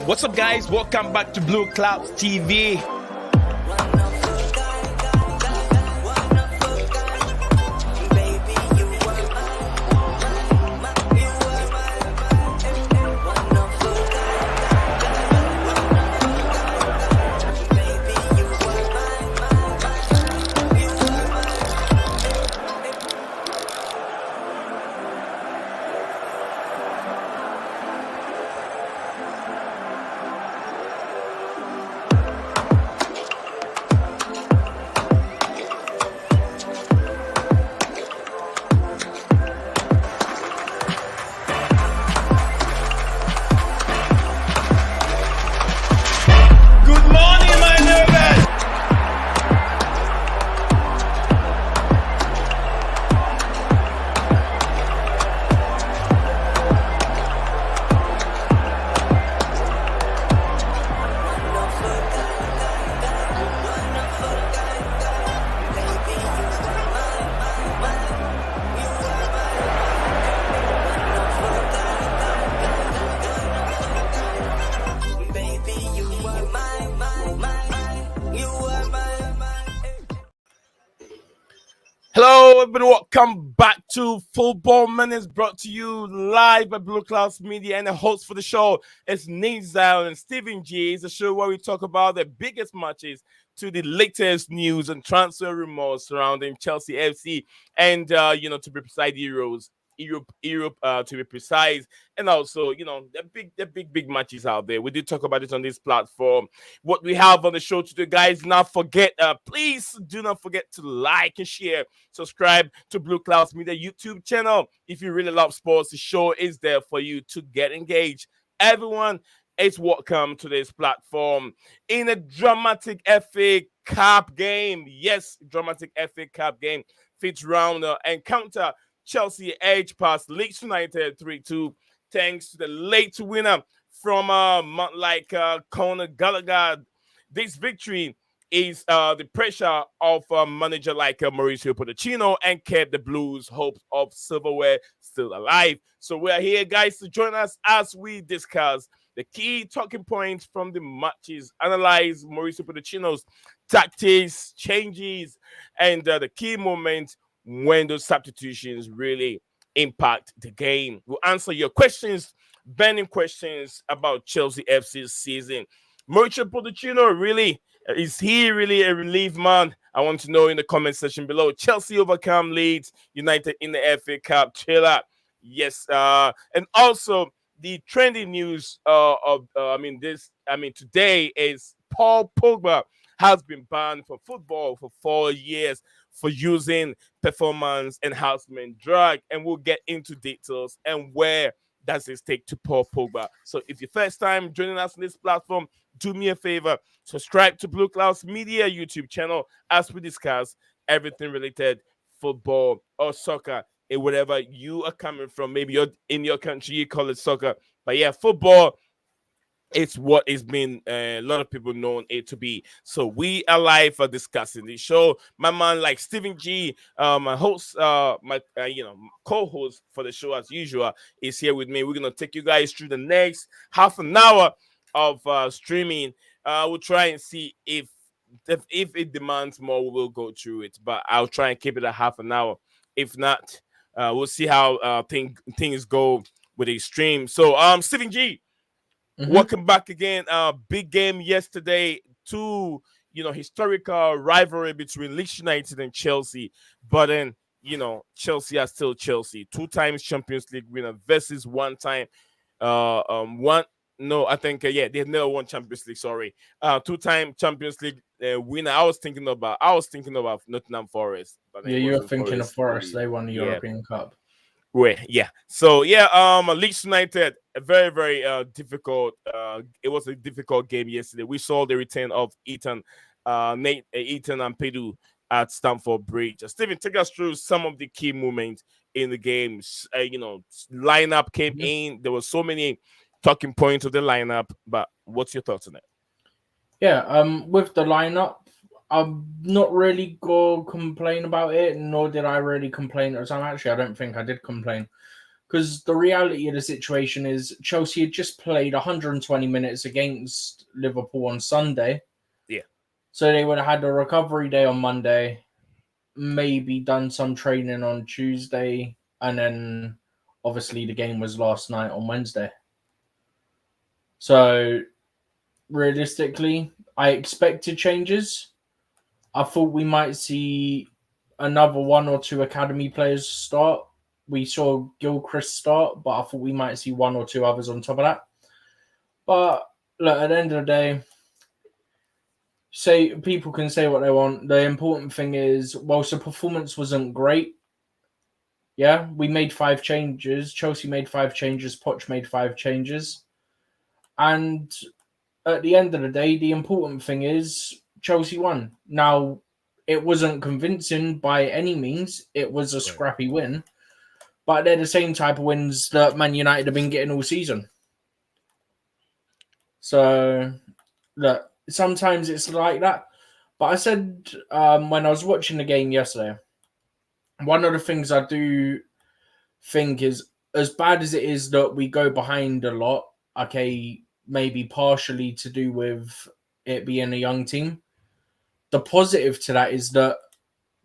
What's up, guys? Welcome back to Blueclouds TV. Hello, everybody. Welcome back to Football Minutes, brought to you live by Blueclouds Media, and the host for the show is Nizal and Stephen G. It's a show where we talk about the biggest matches to the latest news and transfer rumors surrounding Chelsea FC and to be precise, Europe to be precise, and also the big matches out there. We did talk about it on this platform. What we have on the show today, guys, please do not forget to like and share, subscribe to Blueclouds Media YouTube channel. If you really love sports, the show is there for you to get engaged. Everyone is welcome to this platform in a dramatic FA Cup game. Yes, dramatic FA Cup game. Fifth round encounter. Chelsea edge past Leeds United 3-2, thanks to the late winner from Conor Gallagher. This victory is the pressure of a manager like Mauricio Pochettino and kept the Blues' hopes of silverware still alive. So we are here, guys, to join us as we discuss the key talking points from the matches, analyze Mauricio Pochettino's tactics, changes, and the key moments when those substitutions really impact the game. We'll answer your questions, burning questions about Chelsea FC's season. Mauricio Pochettino, is he really a relief man? I want to know in the comment section below. Chelsea overcome Leeds United in the FA Cup. Trailer. Yes. And also the trending news today is Paul Pogba has been banned from football for 4 years for using performance enhancement drug, and we'll get into details and where does this take to Paul Pogba. So if you're first time joining us on this platform, do me a favor, subscribe to Blueclouds Media YouTube channel as we discuss everything related football or soccer and wherever you are coming from. Maybe you're in your country, you call it soccer, but yeah, football, it's what it's been a lot of people known it to be. So we are live for discussing the show. My man, like Stephen G, my host, my co-host for the show as usual, is here with me. We're gonna take you guys through the next half an hour of streaming. We'll try and see if it demands more, we will go through it. But I'll try and keep it a half an hour. If not, we'll see how things go with the stream. So Stephen G. Welcome back again. Big game yesterday. Two, historical rivalry between Leeds United and Chelsea. But then, Chelsea are still Chelsea. 2 times Champions League winner versus 1 time. They've never won Champions League. Sorry. 2-time Champions League winner. I was thinking about Nottingham Forest. But yeah, you're thinking of Forest. They won the European Cup. So Leeds United, a very, very difficult. It was a difficult game yesterday. We saw the return of Ethan and Pedu at Stamford Bridge. Stephen, take us through some of the key moments in the games. Lineup came in. There were so many talking points of the lineup, but what's your thoughts on it? Yeah, with the lineup, I'm not really going to complain about it, nor did I really complain at the time. Actually, I don't think I did complain Because the reality of the situation is Chelsea had just played 120 minutes against Liverpool on Sunday. Yeah. So they would have had a recovery day on Monday, maybe done some training on Tuesday, and then obviously the game was last night on Wednesday. So realistically, I expected changes. I thought we might see another one or two academy players start. We saw Gilchrist start, but I thought we might see one or two others on top of that. But look, at the end of the day, say people can say what they want. The important thing is, whilst the performance wasn't great, yeah, we made 5 changes. Chelsea made 5 changes. Poch made 5 changes. And at the end of the day, the important thing is Chelsea won. Now, it wasn't convincing by any means. It was a scrappy win. But they're the same type of wins that Man United have been getting all season. So, look, sometimes it's like that. But I said when I was watching the game yesterday, one of the things I do think is, as bad as it is that we go behind a lot, okay, maybe partially to do with it being a young team, the positive to that is that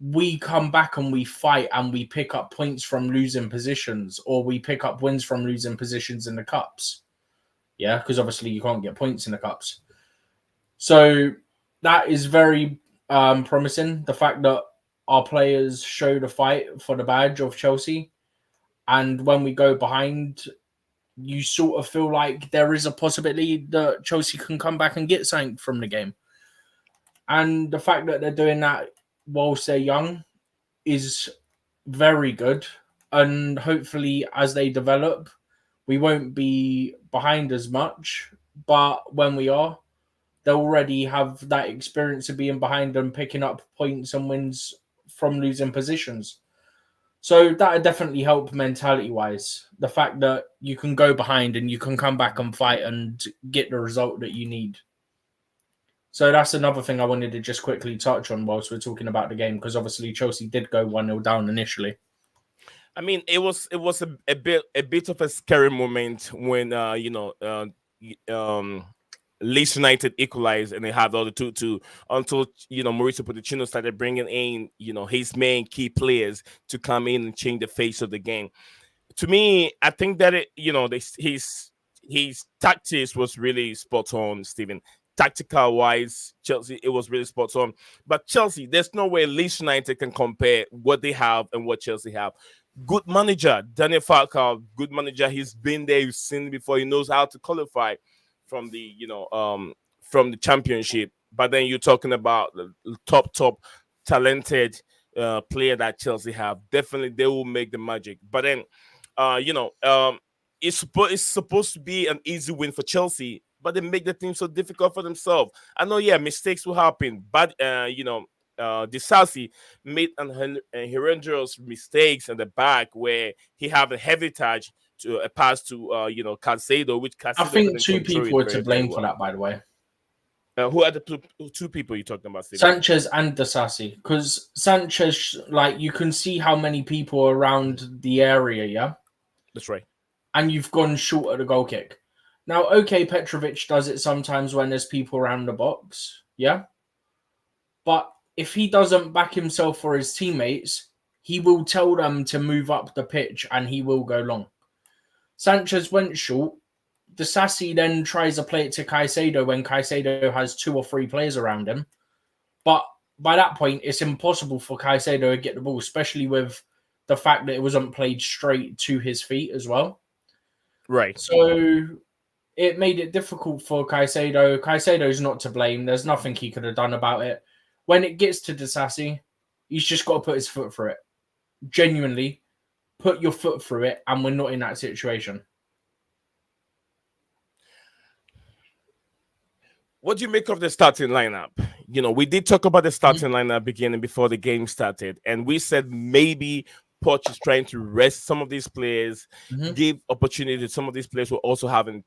we come back and we fight and we pick up points from losing positions, or we pick up wins from losing positions in the cups. Yeah, because obviously you can't get points in the cups. So that is very promising. The fact that our players show the fight for the badge of Chelsea. And when we go behind, you sort of feel like there is a possibility that Chelsea can come back and get something from the game. And the fact that they're doing that whilst they're young is very good. And hopefully, as they develop, we won't be behind as much. But when we are, they already have that experience of being behind and picking up points and wins from losing positions. So that would definitely help mentality-wise. The fact that you can go behind and you can come back and fight and get the result that you need. So that's another thing I wanted to just quickly touch on whilst we're talking about the game, because obviously Chelsea did go 1-0 down initially. I mean, it was a bit of a scary moment when Leeds United equalized and they had all the 2-2 until Mauricio Pochettino started bringing in his main key players to come in and change the face of the game. To me, I think that his tactics was really spot on, Stephen. Tactical wise, Chelsea, it was really spot on. But Chelsea, there's no way Leeds United can compare what they have and what Chelsea have. Good manager, Daniel Falcao, good manager. He's been there, he's seen it before. He knows how to qualify from the from the championship. But then you're talking about the top talented player that Chelsea have. Definitely, they will make the magic. But then, it's supposed to be an easy win for Chelsea, but they make the team so difficult for themselves. I know, yeah, mistakes will happen, but Disasi made an horrendous mistakes in the back where he have a heavy touch to a pass to Caicedo, which Caicedo I think couldn't 2 control people it are to very, very blame for well. that, by the way. Who are the two people you're talking about, Stephen? Sanchez and Disasi. Because Sanchez, like, you can see how many people are around the area, yeah? That's right. And you've gone short at the goal kick. Now, okay, Petrovic does it sometimes when there's people around the box, yeah? But if he doesn't back himself for his teammates, he will tell them to move up the pitch and he will go long. Sanchez went short. Disasi then tries to play it to Caicedo when Caicedo has 2 or 3 players around him. But by that point, it's impossible for Caicedo to get the ball, especially with the fact that it wasn't played straight to his feet as well. Right. So it made it difficult for Caicedo. Caicedo's not to blame. There's nothing he could have done about it. When it gets to Disasi, he's just got to put his foot through it. Genuinely, put your foot through it, and we're not in that situation. What do you make of the starting lineup? We did talk about the starting lineup beginning before the game started, and we said maybe Poch is trying to rest some of these players, give opportunity to some of these players who also haven't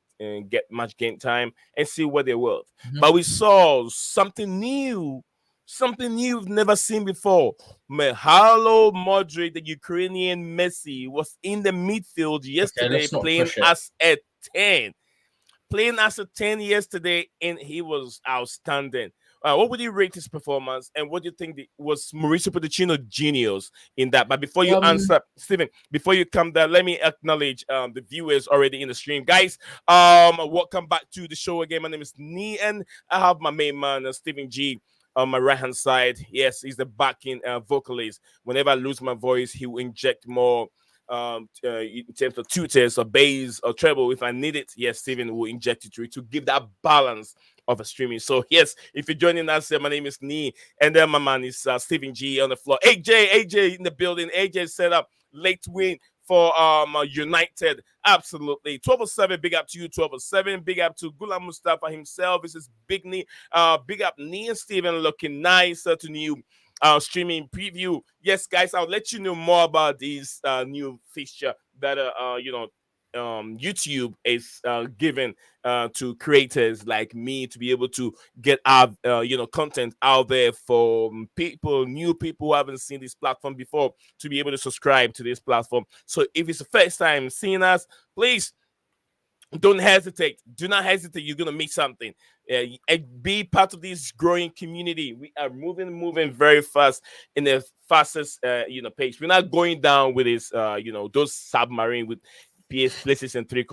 get much game time, and see where they work. But we saw something new Something you've never seen before. Mihajlo Modric, the Ukrainian Messi, was in the midfield Okay, yesterday let's not playing push it. as a 10. Playing as a 10 yesterday, and he was outstanding. What would you rate his performance, and what do you think was Mauricio Pochettino genius in that? But before you Um, answer, Stephen, before you come there, let me acknowledge the viewers already in the stream, guys. Welcome back to the show again. My name is Nee, and I have my main man, Stephen G, on my right hand side. Yes, he's the backing vocalist. Whenever I lose my voice, he will inject more in terms of tutors or bass or treble if I need it. Yes, Steven will inject it to give that balance of a streaming. So yes, if you're joining us, my name is Nee, and then my man is Stephen G on the floor. AJ in the building. AJ set up late win for United. Absolutely. 1207, big up to you, 1207. Big up to Gula Mustafa himself. This is Big Knee. Big up Nee and Steven looking nice to new streaming preview. Yes, guys, I'll let you know more about this new fixture that YouTube is giving to creators like me to be able to get our content out there for people, new people who haven't seen this platform before, to be able to subscribe to this platform. So if it's the first time seeing us, please don't hesitate. Do not hesitate. You're gonna miss something. And be part of this growing community. We are moving very fast in the fastest pace. We're not going down with this those submarine with places and three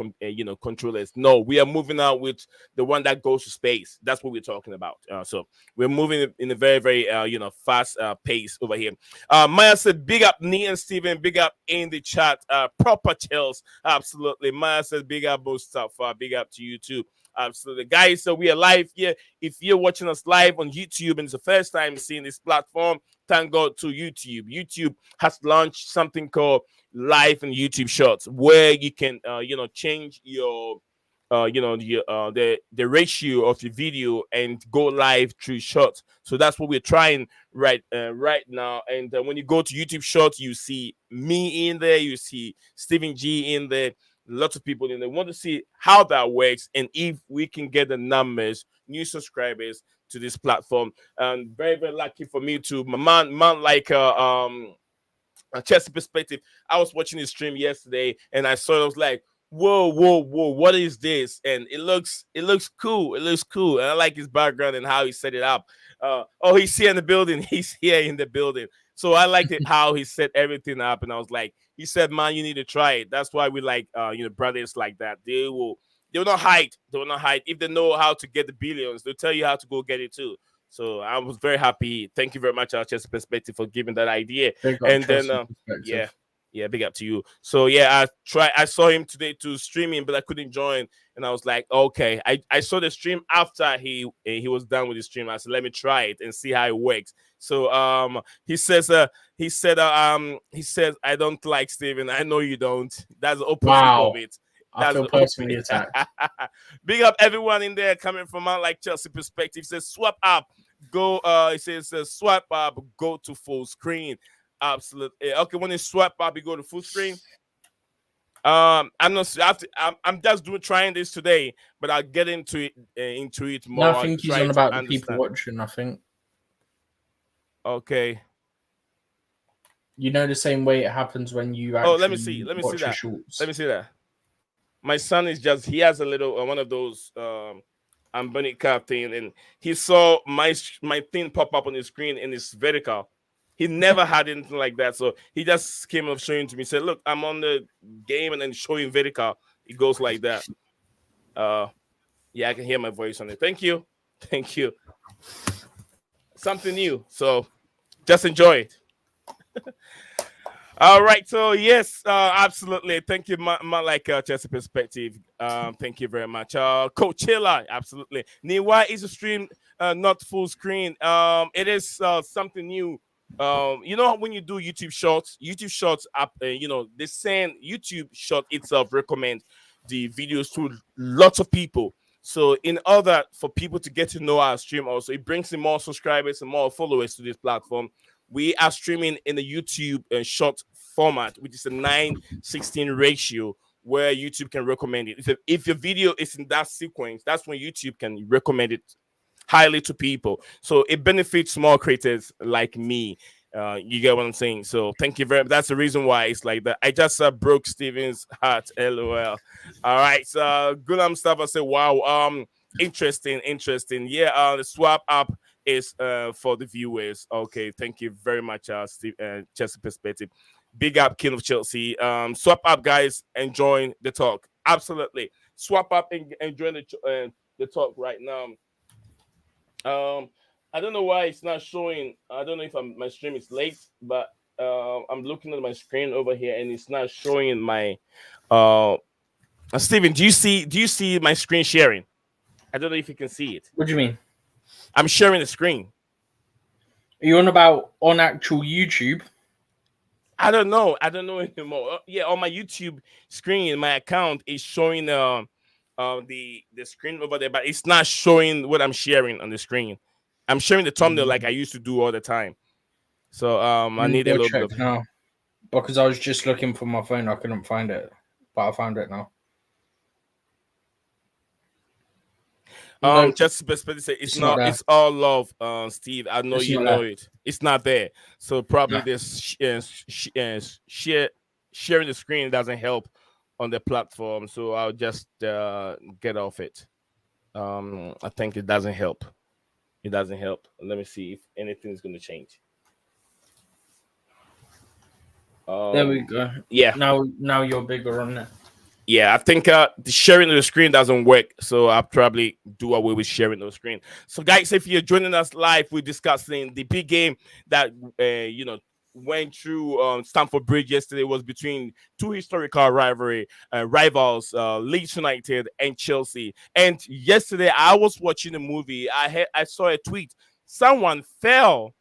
controllers. No, we are moving out with the one that goes to space. That's what we're talking about. So we're moving in a very very fast pace over here. Maya said, "Big up Nee and Steven. Big up in the chat. Proper chills. Absolutely." Maya says, "Big up Mustafa. Big up to you too." Absolutely, guys. So we are live here. If you're watching us live on YouTube and it's the first time seeing this platform, thank God to YouTube. YouTube has launched something called live and YouTube Shorts, where you can change your the ratio of your video and go live through Shorts. So that's what we're trying right now. And when you go to YouTube Shorts, you see me in there, you see Stephen G in there, lots of people in there. Want to see how that works and if we can get the numbers, new subscribers to this platform. And very very lucky for me to my man like a Chelsea perspective. I was watching his stream yesterday and I saw it. I was like, whoa, what is this? And it looks cool. It looks cool. And I like his background and how he set it up. He's here in the building. He's here in the building. So I liked it how he set everything up. And I was like, he said, man, you need to try it. That's why we like brothers like that. They will not hide. They will not hide. If they know how to get the billions, they'll tell you how to go get it too. So I was very happy. Thank you very much, our Chelsea perspective, for giving that idea. big up And then, Chelsea yeah, perspective. yeah, big up to you. So yeah, I saw him today to streaming, but I couldn't join. And I was like, okay. I saw the stream after he was done with the stream. I said, let me try it and see how it works. So he said I don't like Steven. I know you don't. That's the opposite of Wow, it. I That's feel the personally opposite. attacked. Big up everyone in there coming from out like Chelsea perspective. Says swap up, go. It says swap up, go to full screen. Absolutely. Okay, when you swap up, you go to full screen. I'm not. I'm just trying this today, but I'll get into it No, I more. I'll think he's try on to about the people understand. watching. I think Okay. the same way it happens when you Oh, let me see. actually Let me see watch your that. Let shorts. me see that. My son is he has a little one of those Ambonica thing, and he saw my thing pop up on his screen and it's vertical. He never had anything like that, so he just came up showing to me. Said, "Look, I'm on the game," and then showing vertical. It goes like that. Uh, yeah, I can hear my voice on it. Thank you, thank you. Something new, so just enjoy it. All right, so yes, absolutely. Thank you, like Chelsea perspective. Thank you very much. Coachella, absolutely. Why is the stream not full screen? It is something new. When you do YouTube Shorts up, they send YouTube Short itself recommend the videos to lots of people. So in order for people to get to know our stream, also it brings in more subscribers and more followers to this platform. We are streaming in the YouTube short format, which is a 9:16 ratio, where YouTube can recommend it. If your video is in that sequence, that's when YouTube can recommend it highly to people. So it benefits small creators like me. You get what I'm saying? So thank you very much. That's the reason why it's like that. I just broke Steven's heart. LOL. All right. So Gulam Mustafa said, wow. Interesting. Yeah. The swap app is for the viewers. Okay. Thank you very much, Steve. Chelsea perspective. Big up, King of Chelsea. Swap up, guys. Enjoying the talk. Absolutely. Swap up and enjoying the talk right now. I don't know why it's not showing. I don't know if my stream is late, but I'm looking at my screen over here and it's not showing my. Steven, do you see my screen sharing? I don't know if you can see it. What do you mean? I'm sharing the screen. Are you on about on actual YouTube? I don't know anymore. Yeah, on my YouTube screen, my account is showing the screen over there, but it's not showing what I'm sharing on the screen. I'm sharing the thumbnail like I used to do all the time. So I need a little bit of now because I was just looking for my phone. I couldn't find it, but I found it now. Just perspective say it's not not. there. It's all love, Steve. I know It's you not know there. it. It's not there. So probably No. this sharing the screen doesn't help on the platform. So I'll just get off it. I think it doesn't help. It doesn't help. Let me see if anything is going to change. There we go. Yeah. Now you're bigger on it. Yeah, I think the sharing the screen doesn't work, so I'll probably do away with sharing the screen. So, guys, if you're joining us live, we're discussing the big game that went through Stamford Bridge yesterday. Was between two historical rivals, Leeds United and Chelsea. And yesterday, I was watching a movie. I saw a tweet. Someone fell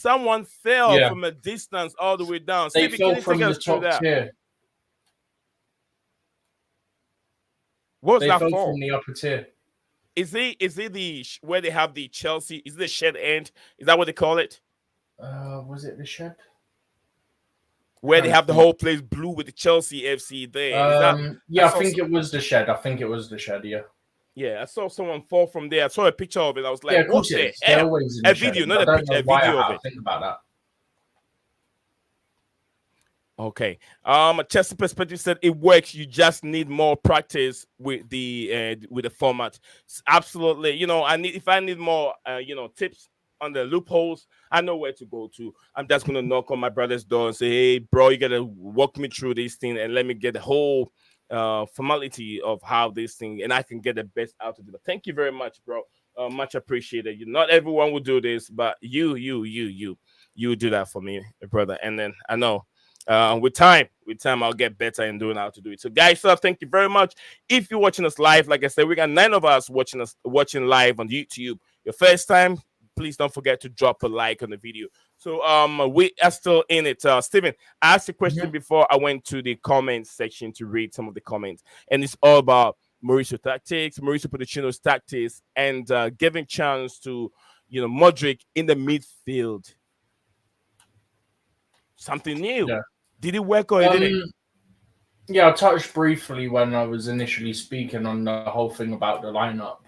Yeah. from a distance all the way down. They Stevie, fell can you from take the us through top that? tier. What was They that fell for? from the upper tier. Is it where they have the Chelsea? Is it the shed end? Is that what they call it? Was it the shed? Where they have the whole place blue with the Chelsea FC there. Is that? Yeah, I think it was the shed. Yeah. Yeah, I saw someone fall from there. I saw a picture of it. I was like, Yeah, of what course it the is. They're hell? always in A the shed. video, not I a don't picture, know a why video I of have it. to think about that. Okay. A Chelsea perspective said it works. You just need more practice with the format. Absolutely. If I need more tips on the loopholes, I know where to go to. I'm just gonna knock on my brother's door and say, hey, bro, you gotta walk me through this thing and let me get the whole formality of how this thing, and I can get the best out of it. But thank you very much, bro. Much appreciated. Not everyone will do this, but you do that for me, brother. And then I know with time, I'll get better in doing how to do it. So, guys, thank you very much. If you're watching us live, like I said, we got 9 of us watching live on YouTube. Your first time, please don't forget to drop a like on the video. So, we are still in it. Steven, I asked a question before I went to the comments section to read some of the comments, and it's all about Mauricio Pochettino's tactics, and giving chance to Modric in the midfield. Something new. Yeah. Did it work or it didn't? Yeah, I touched briefly when I was initially speaking on the whole thing about the lineup.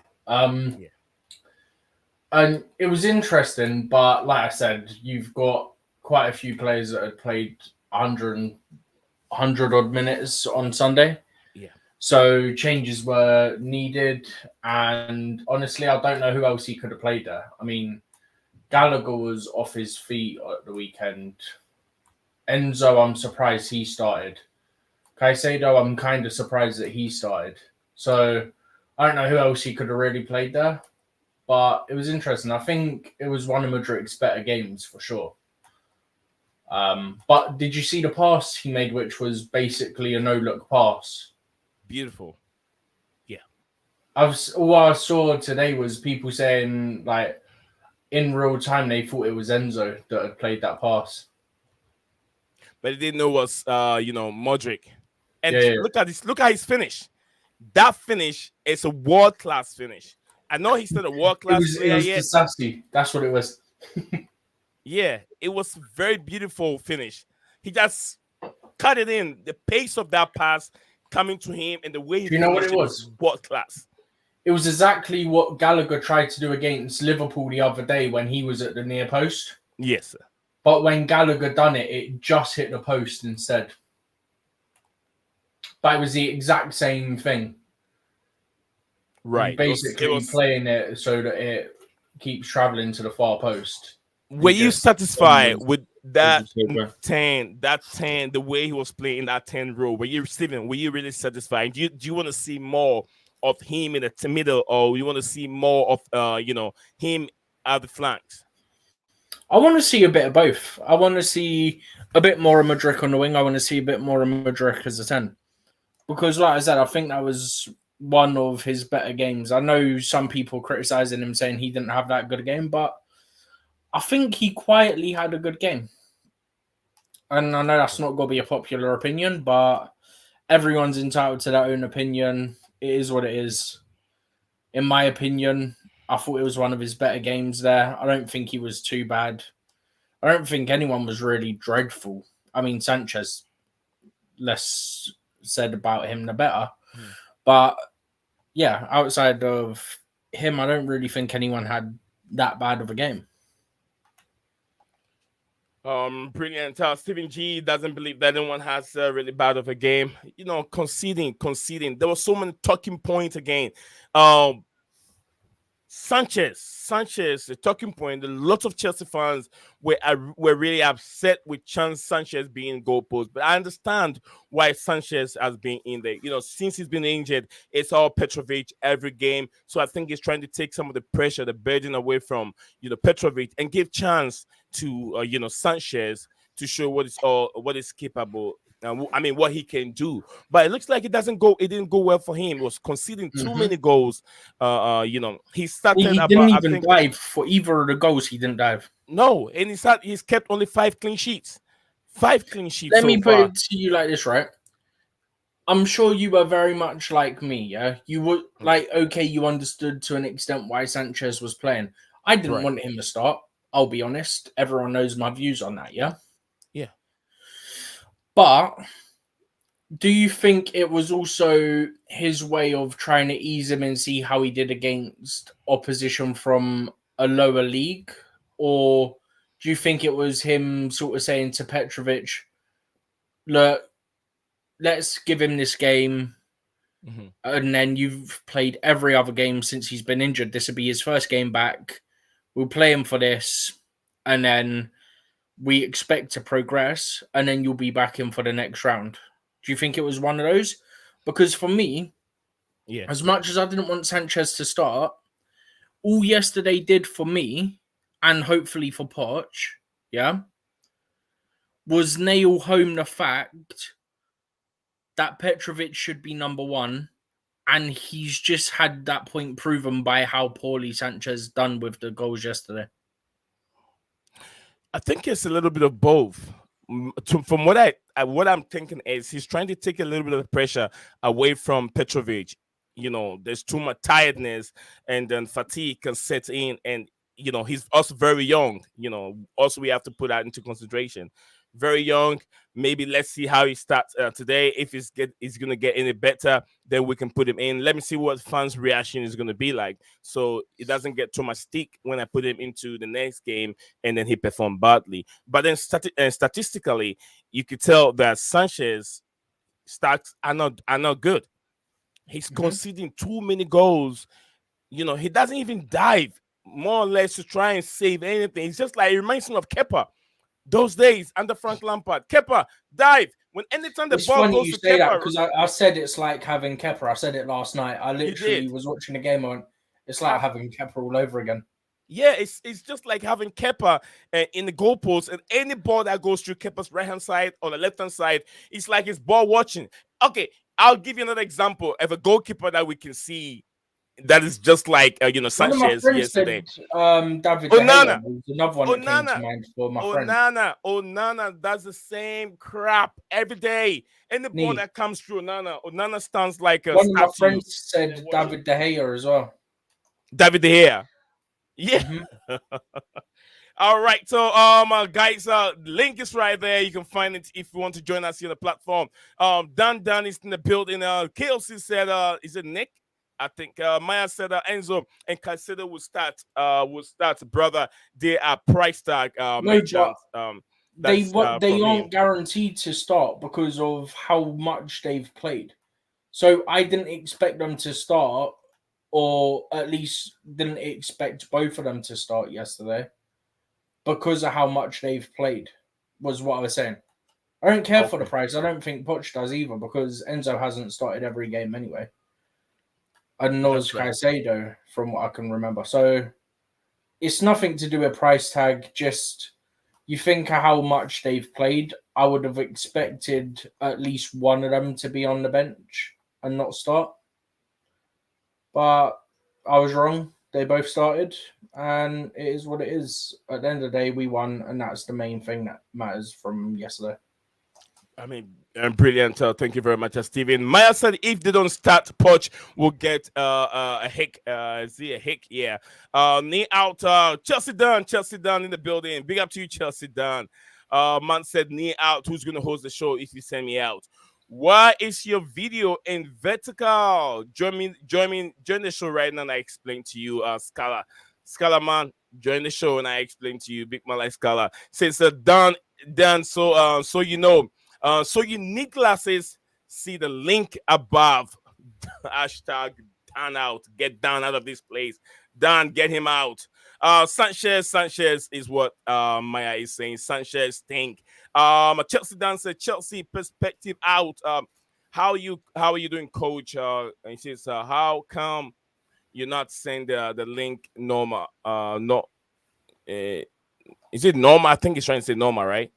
And it was interesting, but like I said, you've got quite a few players that had played 100 odd minutes on Sunday. Yeah. So changes were needed, and honestly, I don't know who else he could have played there. I mean, Gallagher was off his feet at the weekend. Enzo, I'm surprised he started. Caicedo, I'm kind of surprised that he started. So I don't know who else he could have really played there, but it was interesting. I think it was one of Madrid's better games for sure. But did you see the pass he made, which was basically a no-look pass? Beautiful. Yeah. What I saw today was people saying, like, in real time, they thought it was Enzo that had played that pass. But they didn't know it was, Modric. And Yeah. look at this. Look at his finish. That finish is a world-class finish. I know he's not a world-class player yet. yet. Sassy. That's what it was. Yeah, it was a very beautiful finish. He just cut it in. The pace of that pass coming to him and the way he Do you know what it was? World-class. It was exactly what Gallagher tried to do against Liverpool the other day when he was at the near post. Yes, sir. But when Gallagher done it, it just hit the post instead. But it was the exact same thing. Right. Basically playing it so that it keeps traveling to the far post. Were you satisfied with that 10, the way he was playing that 10 role? Were you really satisfied? Do you want to see more of him in the middle, or you want to see more of him at the flanks? I want to see a bit of both. I want to see a bit more of Mudryk on the wing. I want to see a bit more of Mudryk as a 10. Because, like I said, I think that was one of his better games. I know some people criticizing him, saying he didn't have that good a game, but I think he quietly had a good game. And I know that's not going to be a popular opinion, but everyone's entitled to their own opinion. It is what it is. In my opinion, I thought it was one of his better games there. I don't think he was too bad. I don't think anyone was really dreadful. I mean, Sanchez, less said about him, the better. But, yeah, outside of him, I don't really think anyone had that bad of a game. Brilliant. Stephen G doesn't believe that anyone has really bad of a game. Conceding. There were so many talking points again. Sanchez, the talking point. A lot of Chelsea fans were really upset with Sanchez being goalpost, but I understand why Sanchez has been in there. Since he's been injured, it's all Petrovic every game. So I think he's trying to take some of the pressure, the burden away from Petrovic and give chance to Sanchez to show what is capable. What he can do, but it looks like it didn't go well for him. He was conceding too many goals. He started. He didn't even dive for either of the goals. He didn't dive. No, and he's kept only 5 clean sheets. 5 clean sheets. Let me put it to you like this, right? I'm sure you were very much like me, yeah? You were like, okay, you understood to an extent why Sanchez was playing. I didn't want him to start. I'll be honest. Everyone knows my views on that, yeah? Yeah. But do you think it was also his way of trying to ease him and see how he did against opposition from a lower league? Or do you think it was him sort of saying to Petrovic, look, let's give him this game, and then you've played every other game since he's been injured. This will be his first game back. We'll play him for this, and then we expect to progress, and then you'll be back in for the next round. Do you think it was one of those? Because for me, as much as I didn't want Sanchez to start, all yesterday did for me, and hopefully for Poch, was nail home the fact that Petrovic should be number one, and he's just had that point proven by how poorly Sanchez done with the goals yesterday. I think it's a little bit of both. From what I'm thinking is he's trying to take a little bit of the pressure away from Petrovic. There's too much tiredness, and then fatigue can set in, and he's also very young. Also we have to put that into consideration. Very young. Maybe let's see how he starts today. If he's going to get any better, then we can put him in. Let me see what fans' reaction is going to be like, so it doesn't get too much stick when I put him into the next game and then he performed badly. But then statistically, you could tell that Sanchez stats are not good. He's conceding too many goals. He doesn't even dive more or less to try and save anything. It's just like, it reminds me of Kepa. Those days under Frank Lampard, Kepa dive when anytime the it's ball funny goes you to say Kepa. That because I said it's like having Kepa. I said it last night. I literally was watching the game and it's like having Kepa all over again. Yeah, it's just like having Kepa in the goalpost, and any ball that goes through Kepa's right hand side or the left hand side, it's like it's ball watching. Okay, I'll give you another example of a goalkeeper that we can see. That is just like Sanchez yesterday. Said, David Onana. Another one that came to mind for my friend. Onana does the same crap every day. Any ball that comes through Onana stands like a one statue. of my friends said David De Gea as well. David De Gea. Yeah. All right. So guys, link is right there. You can find it if you want to join us here on the platform. Dan is in the building. KLC said, is it Nick? I think Maya said Enzo and Caicedo will start. Brother. They are price tag No, but merchants. they That's what they for me. aren't guaranteed to start because of how much they've played. So I didn't expect them to start, or at least didn't expect both of them to start yesterday because of how much they've played. Was what I was saying. I don't care for the Okay, price. I don't think Poch does either because Enzo hasn't started every game anyway. And nor has that's right. Caicedo, from what I can remember. So it's nothing to do with price tag. Just you think of how much they've played. I would have expected at least one of them to be on the bench and not start. But I was wrong. They both started, and it is what it is. At the end of the day, we won, and that's the main thing that matters from yesterday. I mean, brilliant. Thank you very much, Steven. Maya said if they don't start, Poch will get a hick. Is he a hick? Yeah. Knee out. Chelsea done. Chelsea done in the building. Big up to you, Chelsea done. Man said knee out. Who's gonna host the show if you send me out? Why is your video in vertical? Join the show right now. And I explain to you, Scala man. Join the show and I explain to you, Big Man like Scala. Since done. So you know. So you need glasses. See the link above. Hashtag down out. Get down out of this place. Dan, get him out. Sanchez is what Maya is saying. Sanchez stink. Chelsea dancer, Chelsea perspective out. How are you doing, coach? And he says, how come you're not send the link Norma? No, is it Norma? I think he's trying to say Norma, right?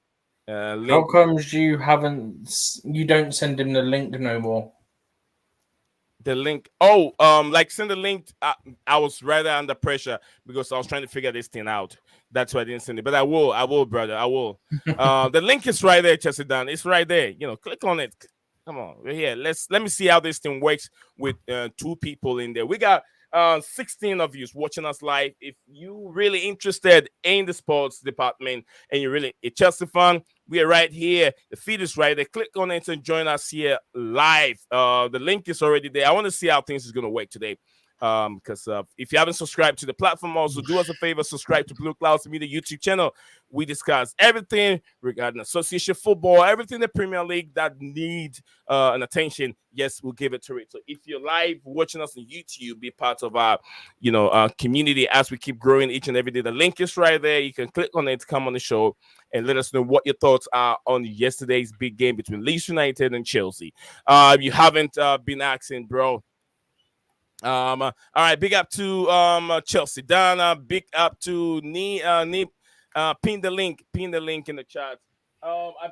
How Link comes you don't send him the link no more? the link. Oh, like send the link. I was rather under pressure because I was trying to figure this thing out. That's why I didn't send it. But I will, brother. I will. The link is right there, Chelsea Dan. It's right there. Click on it. Come on, we're here. Let me see how this thing works with two people in there. We got 16 of you watching us live. If you really interested in the sports department and you're really a Chelsea fan, we are right here. The feed is right there. Click on it and join us here live. The link is already there. I want to see how things is going to work today. Because if you haven't subscribed to the platform, also do us a favor, subscribe to Blueclouds Media YouTube channel. We discuss everything regarding association football, everything in the Premier League that needs an attention. Yes, we'll give it to it. So if you're live watching us on YouTube, be part of our, community as we keep growing each and every day. The link is right there. You can click on it, come on the show, and let us know what your thoughts are on yesterday's big game between Leeds United and Chelsea. If you haven't been asking, bro. All right, big up to Chelsea Dana, big up to pin the link in the chat.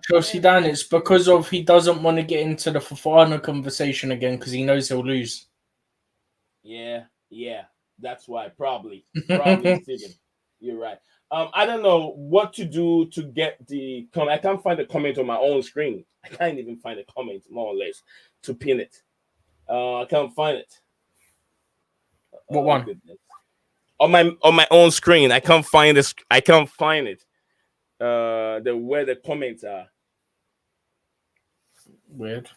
Chelsea Dan, it's because of he doesn't want to get into the Fofana conversation again because he knows he'll lose. Yeah, that's why probably Steven, you're right. I don't know what to do to get the comment. I can't find the comment on my own screen. I can't even find the comment, more or less, to pin it. I can't find it. What one? Goodness. On my own screen, I can't find this. I can't find it. Where the comments are. Weird.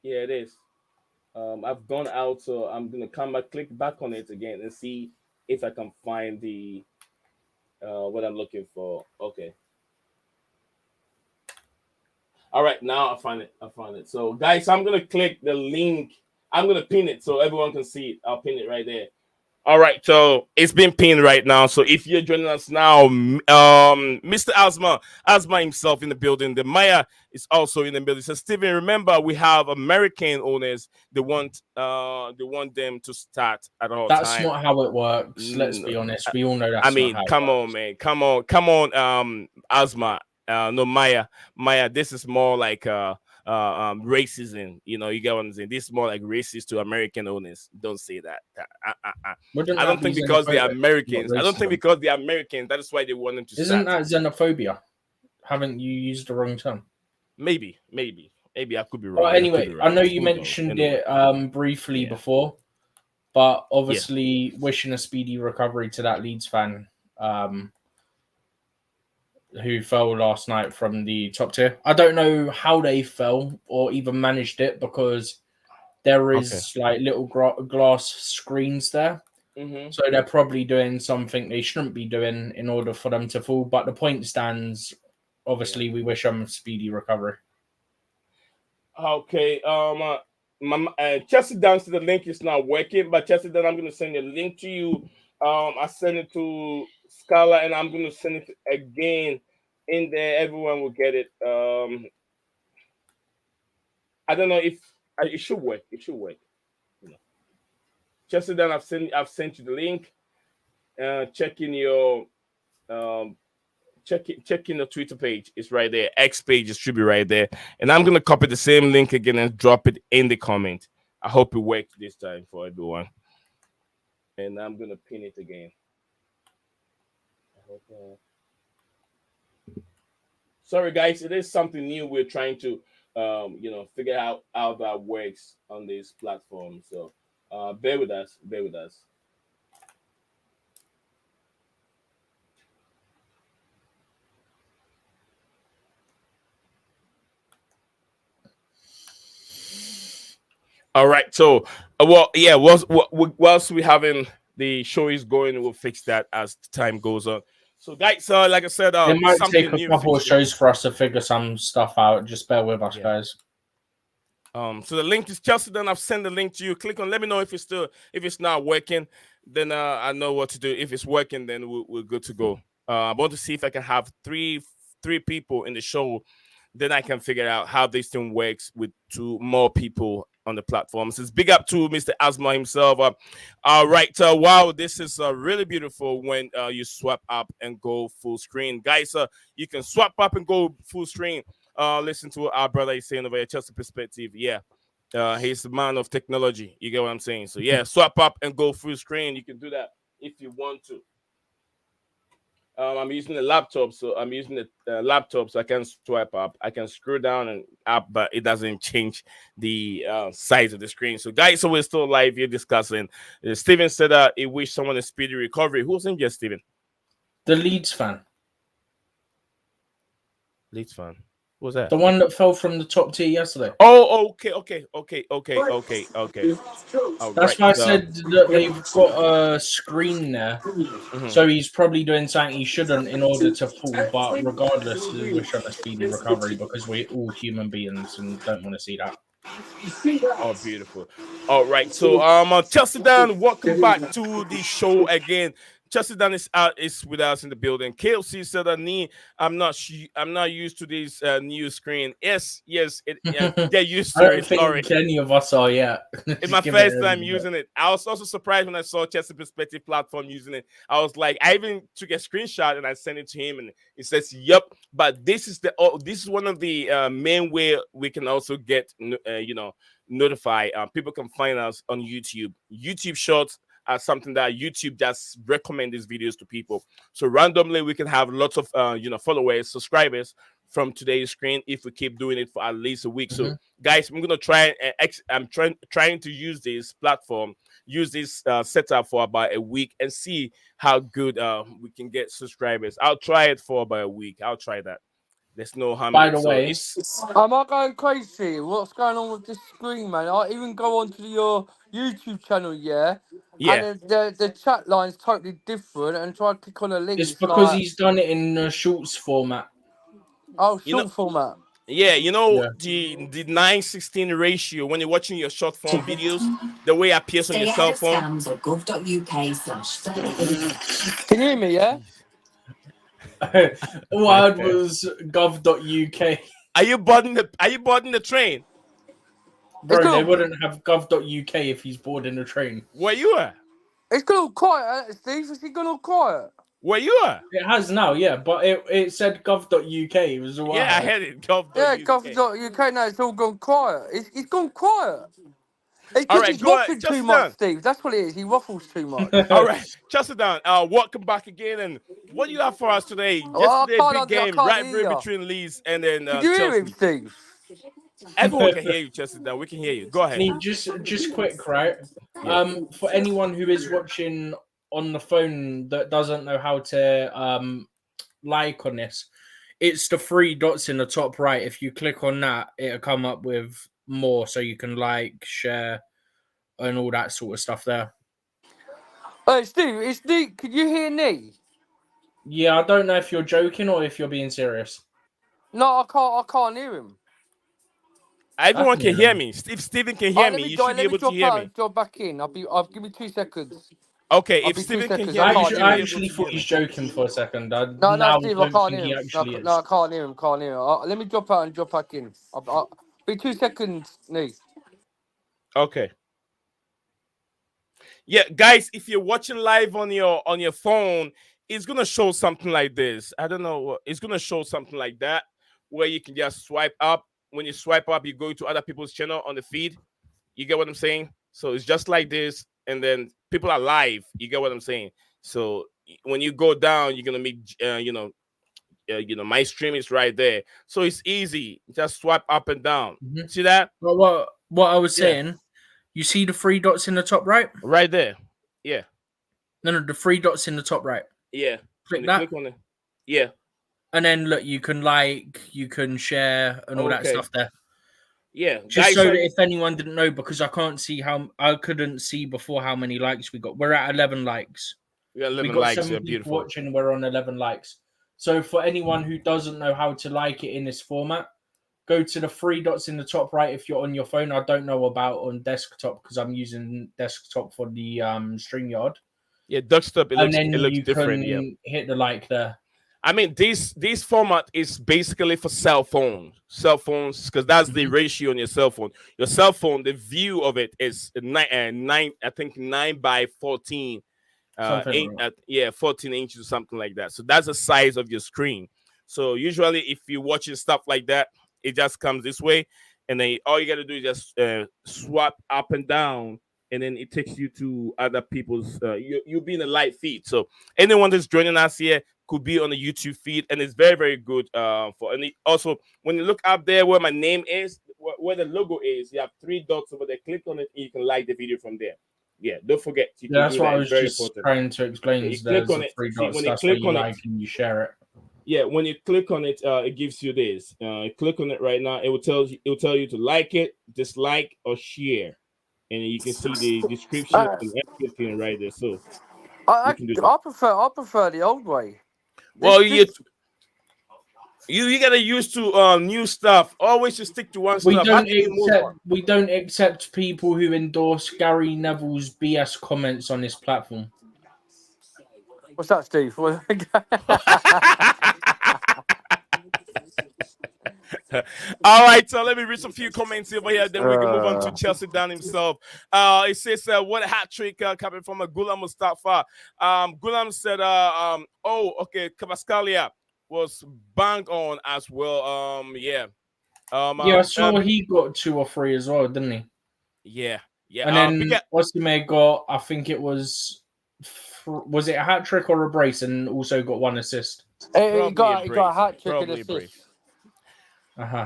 Yeah, it is. I've gone out, so I'm gonna come back, click back on it again, and see if I can find the what I'm looking for. Okay. All right, now I find it. So, guys, I'm gonna click the link. I'm gonna pin it so everyone can see it. I'll pin it right there. All right, so it's been pinned right now. So if you're joining us now, Mr. Asma himself in the building. The Maya is also in the building. So Steven, remember we have American owners. They want them to start at all That's time. not how it works. Let's be honest. We all know that's not how come it works. on, man. Come on, Asma. No, Maya. This is more like racism. You get what I'm saying. This is more like racist to American owners. Don't say that. I don't think because they are Americans. I don't think because they are Americans. That is why they want them to Isn't start. that xenophobia? Haven't you used the wrong term? Maybe I could be wrong. Well, anyway, I know you mentioned it briefly before, but obviously wishing a speedy recovery to that Leeds fan who fell last night from the top tier. I don't know how they fell or even managed it because there Okay. is like little glass screens there. Mm-hmm. So they're probably doing something they shouldn't be doing in order for them to fall. But the point stands. Obviously, we wish them a speedy recovery. Okay. Chelsea Down to the link is not working, but Chelsea Down, I'm gonna send a link to you. I send it to Scala, and I'm gonna send it again in there. Everyone will get it. I don't know if it should work. It should work. You know. Chelsea Down, I've sent you the link. Check in your um check in the Twitter page. It's right there. X page should be right there. And I'm gonna copy the same link again and drop it in the comment. I hope it worked this time for everyone. And I'm gonna pin it again. Sorry guys, it is something new. We're trying to figure out how that works on this platform. So bear with us, bear with us. All right. So, whilst we having the show is going, we'll fix that as time goes on. So, guys, like I said, It might take something a new couple of featuring. shows for us to figure some stuff out. Just bear with us, Yeah. guys. So the link is Chelsea. Then I've sent the link to you. Click on. Let me know if it's not working. Then I know what to do. If it's working, then we're good to go. I want to see if I can have three people in the show. Then I can figure out how this thing works with two more people on the platform. So it's big up to Mr. Asma himself. All right. Wow, this is really beautiful when you swap up and go full screen. Guys, you can swap up and go full screen. Listen to what our brother is saying over here, Chelsea perspective. Yeah. He's a man of technology. You get what I'm saying? So yeah, swap up and go full screen. You can do that if you want to. I'm using a laptop, so I'm using the laptop, so I can swipe up. I can scroll down and up, but it doesn't change the size of the screen. So, guys, so we're still live here discussing. Steven said he wished someone a speedy recovery. Who's in here, Steven? The Leeds fan. Leeds fan. Who's that? The one that fell from the top tier yesterday. Oh, okay. That's why I said that they've got a screen there. Mm-hmm. So he's probably doing something he shouldn't in order to fall. But regardless, we wish him a speedy recovery because we're all human beings and don't want to see that. Oh, beautiful. All right. So, Chelsea Dan, welcome back to the show again. Chelsea Dan is with us in the building. KLC said, I'm not used to this new screen. Yes, they're used to I don't it. think Sorry. any of us are yet. It's my first time using it. I was also surprised when I saw Chelsea Perspective platform using it. I was like, I even took a screenshot and I sent it to him, and he says, "Yep." But this is one of the main way we can also get notify. People can find us on YouTube. YouTube Shorts are something that YouTube just recommend these videos to people. So randomly, we can have lots of followers, subscribers from today's screen if we keep doing it for at least a week. So guys, I'm gonna try. I'm trying to use this platform, use this setup for about a week and see how good we can get subscribers. I'll try it for about a week. I'll try that. There's no harm. By the way, am I going crazy? What's going on with this screen, man? I even go onto your YouTube channel, yeah, and the chat line's totally different. And try to click on a link. it's because he's done it in a shorts format. Oh, short format. Yeah, the 9:16 ratio when you're watching your short form videos, the way it appears on your cell phone. Can you hear me? Yeah. Word was gov.uk. Are you boarding the train? Bro, they wouldn't have gov.uk if he's boarding the train. Where you are? It's gone all quiet, Steve. Is it gone all quiet? Where you are? It has now, yeah, but it said gov.uk. It was a while. Yeah, I had it. Gov.uk. Yeah, gov.uk. Now it's all gone quiet. It's gone quiet. It's All because right, he's go ahead, waffling Chelsea too much, Dan. Steve. That's what it is. He waffles too much. All right, Chelsea Dan, welcome back again. And what do you have for us today? Oh, Yesterday, big game, rivalry between Leeds and then Can you hear him, Chelsea. Steve? Everyone can hear you, Chelsea Dan. We can hear you. Go ahead. Just quick, right? For anyone who is watching on the phone that doesn't know how to like on this, it's the three dots in the top right. If you click on that, it'll come up with more, so you can like, share, and all that sort of stuff there. Hey, Steve, it's Nick. Can you hear me? Yeah, I don't know if you're joking or if you're being serious. No, I can't. I can't hear him. Everyone can can hear hear him. me. If Steven can hear me, you should be Let me able to drop hear out me. and drop back in. I'll give me 2 seconds. Okay, I'll if be 2 Steven can seconds. hear I me, you can't should hear I be him. able actually to hear thought me. he's joking for a second. I No, now Steve, I don't can't think hear he him. actually is. No, I can't hear him. Can't hear him. Let me drop out and drop back in. I'll be 2 seconds, Nick. Okay. Yeah, guys, if you're watching live on your phone, it's gonna show something like this. I don't know. It's gonna show something like that where you can just swipe up. When you swipe up, you go to other people's channel on the feed. You get what I'm saying? So it's just like this, and then people are live. You get what I'm saying? So when you go down, you're gonna meet, my stream is right there. So it's easy. Just swipe up and down. Mhm. See that? But what I was Yeah, saying, you see the 3 dots in the top right? right there. Yeah, No, the 3 dots in the top right. yeah. When Click you that, click on it, yeah. and then look, you can like, you can share, and all that Okay. stuff there. Yeah, Just guys. so that if anyone didn't know, because I couldn't see before how many likes we got. We're at 11 likes. We got We 11 got likes. 7 Yeah, people beautiful. watching. We're on 11 likes. So for anyone who doesn't know how to like it in this format, go to the 3 dots in the top right if you're on your phone. I don't know about on desktop because I'm using desktop for the StreamYard. Yeah, desktop. And It then looks you different. Yeah. can hit the like there. I mean, this format is basically for cell phones, because that's the ratio on your cell phone. Your cell phone, the view of it is nine. I think 9 by 14. Something like that. 14 inches or something like that. So that's the size of your screen. So usually, if you're watching stuff like that, it just comes this way, and then all you got to do is just swap up and down, and then it takes you to other people's. You'll be in a live feed. So anyone that's joining us here could be on the YouTube feed, and it's very, very good for. And also, when you look up there where my name is, where the logo is, you have 3 dots over there. Click on it, and you can like the video from there. Yeah, don't forget you Yeah, can that's do what that. I It's was very just important. trying to explain. Yeah, you Is click there's on the it. three See, dots. when you That's where click you on it, like and you share it. yeah, when you click on it, it gives you this. Click on it right now. It will tell you to like it, dislike, or share, and you can see the description Uh, and everything right there. So you I, can do that. I prefer the old way. Well, This you gotta used to new stuff. Always just stick to one stuff. How can you move on? We don't accept people who endorse Gary Neville's BS comments on this platform. What's that, Steve? All right, so let me read some few comments over here, then we can move on to Chelsea Dan himself. It says, "What a hat trick coming from a Gulam Mustafa." Gulam said, "Oh, okay, Kvaratskhelia was bang on as well." Yeah, Yeah, I saw he got 2 or 3 as well, didn't he? yeah, yeah. And then Osimhen got, I think it was it a hat trick or a brace, and also got 1 assist. He Probably a got a brace. hat trick and Probably a brace. assist.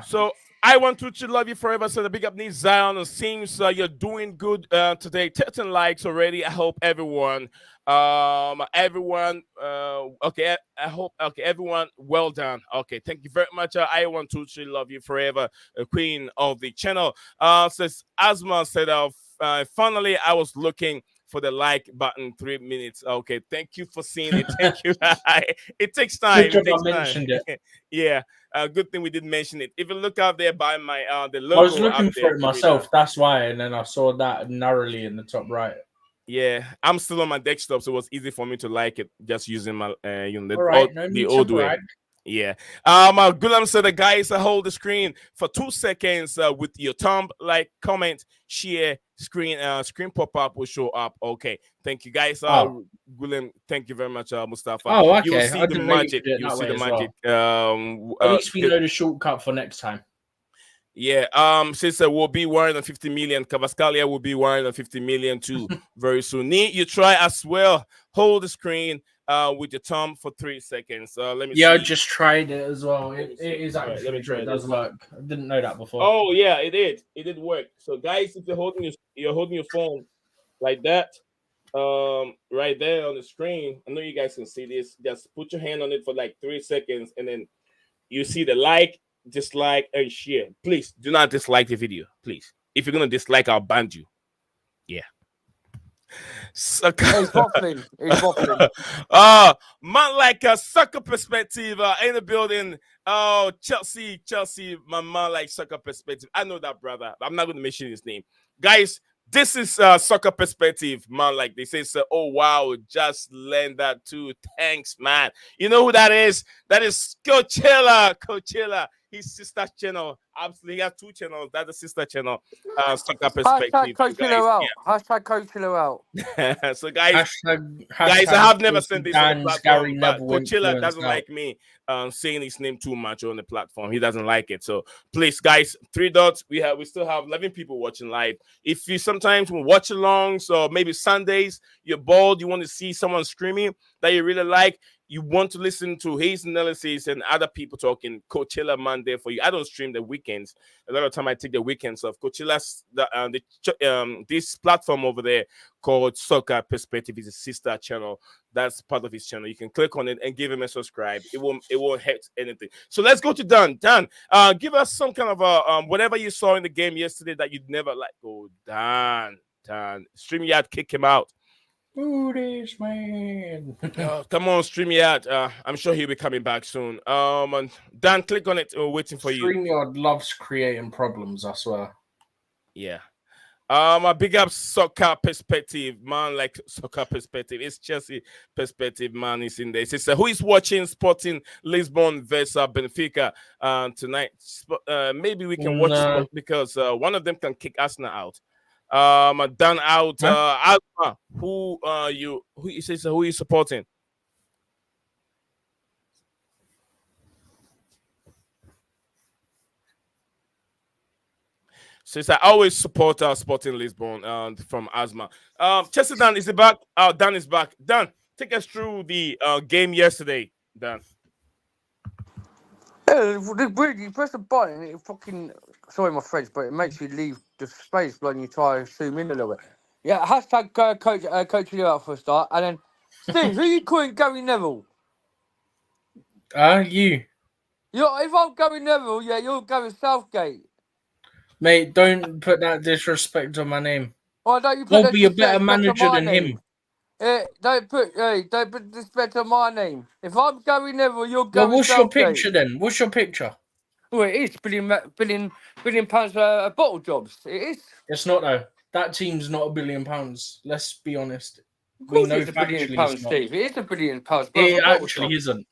So I want to love you forever. So the big up needs Zion. It seems you're doing good today. 10 likes already. I hope everyone, okay. I hope everyone. Well done. Okay, thank you very much. I want to love you forever. Queen of the channel. Says Asma said, finally I was looking for the like button. 3 minutes. Okay, thank you for seeing it. Thank you. It takes time. Good It job takes I time. mentioned it. Yeah. Good thing we didn't mention it. If you look out there by my the logo, I was looking up for there, it myself. That's why, and then I saw that narrowly in the top right. Yeah, I'm still on my desktop, so it was easy for me to like it just using my All right, no the need old to way. brag. Yeah. Gulam said the guys hold the screen for 2 seconds with your thumb, like, comment, share, screen pop up will show up. Okay, thank you guys. Gulam, thank you very much, Mustafa. Oh, okay. You will see I the didn't know you magic. could do it You'll that see way the as magic. well. At least we know the shortcut for next time. Yeah, sister will be 150 million. Kvaratskhelia will be 150 million too very soon. Need you try as well. Hold the screen with your thumb for 3 seconds. Let me see. I just tried it as well. It is All right, actually let me true. try It does this. work. I didn't know that before. Oh yeah, it did. It did work. So guys, if you're holding your phone like that, right there on the screen. I know you guys can see this. Just put your hand on it for like 3 seconds, and then you see the like, dislike, and share. Please do not dislike the video. Please, if you're gonna dislike, I'll ban you. Yeah. Sucker. He's waffling. He's waffling. Man, like a sucker perspective in the building. Oh, Chelsea, my man, like sucker perspective. I know that, brother. I'm not going to mention his name, guys. This is soccer perspective, man. Like they say, so, oh wow, just learned that too. Thanks, man. You know who that is? That is Coachella. His sister channel. Absolutely, he has 2 channels. That's the sister channel. Soccer perspective. Hashtag Coachella out. Yeah. Hashtag Coachella out. So guys, guys, I have never seen this on the platform, but Coachella doesn't like me saying his name too much on the platform. He doesn't like it. So please, guys, 3 dots. We still have 11 people watching live. If you sometimes watch along, so maybe Sundays you're bored, you want to see someone streaming that you really like, you want to listen to his analysis and other people talking, Coachella Monday for you. I don't stream the weekends. A lot of time I take the weekends off. Coachella's this platform over there called Soccer Perspective is a sister channel. That's part of his channel. You can click on it and give him a subscribe. It won't hurt anything. So let's go to Dan. Dan, give us some kind of whatever you saw in the game yesterday that you'd never like. Oh, Dan. StreamYard, kick him out. Who this man? Come on, StreamYard. I'm sure he'll be coming back soon. And Dan, click on it. We're waiting for you. StreamYard loves creating problems, I swear. Yeah. A big up soccer perspective, man. Like soccer perspective, it's Chelsea perspective, man. Is in there. It says who is watching Sporting Lisbon versus Benfica tonight? Maybe we can watch it because one of them can kick Arsenal out. Done out. Alma, who he says who is supporting? Since I always support Sporting Lisbon from Asma. Chester Dan, is it back? Dan is back. Dan, take us through the game yesterday, Dan. Yeah, weird. You press a button, it fucking. Sorry, my French, but it makes you leave the space when you try to zoom in a little bit. Yeah, hashtag coach you out for a start, and then Steve, who you calling Gary Neville? You. If I'm Gary Neville, yeah, you're Gary Southgate. Mate, don't put that disrespect on my name. Why don't you put I'll be a better manager than him. Don't put disrespect on my name. If I'm Gary Neville, you're Gary Well, what's Southgate. your picture then? What's your picture? Well, it is billion pounds for bottle jobs. It is. It's not though. That team's not £1 billion. Let's be honest. Of course, we know it's £1 billion, Steve. It is £1 billion. It actually isn't.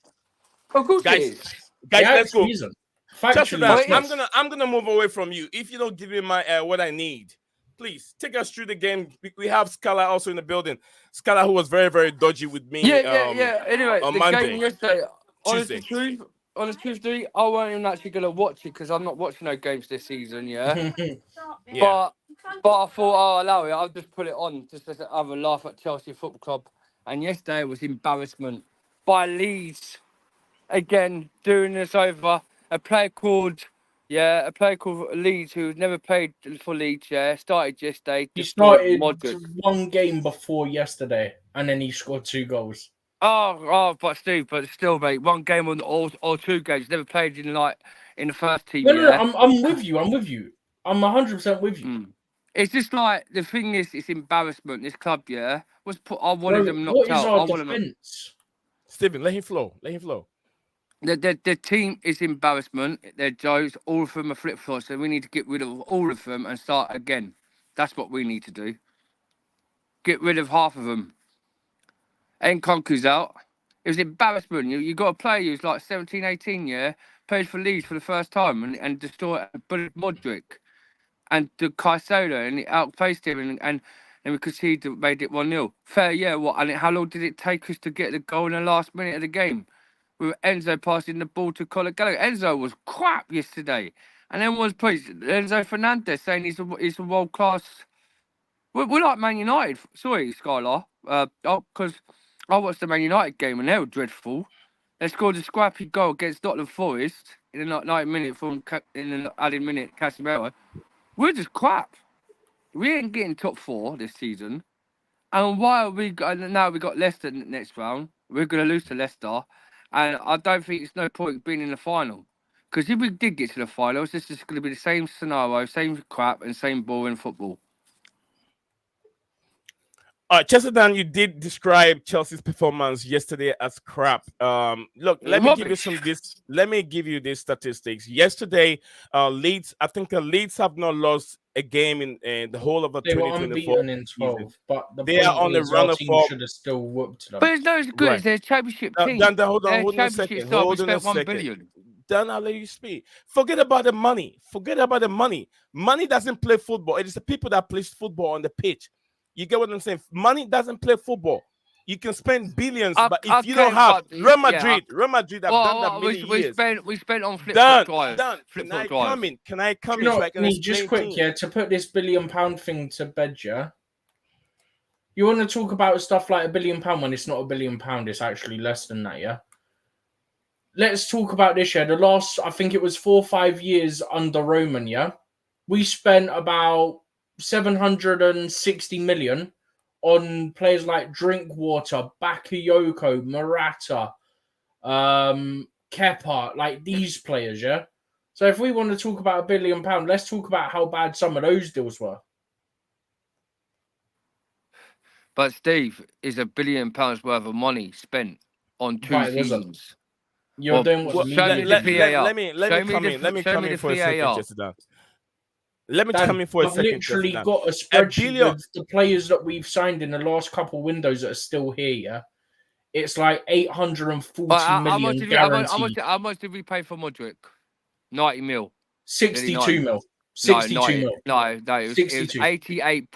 Of course, guys, it is. Guys, let's go. Isn't. Factually, I'm gonna move away from you if you don't give me my what I need. Please take us through the game. We have Scala also in the building. Scala, who was very, very dodgy with me. Yeah. Anyway, on the Monday, game yesterday. Tuesday. Honest truth, I wasn't even actually gonna watch it because I'm not watching no games this season. Yeah. Yeah. But I thought, I'll allow it. I'll just put it on just to have a laugh at Chelsea Football Club. And yesterday was embarrassment by Leeds again doing this over a player called Leeds who's never played for Leeds. Yeah, started yesterday. He started one game before yesterday, and then he scored 2 goals. But still, mate, one game or 2 games. Never played in the first team. No, I'm with you. I'm 100% with you. It's just like the thing is, it's embarrassment. This club, yeah, I wanted them knocked out. What is our defense? Stephen, let him flow. The team is embarrassment. They're jokes. All of them are flip flops. So we need to get rid of all of them and start again. That's what we need to do. Get rid of half of them. Nkunku's out. It was embarrassment. You got a player who's like 17, 18, yeah, played for Leeds for the first time and destroyed Modric and the Caicedo, and he outpaced him and we could see that made it 1-0. Fair, yeah. What? And how long did it take us to get the goal in the last minute of the game? With Enzo passing the ball to Conor Gallagher. Enzo was crap yesterday, and everyone's praised Enzo Fernandez saying he's a world class. We're like Man United. Sorry, Skylar. Because I watched the Man United game and they were dreadful. They scored a scrappy goal against Nottingham Forest in the 90th minute in the added minute. Casemiro. We're just crap. We ain't getting top 4 this season. And why are we now? We got Leicester next round. We're going to lose to Leicester. And I don't think it's no point being in the final. Because if we did get to the finals, this is going to be the same scenario, same crap, and same boring football. Chesterton, you did describe Chelsea's performance yesterday as crap. Look, let me give you Let me give you these statistics. Yesterday, Leeds. I think Leeds have not lost a game in the whole of the They were 2024 unbeaten in 12, season. but the They are point on the is run our of team form. should have still whooped them. But it's not as good Right. as their championship team. Hold Their on a championship second. side, we Hold on a spent 1 second. billion. Dan, I'll let you speak. Forget about the money. Forget about the money. Money doesn't play football. It is the people that plays football on the pitch. You get what I'm saying? Money doesn't play football. You can spend billions, but if you don't have Real Madrid have done that many years. We spent on flip-flop drive. Dan, Flip-flop can I drive. come in? Can I come You in know, so I can just explain quick, things? yeah, to put this £1 billion thing to bed, you want to talk about stuff like £1 billion when it's not £1 billion, it's actually less than that, yeah? Let's talk about this, the last, I think it was 4 or 5 years under Roman, we spent about 760 million on players like Drinkwater, Bakayoko, Morata, Kepa, like these players, So if we want to talk about £1 billion, let's talk about how bad some of those deals were. But Steve, is £1 billion worth of money spent on 2 seasons. You're doing what the media let me come in for a second, Chesterton. Let me come in for a second. I've literally got a spreadsheet with the players that we've signed in the last couple of windows that are still here, It's like 840 million guaranteed. How much did we pay for Modric? 90 mil. 62 mil. 62 mil. No, it was 88,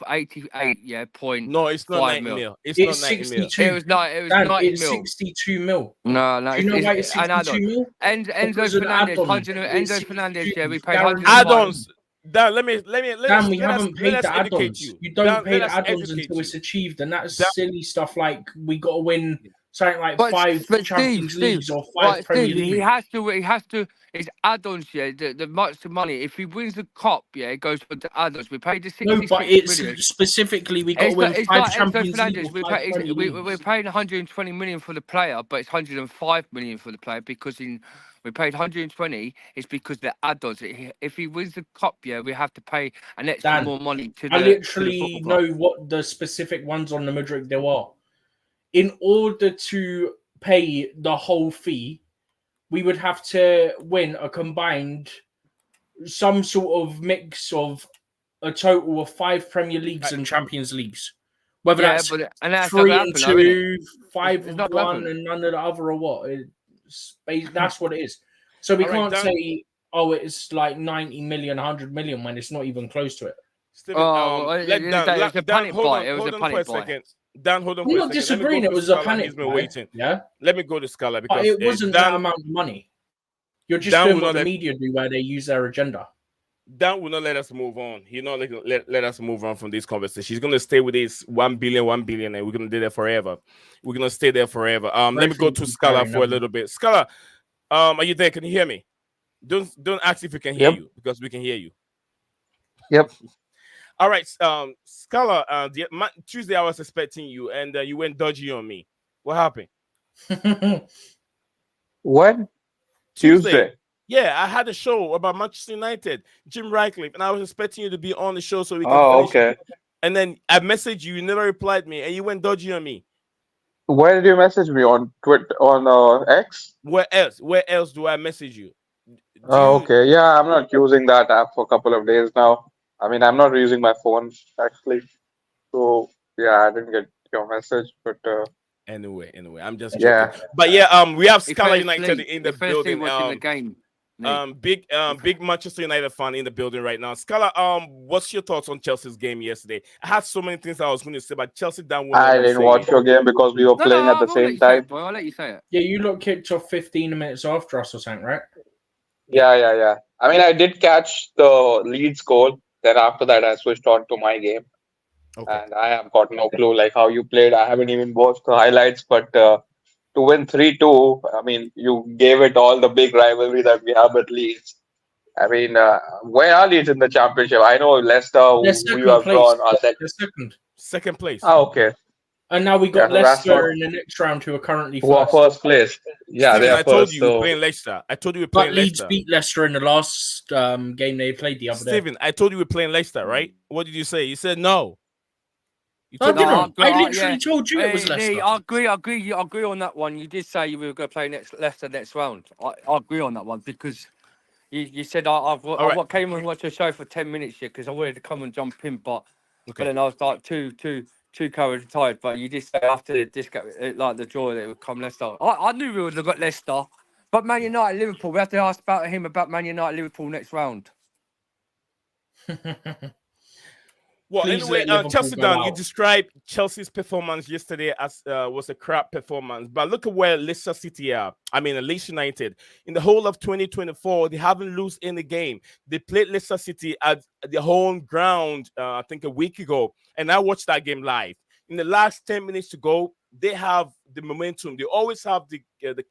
yeah, point. No, it's not 90 mil. It's not 90 mil. It was 90 it's mil. 62 mil. No. Do you know why it's 62 mil? Enzo Fernandez, yeah, we paid add-ons. Dan, let we haven't paid the add-ons. You don't pay the add-ons until it's achieved, and that's silly stuff like we got to win something like 5 Champions Leagues or 5 Premier Leagues. He has to. It's add-ons, yeah. The much the money. If he wins the cup, yeah, it goes for the add-ons. We paid the 66 No, but it's specifically we got to win 5 Champions Leagues. We're paying 120 million for the player, but it's 105 million for the player because we paid 120. It's because the add-ons. If he wins the cup, yeah, we have to pay an extra more money to the. I literally know what the specific ones on the Madrid there are. In order to pay the whole fee, we would have to win a combined some sort of mix of a total of 5 Premier Leagues and Champions Leagues. Whether that's 3-2, 5-1, and none of the other or what. That's what it is. So we can't say, it's like 90 million, 100 million when it's not even close to it. Steven, it was a panic buy. It was a panic buy. Dan, hold on. I'm not disagreeing. It was a panic. Waiting. Yeah. Let me go to Scala because it wasn't that amount of money. You're just doing what the media do, where they use their agenda. Dan will not let us move on. He's not let us move on from this conversation. He's going to stay with this 1 billion, and we're going to do that forever. We're going to stay there forever. Let me go to Scala for a little bit. Scala, are you there? Can you hear me? Don't ask if we can hear you because we can hear you. Yep. All right, Scala. Tuesday I was expecting you, and you went dodgy on me. What happened? When? Tuesday. Yeah, I had a show about Manchester United, Jim Ratcliffe, and I was expecting you to be on the show so we can finish it. And then I messaged you, you never replied me, and you went dodgy on me. Where did you message me? On Twitter, on X? Where else? Where else do I message you? Okay. Yeah, I'm not using that app for a couple of days now. I mean, I'm not using my phone actually. So yeah, I didn't get your message, but anyway, I'm just joking. But we have Scala United in the building. Big Manchester United fan in the building right now. Scala, what's your thoughts on Chelsea's game yesterday? I had so many things I was going to say, but Chelsea down. I didn't watch your game because we were playing at the same time. I'll let you say it. Yeah, you look kicked off 15 minutes after us or something, right? Yeah. I mean, I did catch the Leeds goal. Then after that, I switched on to my game. Okay. And I have got no clue like how you played. I haven't even watched the highlights, but to win 3-2, I mean, you gave it all the big rivalry that we have at Leeds. I mean, where are Leeds in the championship? I know Leicester, we have drawn. Second place. Oh, okay. And now we got Yeah, so that's what Leicester in the next round, who are currently who are first. first place. Yeah, they Steven, are I told first. you we're So playing Leicester. I told you we're But playing Leeds Leicester. beat Leicester in the last game they played the other day. Steven, I told you we're playing Leicester, right? What did you say? You said no. You I told me no. didn't. I literally told you it was Leicester. Lee, I agree on that one. You did say you were going to play Leicester next round. I agree on that one because you said I came and watched the show for 10 minutes here because I wanted to come and jump in, but then I was like too covered tired. But you did say after the the draw that it would come Leicester. I knew we would have got Leicester, but Man United Liverpool. We have to ask him about Man United Liverpool next round. Well, Please anyway, let Liverpool Chelsea go down. You out. described Chelsea's performance yesterday as was a crap performance, but look at where Leicester City are. I mean, Leeds United. In the whole of 2024, they haven't lost any game. They played Leicester City at their home ground, I think a week ago, and I watched that game live. In the last 10 minutes to go, they have the momentum. They always have the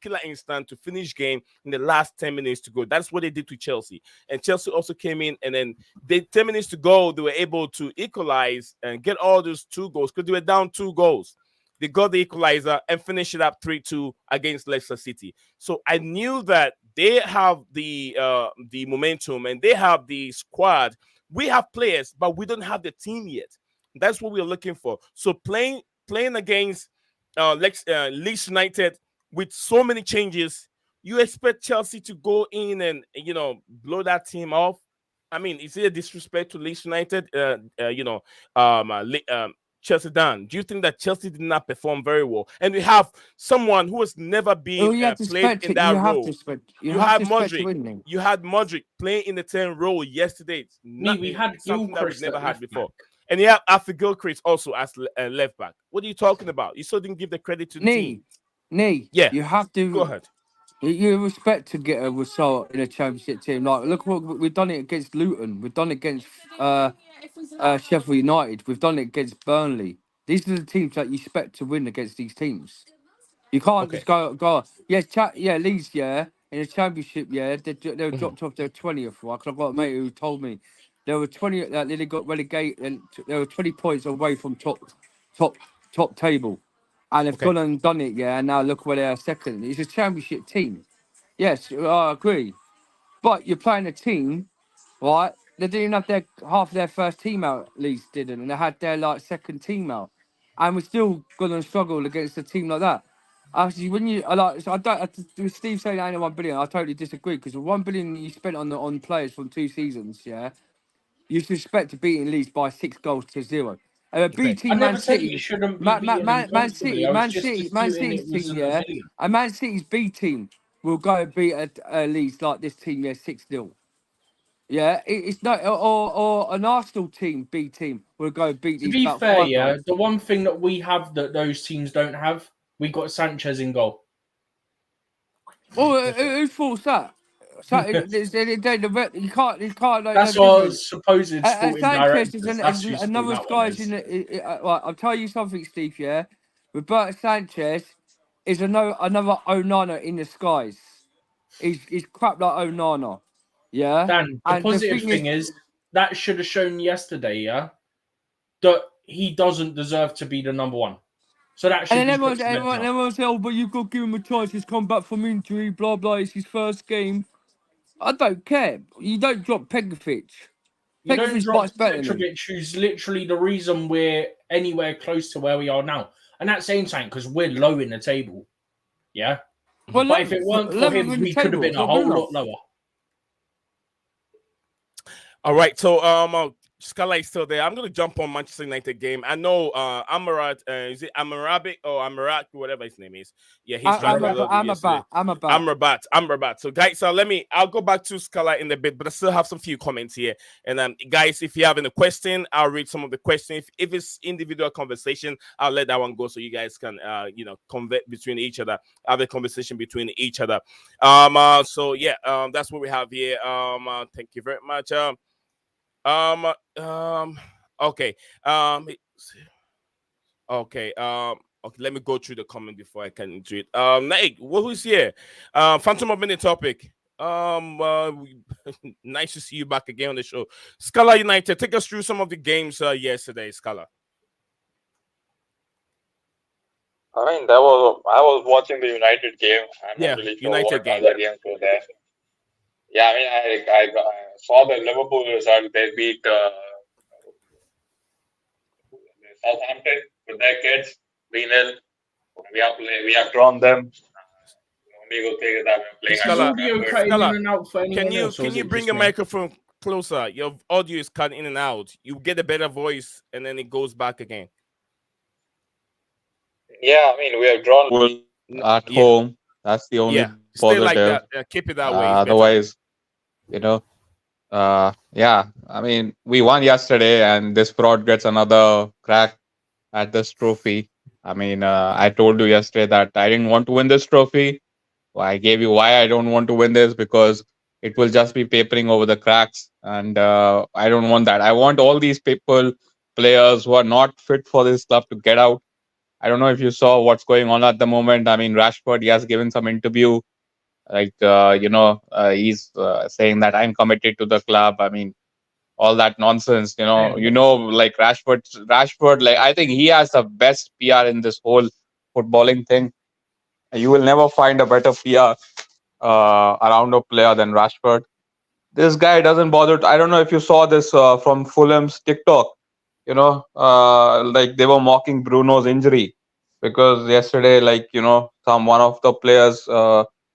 killer instinct to finish game in the last 10 minutes to go. That's what they did to Chelsea. And Chelsea also came in, and then 10 minutes to go, they were able to equalize and get all those 2 goals because they were down 2 goals. They got the equalizer and finished it up 3-2 against Leicester City. So I knew that they have the momentum and they have the squad. We have players, but we don't have the team yet. That's what we're looking for. So playing against Leeds United with so many changes, you expect Chelsea to go in and blow that team off? I mean, is it a disrespect to Leeds United? Chelsea down. Do you think that Chelsea did not perform very well? And we have someone who has never been played in that role. You had Modric. You had Modric playing in the 10 role yesterday. We had something that we've never had before. Back. And you have Alfie Gilchrist also as left back. What are you talking about? You still didn't give the credit to the team. Yeah. You have to Go ahead. You respect to get a result in a championship team. Like, look what we've done it against Luton. We've done it against Sheffield United. We've done it against Burnley. These are the teams that you expect to win against these teams. You can't just go. Yeah, Leeds. Yeah, in the championship. Yeah, they were dropped off their 20th. Right? Cause I've got a mate who told me they were 20. They got relegated, and they were 20 points away from top table. And they've gone and done it, yeah. And now look where they are second. It's a championship team. Yes, I agree. But you're playing a team, right? They didn't have half of their first team out, at least didn't, and they had their second team out, and we're still gonna struggle against a team like that. Actually, when you with Steve saying only 1 billion, I totally disagree because 1 billion you spent on players from 2 seasons, yeah, you should expect to beat at least by 6 goals to 0. B team, Man City, Man City's team, yeah, and Man City's B team will go and beat at least like this team, yeah, 6-0. Yeah, it's not, or an Arsenal team, B team, will go beat these. To be about fair, 5 yeah, goals. the one thing that we have that those teams don't have, we got Sanchez in goal. Well, who thought that? You can't. That's what I was supposed sporting Sanchez directors. is That's who's another that one guy's is. in the. Right, I'll tell you something, Steve. Yeah, Roberto Sanchez is another Onana in the skies. He's crap like Onana. Yeah. Dan, the positive thing is that should have shown yesterday, yeah, that he doesn't deserve to be the number 1. So that should and be everyone say, oh, but you've got to give him a chance. He's come back from injury, blah, blah. It's his first game. I don't care. You don't drop Pegovic. You don't drop Petrovic, who's literally the reason we're anywhere close to where we are now. And that's saying something because we're low in the table. Yeah? Well, but if it weren't for him, we could have been a whole lot lower. All right, so Scala is still there. I'm going to jump on Manchester United game. I know Amarat, is it Amarabic or Amarat, whatever his name is? Yeah, he's driving a little bit yesterday. Amrabat. So guys, I'll go back to Scala in a bit, but I still have some few comments here. And guys, if you have any question, I'll read some of the questions. If it's individual conversation, I'll let that one go so you guys can, convert between each other, have a conversation between each other. So yeah, that's what we have here. Thank you very much. Okay. Okay. Let me go through the comment before I can do it. Nate, who's here? Phantom of Mini topic. Nice to see you back again on the show. Scala United, take us through some of the games yesterday, Scala. I mean, I was watching the United game. I'm not Yeah, really sure United what game. other games were there. Yeah, I mean, I saw the Liverpool result. They beat Southampton with their kids 3-0. We have drawn them. The only good thing is that we're playing Is at his Scala, Old audio Trafford. cutting in Scala, and out for anyone else, or can is you it bring just your me? microphone closer? Your audio is cutting in and out. You get a better voice, and then it goes back again. Yeah, I mean, we have drawn at Yeah, home. That's the only yeah. Stay like positive. that. Keep it that way. It's better. Otherwise, you know, yeah. I mean, we won yesterday, and this fraud gets another crack at this trophy. I mean, I told you yesterday that I didn't want to win this trophy. Well, I gave you why I don't want to win this, because it will just be papering over the cracks, and I don't want that. I want all these people, players who are not fit for this club, to get out. I don't know if you saw what's going on at the moment. I mean, Rashford, he has given some interview, like he's saying that I'm committed to the club. I mean, all that nonsense. Like Rashford, like I think he has the best PR in this whole footballing thing. You will never find a better PR around a player than Rashford. This guy doesn't bother. I don't know if you saw this from Fulham's TikTok. Like they were mocking Bruno's injury, because yesterday, like some one of the players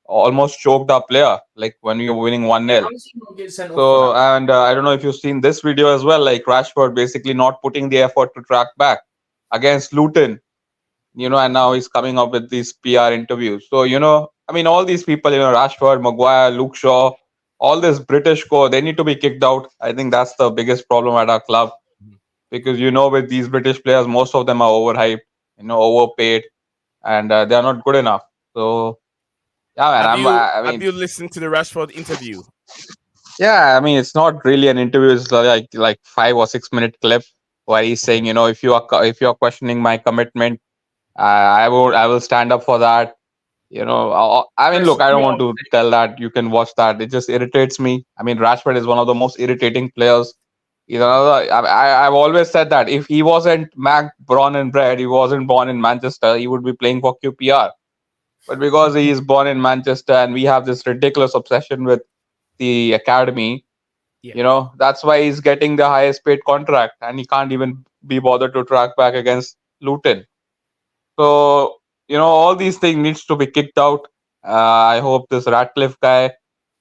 almost choked our player, like when we were winning 1-0. How does he not get sent off for So, that? and I don't know if you've seen this video as well, like Rashford basically not putting the effort to track back against Luton, and now he's coming up with these PR interviews. So, I mean, all these people, Rashford, Maguire, Luke Shaw, all this British core, they need to be kicked out. I think that's the biggest problem at our club, Mhm. because, with these British players, most of them are overhyped, overpaid, and they are not good enough. So, yeah, man, I Have mean, you listened to the Rashford interview? yeah, I mean, it's not really an interview. It's like 5 or 6 minute clip where he's saying, Okay. if you are questioning my commitment, I will stand up for that. I mean, Press look, the I don't want QR. to tell that. You can watch that. It just irritates me. I mean, Rashford is one of the most irritating players. He's another. I've always said that if he wasn't born and bred, he wasn't born in Manchester, he would be playing for QPR. But because he is born in Manchester, and we have this ridiculous obsession with the academy, Yeah. that's why he's getting the highest paid contract, and he can't even be bothered to track back against Luton. So, all these things needs to be kicked out. I hope this Ratcliffe guy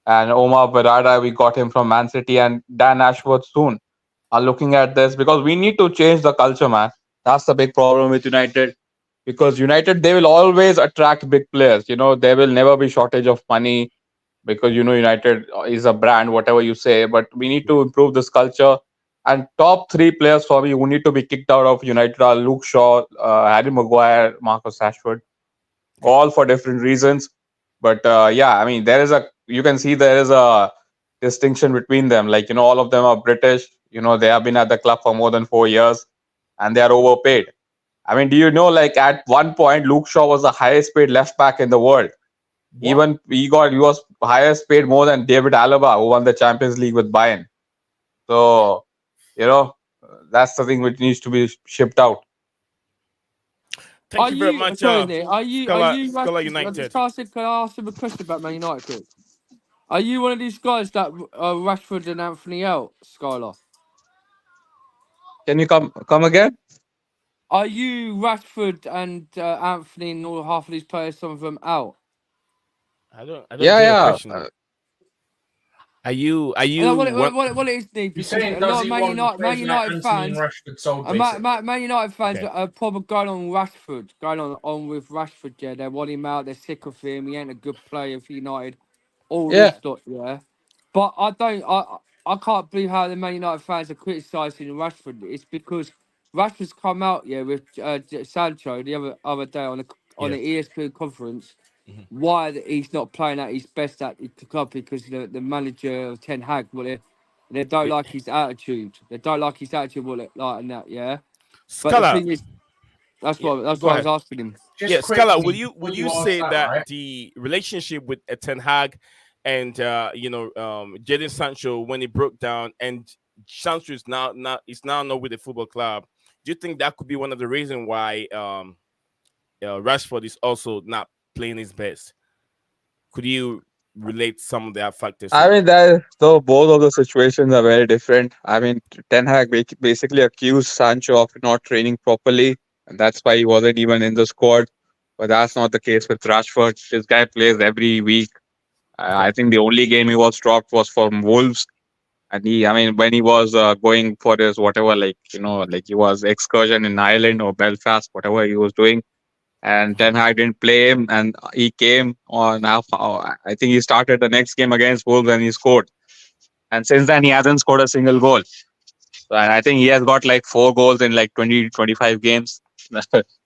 and Omar Berrada, we got him from Man City, and Dan Ashworth soon, are looking at this, because we need to change the culture, man. That's the big problem with United, because United, they will always attract big players. There will never be shortage of money, because United is a brand, whatever you say. But we need Yeah. to improve this culture. And top three players for me who need to be kicked out of United are Luke Shaw, Harry Maguire, Marcus Rashford, Okay. all for different reasons. But yeah, I mean, you can see there is a distinction between them. Like, all of them are British. They have been at the club for more than 4 years, and they are overpaid. I mean, do you know, like at one point, Luke Shaw was the highest paid left back in the world. What? Even he was highest paid more than David Alaba, who won the Champions League with Bayern. So, you know, that's the thing which needs to be shipped out. Thank Are you very you much, sorry, Nick? Are Scala you Scala just United. ask, can I ask him a question about Man United quick? Are you one of these guys that Rashford and Anthony out, Skylar? Can you come again? Are you Rashford and Anthony and all half of these players, some of them out? I don't Yeah, get your yeah. question. Are And you what? what it is, Nick, He's because saying, a does lot of he want Man players like United Anthony and fans, Rashford sold, basically? Man United fans Okay. are probably going on Rashford, going on with Rashford. Yeah, they want him out. They're sick of him. He ain't a good player for United. All Yeah. this lot, yeah. But I can't believe how the Man United fans are criticising Rashford. It's because Rashford's come out, yeah, with Sancho the other day on Yeah. the ESPN conference. Mhm. Why he's not playing at his best at the club, because the manager Ten Hag, they don't Be- like his attitude. They don't like his attitude, like and that, yeah. But the Scala, thing is, yeah, that's go what I was ahead. asking him. Just Yeah, Scala, quickly, would before you you ask say that, that right? the relationship with Ten Hag and Jadon Sancho, when it broke down, and Sancho is now not with the football club, do you think that could be one of the reasons why Rashford is also not playing his best. Could you relate some of the factors I here? mean, that though both of the situations are very different. I mean, Ten Hag basically accused Sancho of not training properly, and that's why he wasn't even in the squad. But that's not the case with Rashford. This guy plays every week. I think the only game he was dropped was from Wolves, and I mean, when he was going for his whatever, like like he was excursion in Ireland or Belfast, whatever he was doing, and Ten Hag didn't play him, and he came on. I think he started the next game against Wolves and he scored. And since then, he hasn't scored a single goal. So, and I think he has got like 4 goals in like 20, 25 games.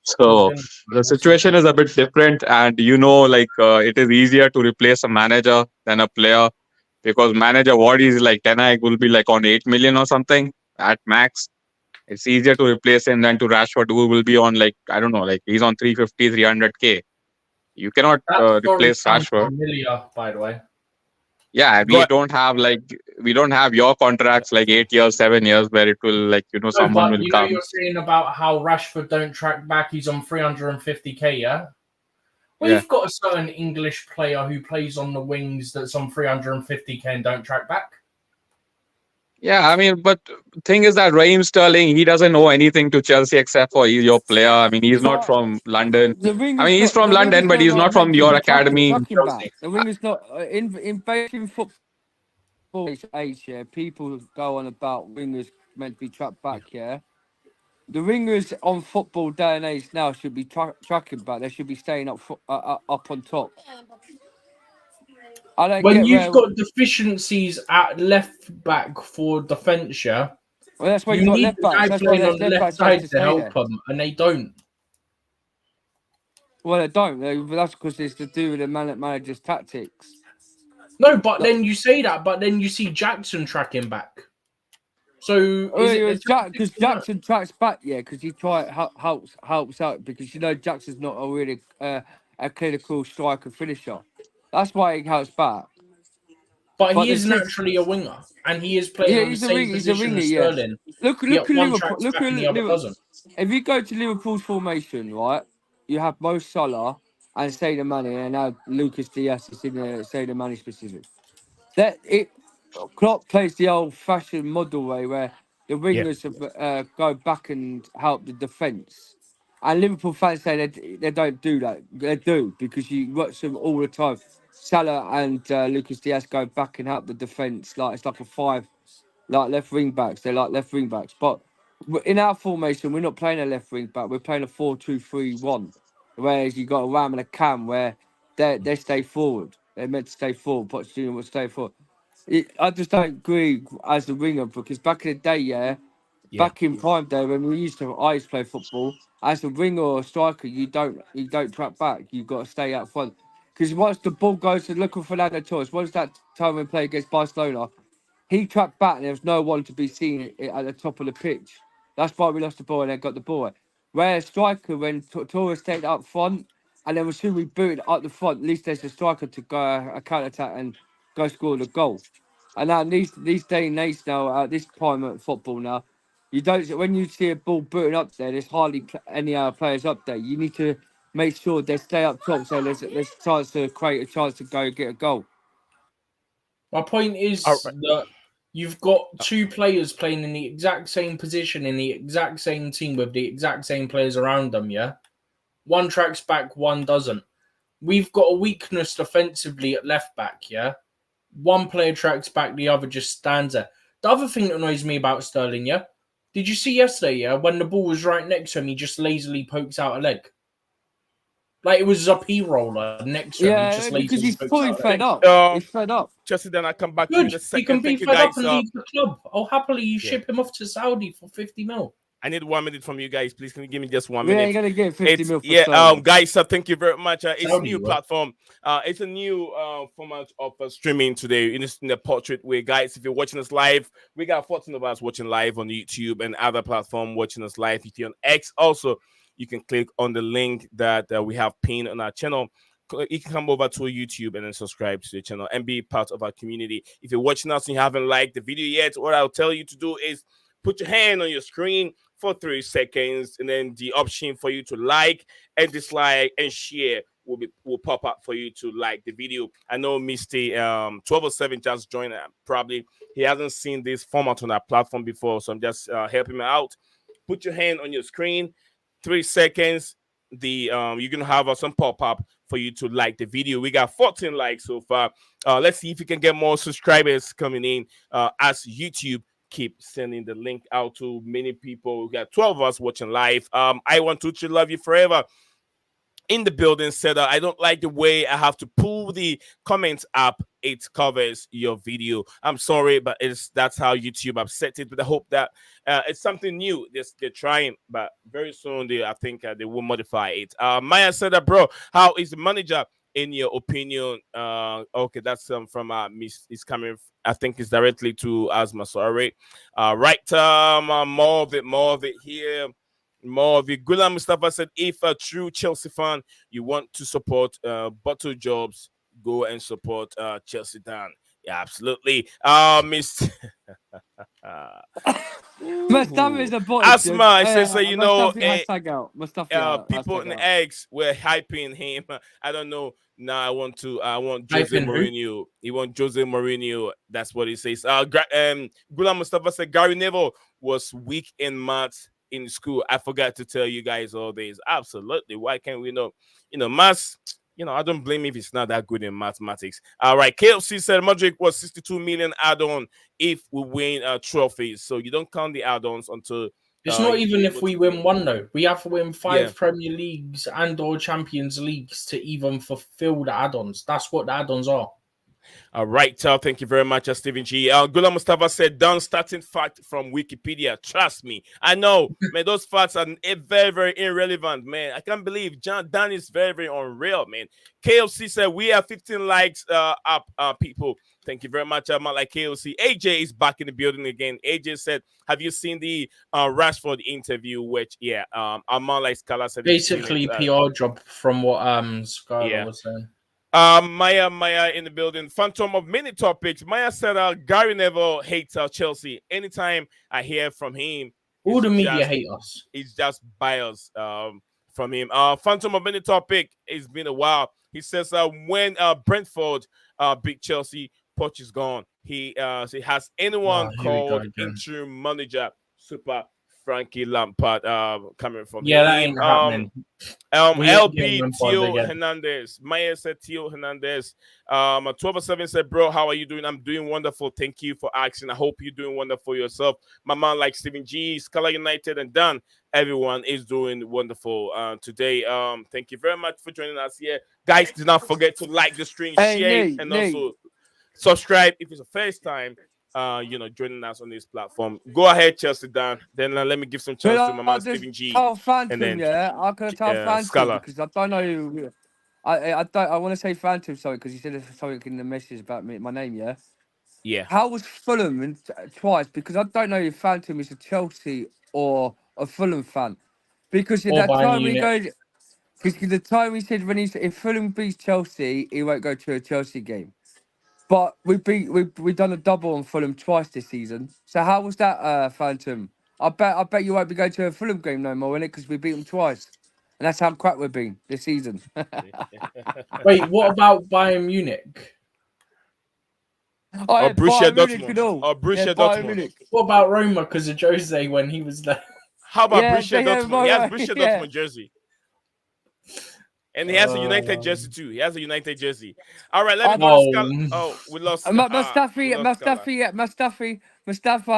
So the situation is a bit different, and like it is easier to replace a manager than a player because manager what is like 10 will be like on 8 million or something at max. It's easier to replace him than to Rashford, who will be on like I don't know, like he's on 350, 300K. You cannot That story replace sounds Rashford. familiar, by the way. Yeah, Go ahead. we don't have your contracts like 8 years, 7 years where it will like No, someone but will come. you're saying about how Rashford don't track back. He's on 350K, yeah? Yeah. We've got a certain English player who plays on the wings that's on 350K and don't track back. Yeah, I mean, but thing is that Raheem Sterling, he doesn't know anything to Chelsea except for he's your player. I mean, he's not So from London. the I winger's mean, he's not from the London, winger's but not he's not from meant to your be academy. tracking back. The winger's not in basic football age. Yeah, people go on about wingers meant to be tracked back. Yeah, the wingers on football day and age now should be tracking back. They should be staying up on top. I don't When get you've where. got deficiencies at left back for defence, yeah, Well, that's why you you got need left the backs. guy That's why playing on there's the left left backs have side to to stay help there. them, and they don't. Well, they don't. But that's because it's to do with the manager's tactics. No, but then you say that, but then you see Jackson tracking back. So is it a Because Jackson tracks back, yeah, because he helps out because Jackson's not a really a clinical striker finisher. That's why he helps back. But But he the is six, naturally a winger, and he is playing yeah, on the same he's a position winger, as yes. Sterling. Look Yet at one Liverpool. tracks back and the other doesn't. If you go to Liverpool's formation, right, you have Mo Salah and Sadio Mane, and now Lucas Diaz is in the Sadio Mane specific. That it Klopp plays the old-fashioned model way where the Yeah. wingers go back and help the defence. And Liverpool fans say they don't do that. They do because you watch them all the time. Salah and Lucas Diaz go back and help the defence. Like it's like a five, like left wing backs. They're like left wing backs. But in our formation, we're not playing a left wing back. We're playing a 4-2-3-1. Whereas you got a Ram and a Cam where they stay forward. They're meant to stay forward. Pochettino will stay forward. I just don't agree as the winger because back in the day, back in prime day when we used to, I used to play football as a winger or a striker. You don't track back. You got to stay out front because once the ball goes to look at Fernando Torres, once that time we played against Barcelona, he tracked back and there was no one to be seen at the top of the pitch. That's why we lost the ball and then got the ball. Whereas striker, when Torres stayed up front and then as soon as we booted up the front, at least there's a striker to go a counter attack and go score the goal. And now these day and age now, at this time of football now, you don't when you see a ball booting up there, there's hardly any other players up there. You need to make sure they stay up top so there's a chance to create a chance to go get a goal. My point All is right. that you've got two players playing in the exact same position in the exact same team with the exact same players around them, yeah? One tracks back, one doesn't. We've got a weakness defensively at left back, yeah? One player tracks back, the other just stands there. The other thing that annoys me about Sterling, yeah? Did you see yesterday, yeah? When the ball was right next to him, he just lazily pokes out a leg. Like it was a P-roller next to him. He just Because lazily he's pokes fully out a fed leg. up. He's fed up. Chelsea, then I come back to you in Good. a He can second. be Thank you, fed up guys. and leave the club. I'll happily ship him off to Saudi for 50 mil. I need 1 minute from you guys. Please, can you give me just 1 We minute? ain't gonna get 50 mil for Yeah, guys, thank you very much. It's a Saudi, new right? platform. It's a new format of streaming today in the portrait way, guys. If you're watching us live, we got 14 of us watching live on YouTube and other platform watching us live. If you're on X, also you can click on the link that we have pinned on our channel. You can come over to YouTube and then subscribe to the channel and be part of our community. If you're watching us and you haven't liked the video yet, what I'll tell you to do is put your hand on your screen, for 3 seconds, and then the option for you to like and dislike and share will pop up for you to like the video. I know Misty 1207 just joined. Probably he hasn't seen this format on our platform before, so I'm just helping him out. Put your hand on your screen, 3 seconds. You're gonna have some pop up for you to like the video. We got 14 likes so far. Let's see if we can get more subscribers coming in as YouTube keep sending the link out to many people. We got 12 of us watching live. I want to love you forever in the building said I don't like the way I have to pull the comments up. It covers your video. I'm sorry, but that's how YouTube have set it. But I hope that it's something new. They're trying, but very soon I think they will modify it. Maya said that, bro, how is the manager in your opinion? Okay, that's from Miss is coming. I think it's directly to Asma. Sorry. Right. More of it here. More of it. Gulam Mustafa said, if a true Chelsea fan, you want to support bottle jobs, go and support Chelsea Dan. Yeah, absolutely. Miss Mustafa is a bot. Asma, I said, so you know, hashtag out. Mustafa, people in the eggs were hyping him. I don't know. Now I want Jose Mourinho. He want Jose Mourinho. That's what he says. Gulam Mustafa said Gary Neville was weak in maths in school. I forgot to tell you guys all this. Absolutely. Why can't we know? Maths, I don't blame if he's not that good in mathematics. All right. KFC said Modric was 62 million add-on if we win trophies. So you don't count the add-ons until it's not even if we win one though. We have to win 5 Premier Leagues and or Champions Leagues to even fulfill the add-ons. That's what the add-ons are. All right, thank you very much, Stephen G. Gula Mustafa said, done starting fact from Wikipedia. Trust me. I know, man, those facts are very, very irrelevant, man. I can't believe Dan is very, very unreal, man. KFC said, we have 15 likes up, people. Thank you very much, like KOC. AJ is back in the building again. AJ said, have you seen the Rashford interview? Which, Amal like Scala said, basically PR job from what Skylar was saying. Maya in the building. Phantom of many topics. Maya said, Gary Neville hates Chelsea. Anytime I hear from him, all the media hate us. It's just bias from him. Phantom of many topic. It's been a while. He says when Brentford beat Chelsea, Poch is gone. He has anyone called interim manager Super Frankie Lampard coming from him. That ain't happening. LB Theo Hernandez. Maya said Theo Hernandez. 1207 said, bro, how are you doing? I'm doing wonderful. Thank you for asking. I hope you're doing wonderful yourself. My man like Stephen G, Scala United, and Dan. Everyone is doing wonderful today. Thank you very much for joining us here. Guys, do not forget to like the stream, share, and also subscribe if it's the first time joining us on this platform. Go ahead, Chelsea Dan. Then let me give some chance to my man Stephen G. Phantom, and then I could tell Phantom Scala. Because I don't know. I want to say Phantom sorry because you said something in the message about my name. Yeah. How was Fulham twice? Because I don't know if Phantom is a Chelsea or a Fulham fan. Because at that time when he goes, because the time he said if Fulham beats Chelsea, he won't go to a Chelsea game. But we done a double on Fulham twice this season. So how was that, Phantom? I bet you won't be going to a Fulham game no more, innit? Because we beat them twice, and that's how crap we've been this season. Wait, what about Bayern Munich? Or Borussia Dortmund. Or Borussia Dortmund. What about Roma because of Jose when he was there? How about Borussia Dortmund? He has Borussia Dortmund jersey. And he has a United jersey too. He has a United jersey. All right, let me go to Scala. Oh, we lost. Mustafa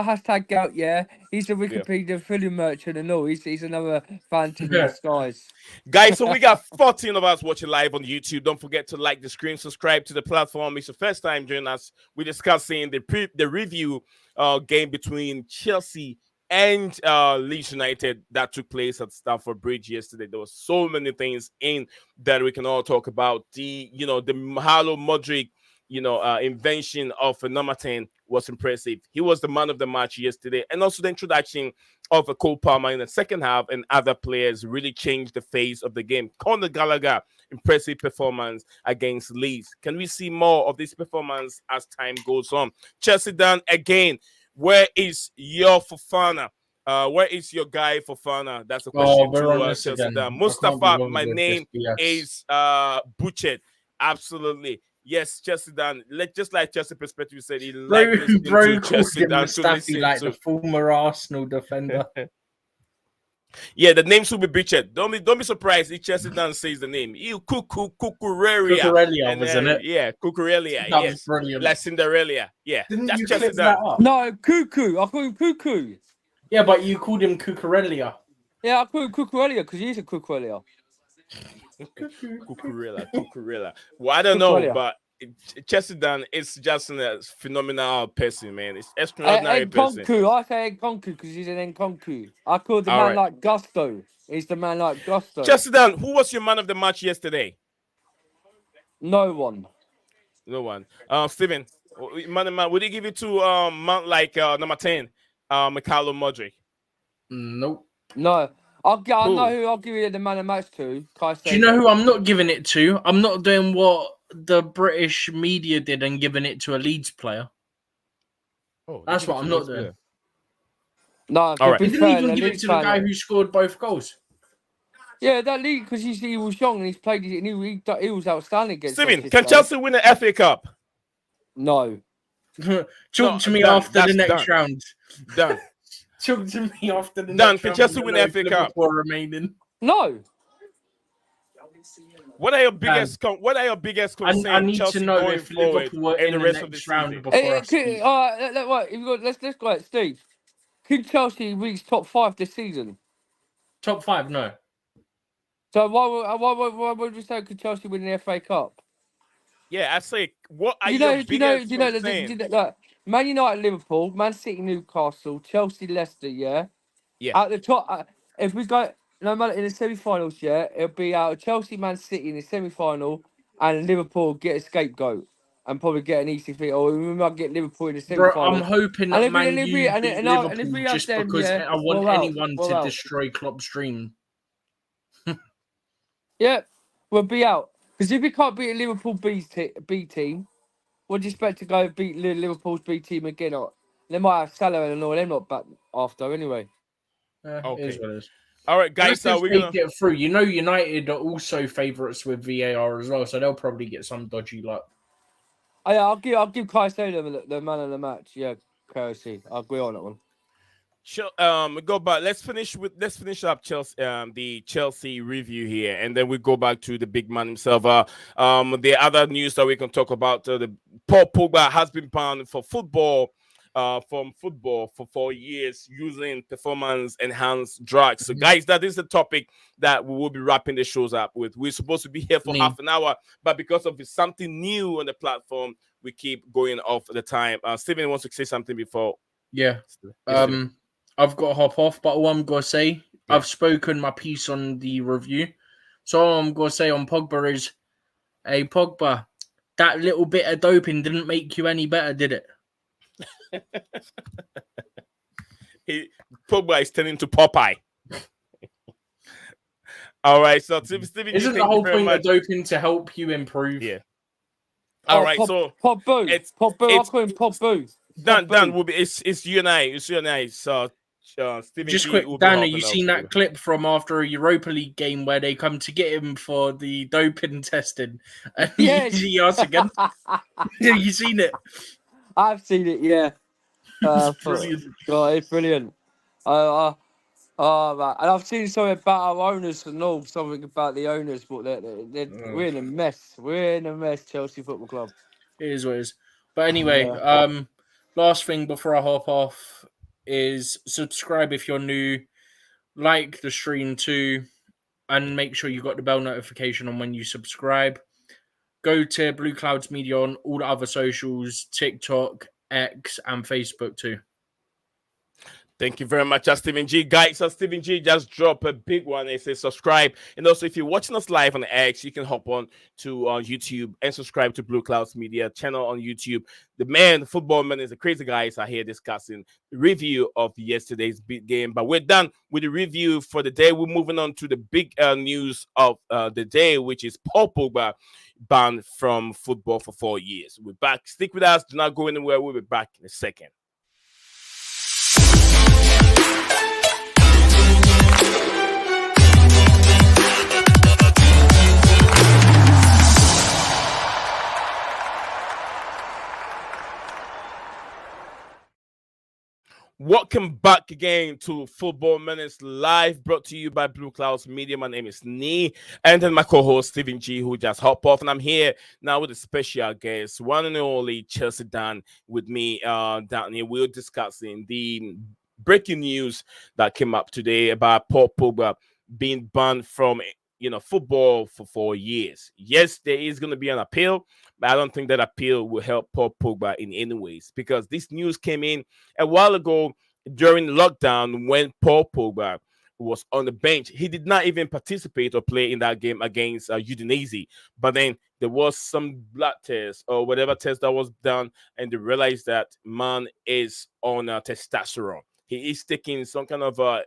hashtag out. Yeah, he's a Wikipedia Fulham merchant and all. He's another Phantom in disguise. Guys, so we got 14 of us watching live on YouTube. Don't forget to like the screen, subscribe to the platform. It's the first time joining us. We're discussing the review game between Chelsea and Leeds United that took place at Stamford Bridge yesterday. There were so many things in that we can all talk about. The Mahalo Modric, invention of a number 10 was impressive. He was the man of the match yesterday, and also the introduction of a Cole Palmer in the second half and other players really changed the face of the game. Conor Gallagher, impressive performance against Leeds. Can we see more of this performance as time goes on? Chelsea Dan again. Where is your Fofana? Where is your guy Fofana? That's a Oh, question we're on to this Chelsea. again. I can't be Mustafa, bothered my with name this BS. is Buchet. Absolutely. Yes, Chelsea Dan. Just like Chelsea Perspective said, he liked listening Bro to called Chelsea him Dan to Mustafi, listen like to. the former Arsenal defender. Yeah, the name should be Buchet. Don't be surprised if Chelsea Dan says the name. You Cucurella. Cucurella, wasn't it? Yeah, Cucurella. That was Yes. brilliant. Like Cinderella. Yeah. Didn't That's you Chelsea clip Dan. that up? No, Cuckoo. I call him Cuckoo. Yeah, but you called him Cucurella. Yeah, I call him Cuckoo earlier because he's a Cuckoo earlier. Cucurella. Well, I don't know, Cucurella. but Chelsea Dan is just a phenomenal person, man. It's extraordinary person. Nkonku. I say Nkonku because he's an Nkonku. I call the All man right. like Gusto. He's the man like Gusto. Chelsea Dan, who was your man of the match yesterday? No one. No one. Steven, man of man. Would you give it to man like number 10, Mikhailo Modric? Nope. No. I Who? know who I'll give you the man of match to. Do you know who I'm not giving it to? I'm not doing what the British media did and giving it to a Leeds player. Oh, That's what I'm not doing. No, All right. He didn't even give it to the guy who scored both goals. Yeah, that league because he was young and he's played. And he was outstanding against. Steven, can Chelsea win the FA Cup? No. Talk to me done. after the next Done. round. Done. Talk to me after the Done. next Can round. Chelsea win the FA Cup? Remaining. No. What are your biggest concerns? I need Chelsea to know going if forward Liverpool were in in the the rest of the next round season? before I speak. Let's go, Steve. Can Chelsea reach top 5 this season? Top 5, no. So why would we say could Chelsea win the FA Cup? Yeah, I say, what are your biggest concerns? Like, Man United, Liverpool, Man City, Newcastle, Chelsea, Leicester. Yeah. Yeah. At the top, if we go no matter in the semi-finals, yeah, it'll be out of Chelsea, Man City in the semi-final, and Liverpool get a scapegoat and probably get an easy feat, or we might get Liverpool in the Bro, semi-final. I'm hoping that Man U beat Liverpool just because I want anyone to destroy Klopp's dream. Yeah, we'll be out. Because if we can't beat a Liverpool B team, what do you expect to go beat Liverpool's B team again? Or they might have Salah and all them not back after anyway. Okay. It is what it is. All right, guys. So we're gonna get through. You know, United are also favourites with VAR as well, so they'll probably get some dodgy luck. Oh, yeah, I'll give Caicedo the man of the match. Yeah, KOC. I'll agree on that one. Sure. Go back. Let's finish up Chelsea. The Chelsea review here, and then we go back to the big man himself. The other news that we can talk about: the Paul Pogba has been banned from football for 4 years using performance-enhanced drugs. So, guys, that is the topic that we will be wrapping the shows up with. We're supposed to be here for half an hour, but because of something new on the platform, we keep going off the time. Steven wants to say something before. Yeah. I've got to hop off, but all I'm going to say, I've spoken my piece on the review. So all I'm going to say on Pogba is, hey, Pogba, that little bit of doping didn't make you any better, did it? Pogba is turning to Popeye. All right, so Steven, isn't the whole point of doping to help you improve? Yeah. All right, so Pogba. I call him Pogba. Dan will be. It's you and I. It's you and I. So. Steven just G quick, will Dan, have you seen that clip from after a Europa League game where they come to get him for the doping testing? And he asks again. Have you seen it? I've seen it, yeah. Brilliant. God, it's brilliant. Man. And I've seen something about our owners and all, something about the owners, but we're in a mess. We're in a mess, Chelsea Football Club. It is what it is. But anyway, last thing before I hop off is subscribe if you're new, like the stream too, and make sure you got the bell notification on when you subscribe. Go to Blueclouds Media on all the other socials, TikTok, X, and Facebook too. Thank you very much, Steven G. Guys, Steven G just dropped a big one. It says subscribe. And also, if you're watching us live on X, you can hop on to YouTube and subscribe to Blueclouds Media channel on YouTube. The football man is a crazy guys are here discussing the review of yesterday's big game. But we're done with the review for the day. We're moving on to the big news of the day, which is Paul Pogba banned from football for 4 years. We're back. Stick with us. Do not go anywhere. We'll be back in a second. Welcome back again to Football Minutes Live, brought to you by Blueclouds Media. My name is Nee, and then my co-host Stephen G, who just hopped off, and I'm here now with a special guest, one and only Chelsea Dan, with me down here. We're discussing the breaking news that came up today about Paul Pogba being banned from football for 4 years. Yes, there is going to be an appeal, but I don't think that appeal will help Paul Pogba in any ways, because this news came in a while ago during lockdown when Paul Pogba was on the bench. He did not even participate or play in that game against Udinese. But then there was some blood test or whatever test that was done, and they realized that man is on testosterone. He is taking some kind of a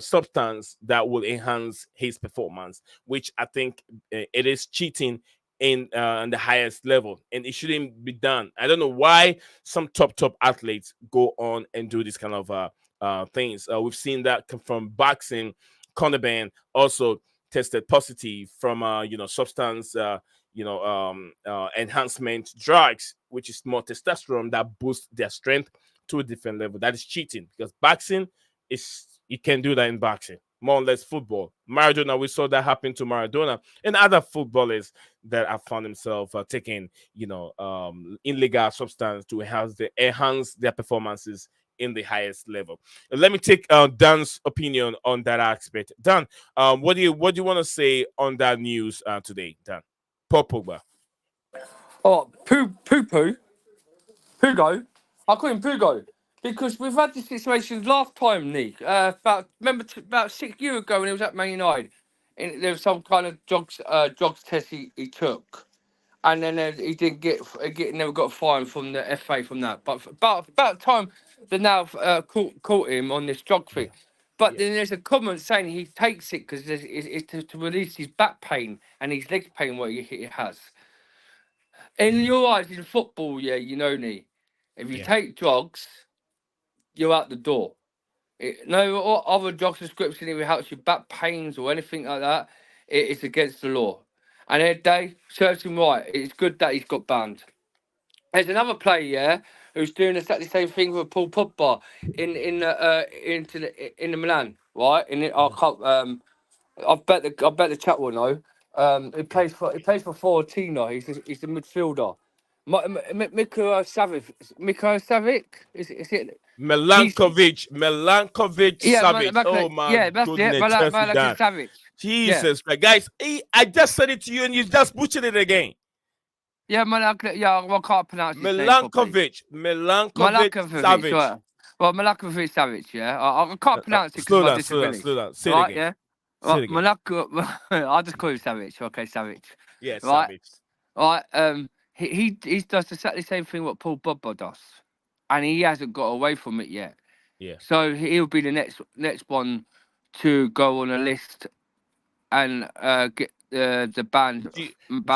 substance that will enhance his performance, which I think it is cheating in on the highest level, and it shouldn't be done. I don't know why some top athletes go on and do this kind of things. We've seen that come from boxing. Conor Gallagher also tested positive from substance enhancement drugs, which is more testosterone that boosts their strength to a different level. That is cheating, because boxing is, you can do that in boxing, more or less football. Maradona, we saw that happen to Maradona and other footballers that have found themselves taking, illegal substance to enhance their performances in the highest level. Let me take Dan's opinion on that aspect. Dan, what do you want to say on that news today, Dan? Paul Pogba. Oh, Pugo. I call him Pugo because we've had this situation last time, Nick. About 6 years ago when he was at Man United, and there was some kind of drugs test he took, and then he didn't never got a fine from the FA from that. But about time they now caught him on this drug thing. But then there's a comment saying he takes it because it's to release his back pain and his leg pain what he has. In your eyes, in football, yeah, you know me. If you take drugs, you're out the door. No other drug prescription, if it helps your back pains or anything like that, it's against the law. And every day, serves him right. It's good that he's got banned. There's another player, yeah, who's doing exactly the same thing with Paul Pogba in the Milan, right? I can't. I bet the chat will know. He plays for Fiorentina. He's the midfielder. Miko Savic is it? Milankovic Yeah, Savic. Oh my that's it. goodness, Chelsea Dan. Savic. Jesus Christ, guys! I just said it to you and you just butchered it again. Yeah, I can't pronounce his name Milankovic Savic. Right. Well, Milankovic Savic. Yeah, I can't pronounce it because Slow of my down. disability. Say it again. Yeah. Say it again. I'll just call him Savic. Okay, Savic. Yeah, Right. Savic. Right. He does exactly the same thing what Paul Pogba does, and he hasn't got away from it yet. Yeah. So he'll be the next one to go on a list and get the ban. Do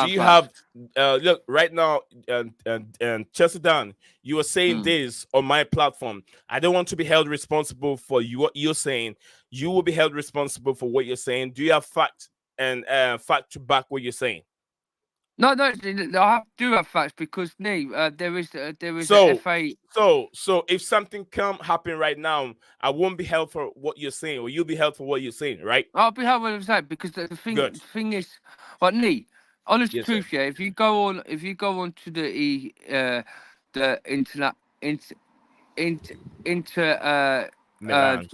you have look right now, and Chelsea Dan, you were saying this on my platform. I don't want to be held responsible for what you're saying. You will be held responsible for what you're saying. Do you have fact to back what you're saying? No, I do have facts because there is So a FA. So if something happen right now, I won't be held for what you're saying, or you'll be held for what you're saying, right? I'll be held with that because the thing is, but honest truth, sir. yeah. If you go on to the internet Milan.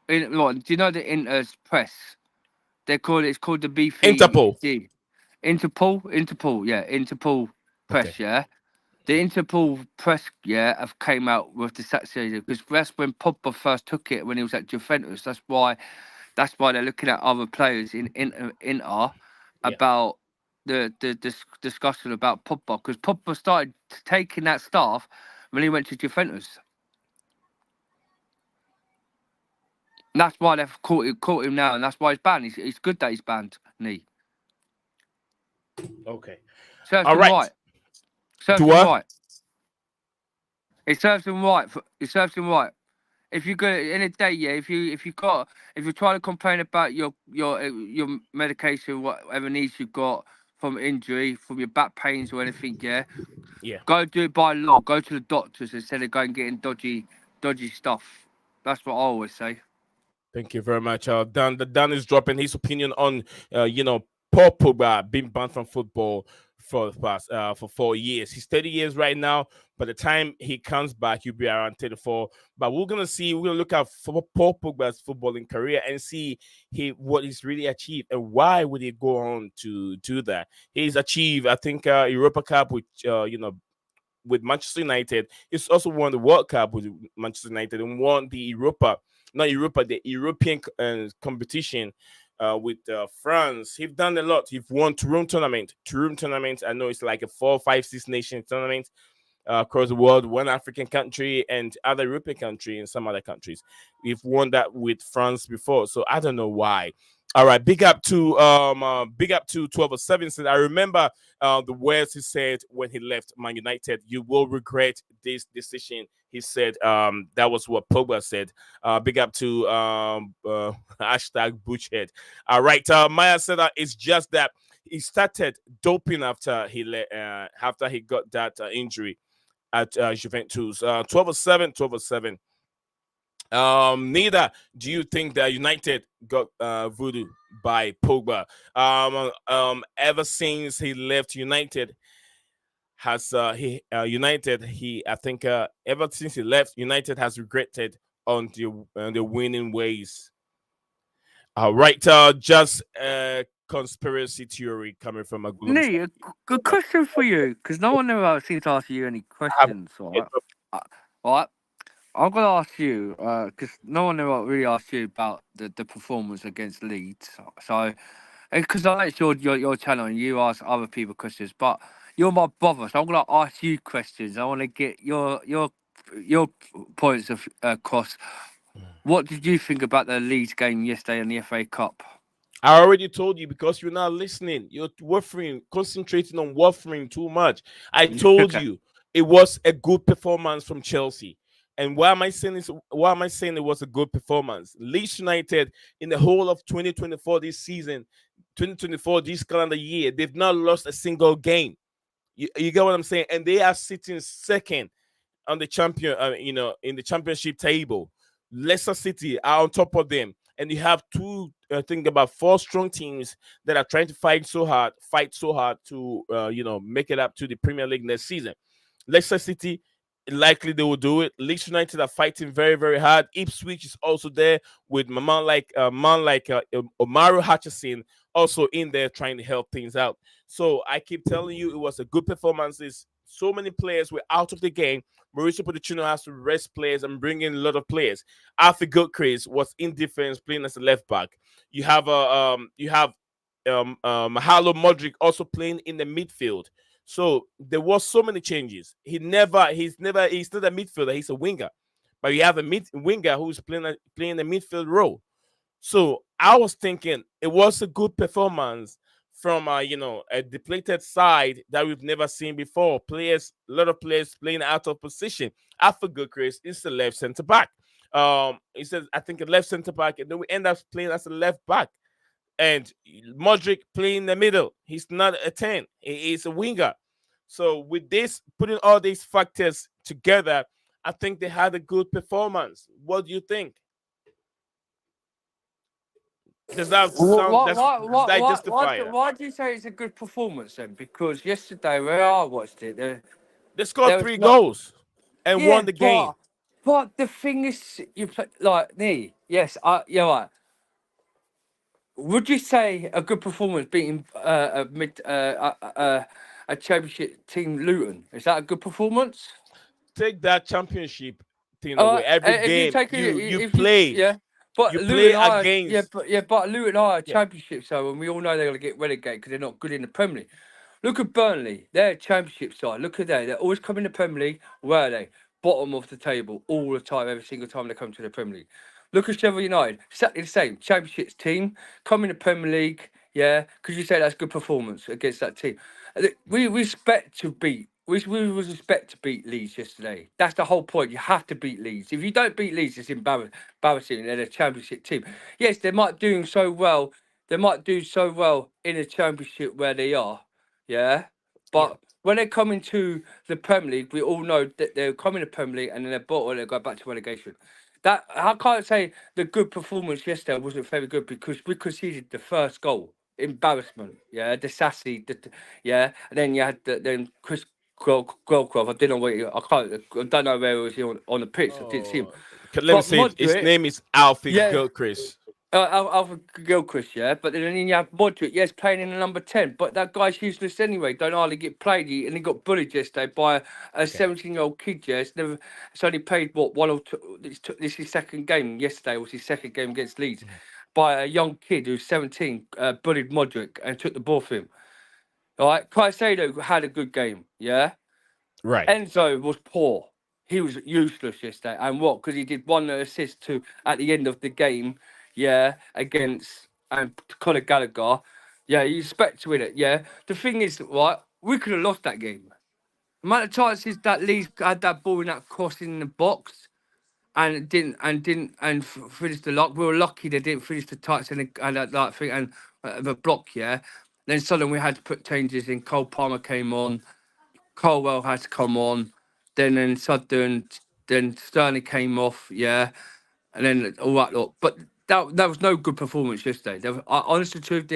do you know the Inter's press? It's called the BFD. Interpol, yeah, Interpol press, Okay. yeah. The Interpol press, yeah, have came out with the situation because that's when Pogba first took it when he was at Juventus. That's why they're looking at other players in Inter about the discussion about Pogba, because Pogba started taking that stuff when he went to Juventus. And that's why they've caught him now, and that's why he's banned. It's good that he's banned. Okay. Serves All him right. right. Serves him right. It serves him right. It serves him right. If you go in a day, yeah. If you're trying to complain about your medication, whatever needs you've got from injury, from your back pains or anything, yeah. Yeah. Go do it by law. Go to the doctors instead of going getting dodgy dodgy stuff. That's what I always say. Thank you very much. Dan is dropping his opinion on, Paul Pogba being banned from football for the past for 4 years. He's 30 years right now. By the time he comes back, he'll be around 34. But we're gonna look at for Paul Pogba's footballing career and see what he's really achieved and why would he go on to do that. He's achieved, I think, Europa Cup with Manchester United. He's also won the World Cup with Manchester United and won the the European competition with France. He's done a lot. He's won Turum tournament. Turum tournament. I know it's like a 4, 5, 6 nation tournament across the world, one African country and other European country and some other countries. We've won that with France before, so I don't know why. All right, big up to 1207 said, I remember the words he said when he left Man United. You will regret this decision. He said that was what Pogba said. Big up to hashtag Butchhead. All right, Maya said that it's just that he started doping after he got that injury at Juventus. 1207. Neither do you think that United got voodoo by Pogba? Ever since he left United, has United? I think ever since he left, United has regretted on the winning ways. All right, just conspiracy theory coming from a gloom. Nee, a good question for you, because no one ever seems to ask you any questions. All right. I'm going to ask you, because no one ever really asked you about the performance against Leeds. So, because I know it's your channel and you ask other people questions, but you're my brother, so I'm going to ask you questions. I want to get your points across. What did you think about the Leeds game yesterday in the FA Cup? I already told you because you're not listening. You're concentrating on waffling too much. I told you it was a good performance from Chelsea. And why am I saying this? Why am I saying it was a good performance? Leeds United in the whole of 2024 this season, 2024 this calendar year, they've not lost a single game. You get what I'm saying? And they are sitting second on the in the championship table. Leicester City are on top of them, and you have about 4 strong teams that are trying to fight so hard to make it up to the Premier League next season. Leicester City, likely they will do it. Leeds United are fighting very, very hard. Ipswich is also there with a man like Omaro Hutchison also in there trying to help things out. So I keep telling you, it was a good performance. So many players were out of the game. Mauricio Pochettino has to rest players and bring in a lot of players. Arthur Gilchrist was in defense playing as a left back. You have Mahalo Modric also playing in the midfield. So there was so many changes. He's not a midfielder. He's a winger, but you have a winger who's playing the midfield role. So I was thinking it was a good performance from a depleted side that we've never seen before. A lot of players playing out of position. I forgot Chris is the left center back. He says I think a left center back, and then we end up playing as a left back. And Modric playing in the middle. He's not a 10. He's a winger. So with this, putting all these factors together, I think they had a good performance. What do you think? Does that justify it? Why do you say it's a good performance then? Because yesterday, where I watched it, they scored 3 goals and won the game. But the thing is, you play like me. Yes, you're right. Would you say a good performance beating a championship team Luton? Is that a good performance? Take that championship thing away. Every game you play. But you Luton play against. But Luton are a championship, so and we all know they're going to get relegated because they're not good in the Premier League. Look at Burnley; they're a championship side. Look at that; they're always coming to the Premier League. Where are they? Bottom of the table all the time, every single time they come to the Premier League. Look at Sheffield United, exactly the same championships team, coming to Premier League. Yeah, could you say that's good performance against that team? We expect to beat. We expect to beat Leeds yesterday. That's the whole point. You have to beat Leeds. If you don't beat Leeds, it's embarrassing. They're a championship team. Yes, they might do so well. They might do so well in a championship where they are. Yeah, but when they come into the Premier League, we all know that they're coming to Premier League and then they're bottled, they go back to relegation. That I can't say the good performance yesterday wasn't very good because we conceded the first goal. Embarrassment, yeah. The sassy, yeah. And then you had then Chris Grocroft. I didn't know where I don't know where he was on the pitch. I didn't see him. Let me But say, his Modric, name is Alfie yeah. Gilchrist. Alpha Gilchrist, yeah, but then you have Modric, yes, playing in the number 10, but that guy's useless anyway. Don't hardly get played, and he got bullied yesterday by a 17-year-old kid. Yeah, it's only played what one or two. This is his second game. Yesterday was his second game against Leeds, by a young kid who's 17, bullied Modric and took the ball from him. All right, Caicedo had a good game, yeah. Right. Enzo was poor. He was useless yesterday, and what? Because he did one assist to at the end of the game. Yeah, against Conor Gallagher. Yeah, you expect to win it. Yeah, the thing is, right, we could have lost that game. The amount of chances that Leeds had that ball in that cross in the box and finish the lock. We were lucky they didn't finish the touch and that thing and the block. Yeah, then suddenly we had to put changes in. Cole Palmer came on. Colwell had to come on. Then Sutton, then Sterling came off. Yeah. And then all that lot. But that was no good performance yesterday. Honestly, truth,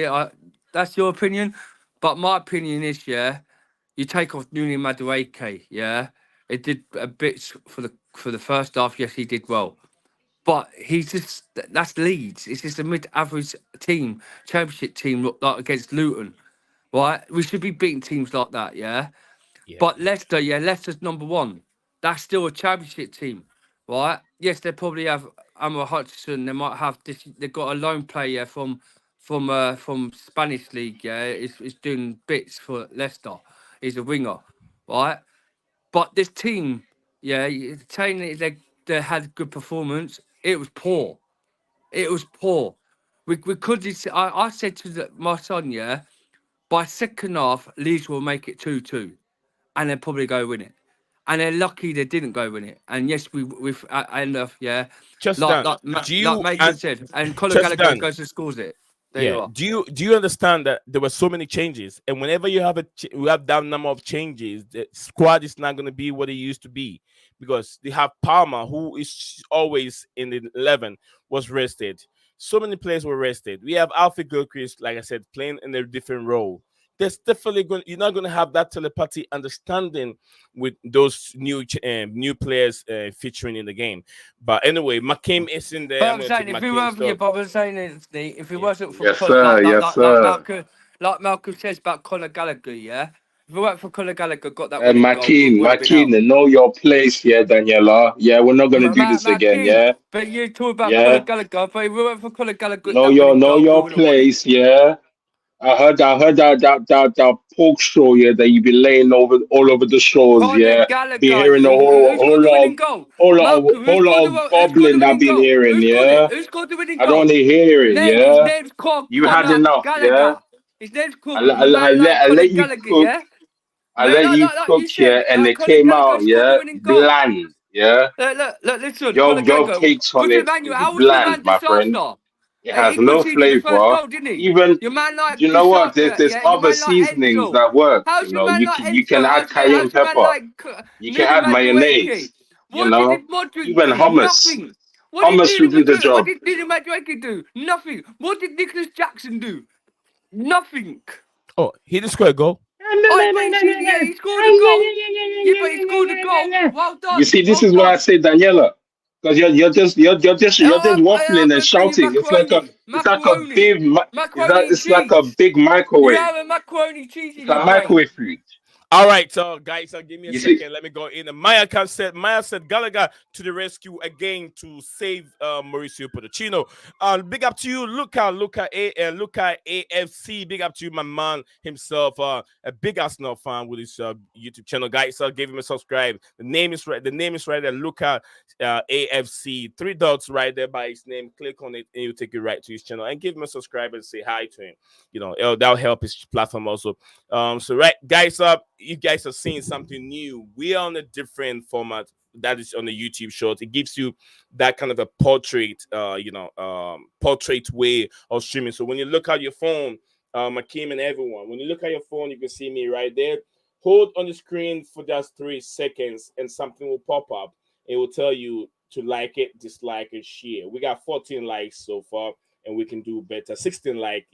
that's your opinion. But my opinion is, yeah, you take off Nuni Madueke, yeah. It did a bit for the first half. Yes, he did well. But that's Leeds. It's just a mid-average team, championship team, like against Luton, right? We should be beating teams like that, yeah. But Leicester, yeah, Leicester's number one. That's still a championship team, right? Yes, they probably have Amber Hutchinson. They might have this. They've got a lone player from Spanish league. Yeah, is doing bits for Leicester. He's a winger, right? But this team, yeah, saying that they had good performance, it was poor. It was poor. We could. I said to my son, yeah, by second half, Leeds will make it 2-2. And they'll probably go win it. And they're lucky they didn't go win it. And yes, we've yeah. Just like done. Mason said, and Conor just Gallagher done. goes and scores it. There you are. Do you understand that there were so many changes, and whenever you have we have that number of changes, the squad is not going to be what it used to be because they have Palmer, who is always in the 11, was rested. So many players were rested. We have Alfie Gilchrist, like I said, playing in a different role. There's definitely you're not going to have that telepathy understanding with those new players featuring in the game. But anyway, McCain is in there. But I'm saying, if it wasn't for Yes, sir. Yes, sir. like Malcolm says about Conor Gallagher, yeah. If it weren't for Conor Gallagher, got that winning goal, Makeen, know your place here, Daniela. Yeah, we're not gonna do this again. Yeah. But you talk about Conor Gallagher, but if it weren't for Conor Gallagher, know your place. Yeah. I heard that poke show, yeah, that you be laying all over the shores, Conor yeah. Be hearing a whole lot of bubbling that been hearing, yeah. Who scored the winning I goal? don't want to hear it, His yeah. name's called You Conor had enough, Gallagher. yeah. His name's called I let you cook. yeah? I let you cook, yeah, and it came out, yeah, bland, yeah. Look, listen. Your takes on it is bland, my friend. It has no flavor. Even you know what? There's other seasonings that work. You know, you can add cayenne pepper. You can add mayonnaise. You know, even hummus. Hummus will do the job. What did Nini Madueke do? Nothing. What did Nicholas Jackson do? Nothing. Oh, he did score a goal. Yeah, he scored a goal. Yeah, but he scored a goal. Well done. You see, this is why I say Daniela. Because you're just waffling and shouting. It's like a big microwave. You have a macaroni cheese in your brain. Microwave food. All right, so guys, give me a second. Let me go in. Maya said Gallagher to the rescue again to save Mauricio Pochettino. Big up to you, Luca AFC. Big up to you, my man himself. A big Arsenal fan with his YouTube channel, guys. So give him a subscribe. The name is right there, Luca AFC. 3 dots right there by his name. Click on it, and you'll take you right to his channel. And give him a subscribe and say hi to him. You know, that'll help his platform also. So right, guys, you guys are seeing something new. We are on a different format that is on the YouTube short. It gives you that kind of a portrait, portrait way of streaming. So when you look at your phone, Akeem and everyone, when you look at your phone, you can see me right there. hold on the screen for just 3 seconds, and something will pop up. It will tell you to like it, dislike it, share. We got 14 likes so far, and we can do better. 16 likes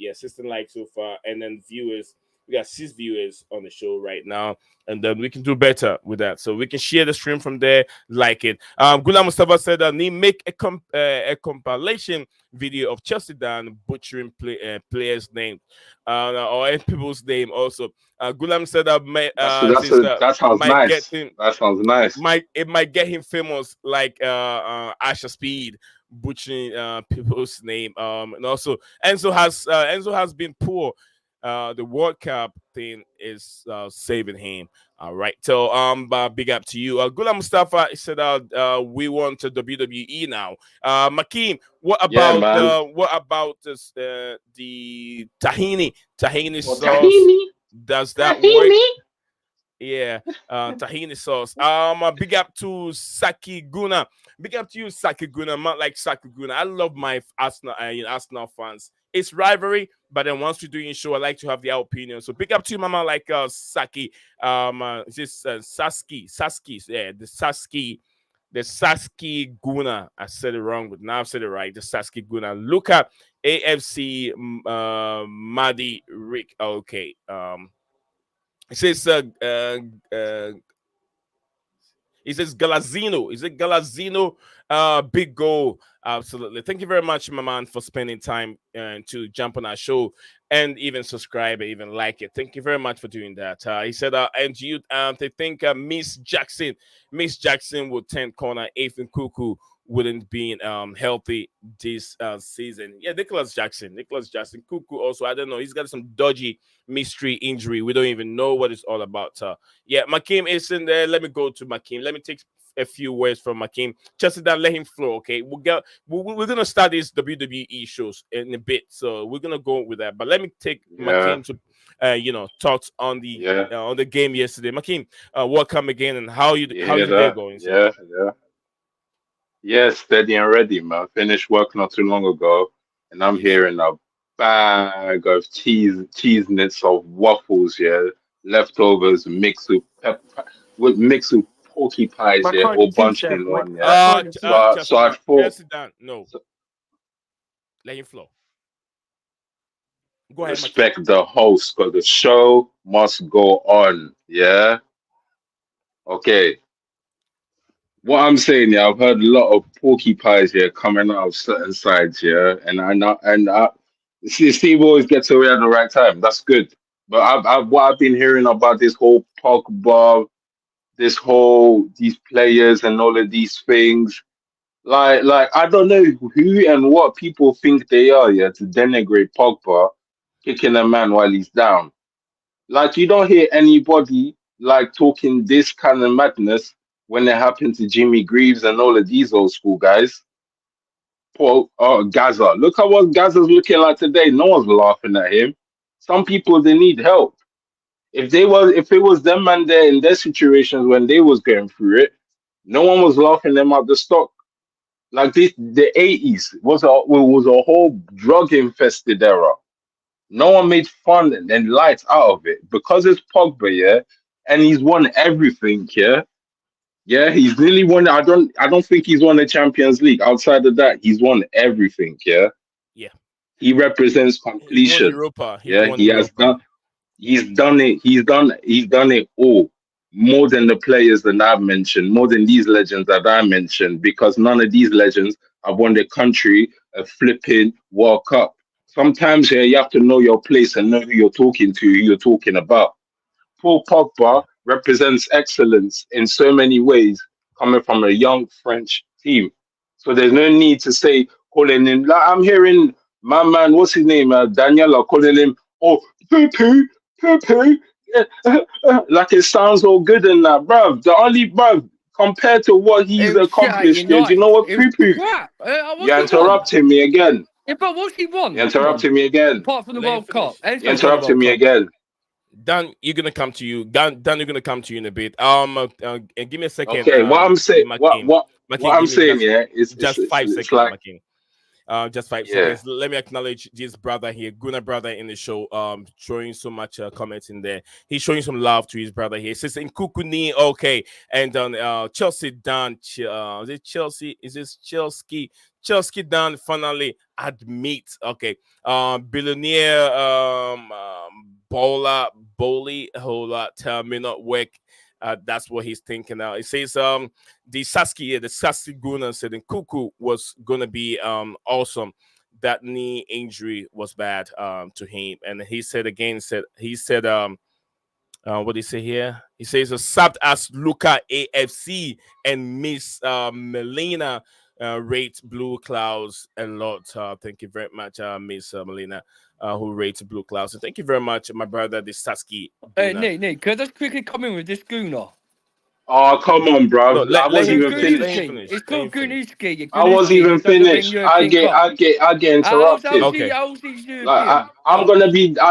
so far, and then viewers. We got 6 viewers on the show right now, and then we can do better with that. So we can share the stream from there, like it. Gula Mustafa said that he make a compilation video of Chelsea Dan butchering players' name or people's name also. Gulam said that that sounds nice. That sounds nice. It might get him famous like Asher Speed butchering people's name. And also Enzo has been poor. The World Cup thing is saving him. All right. So big up to you. Gula Mustafa said we want a WWE now. Makeem, what about this the tahini sauce? Tahini? Does that work? Yeah, tahini sauce. Big up to Saki Guna. Big up to you, Saki Guna. Not like Saki Guna. I love my Arsenal fans. It's rivalry, but then once we do in show, I like to have their opinion. So big up to you, mama, like Saki. This Saski. Yeah, the Saski Guna. I said it wrong, but now I've said it right. The Saski Guna. Look at AFC Madi Rick. Okay. It says Galazino. Is it Galazino? Big goal. Absolutely. Thank you very much, my man, for spending time to jump on our show and even subscribe and even like it. Thank you very much for doing that. He said, and you they think Miss Jackson would turn corner if Cuckoo wouldn't be healthy this season. Yeah, Nicholas Jackson, Cuckoo also, I don't know, he's got some dodgy mystery injury. We don't even know what it's all about. Yeah, Makeem is in there. Let me go to Makeem. Let me take a few words from Makeem. Just that, let him flow. Okay, we're gonna start these WWE shows in a bit, so we're gonna go with that. But let me take Makeem to thoughts on the game yesterday. Makeem, welcome again, and how's your day going? Yeah, steady and ready, man. Finished work not too long ago, and I'm here in a bag of cheese nits of waffles, leftovers mixed with porky pies, all bunched in one, So I thought, no, let him flow. Go ahead, respect the host, because the show must go on, Okay. What I'm saying, I've heard a lot of porky pies coming out of certain sides, and I Steve always gets away at the right time. That's good. But what I've been hearing about this whole Pogba, these players and all of these things, like I don't know who and what people think they are, to denigrate Pogba, kicking a man while he's down. Like, you don't hear anybody like talking this kind of madness when it happened to Jimmy Greaves and all of these old school guys. Gaza. Look at what Gaza's looking like today. No one's laughing at him. Some people, they need help. If it was them man there in their situations when they was going through it, no one was laughing them out the stock. Like the 80s was a whole drug infested era. No one made fun and light out of it because it's Pogba, and he's won everything, he's nearly won. I don't think he's won the Champions League. Outside of that, he's won everything, Yeah. He represents completion. He's done it. He's done it all. More than the players that I've mentioned, more than these legends that I mentioned, because none of these legends have won their country a flipping World Cup. Sometimes you have to know your place and know who you're talking to, who you're talking about. Paul Pogba represents excellence in so many ways, coming from a young French team. So there's no need to say, calling him, like I'm hearing my man, what's his name, Daniela, calling him, poo-poo, like it sounds all good and that, bruv. The only, bruv, compared to what he's accomplished, do you know what poo-poo? You're interrupting me again. Yeah, but what's he want? You're interrupting me again. Apart from the World Cup. You're interrupting me again. Dan, you're gonna come to you. Dan, you're gonna come to you in a bit. Give me a second. Okay, what I'm saying, what I'm saying, is just 5 seconds, like, Makeem. Just 5 seconds. Let me acknowledge this brother here, Gunnar brother in the show. Showing so much comments in there. He's showing some love to his brother here. He says in Kukuni, okay, and then Chelsea done. Is it Chelsea? Is this Chelsea? Chelsea done finally admit. Okay, billionaire Bowley, a whole lot may not work. That's what he's thinking now. It says the Saski Gunnar said in Kuku was gonna be awesome. That knee injury was bad to him. And he said what did he say here? He says subbed as Luca AFC and Miss Melina rate Blueclouds a lot. Thank you very much, Miss Melina, who rates Blueclouds. So thank you very much, my brother, the Saski. Hey, Nick, could I just quickly come in with this Gunnar? Oh, come on, bro. No, I wasn't even finish. finished. It's called Gunuski. I wasn't even finished. I get interrupted. Okay. Like, I'll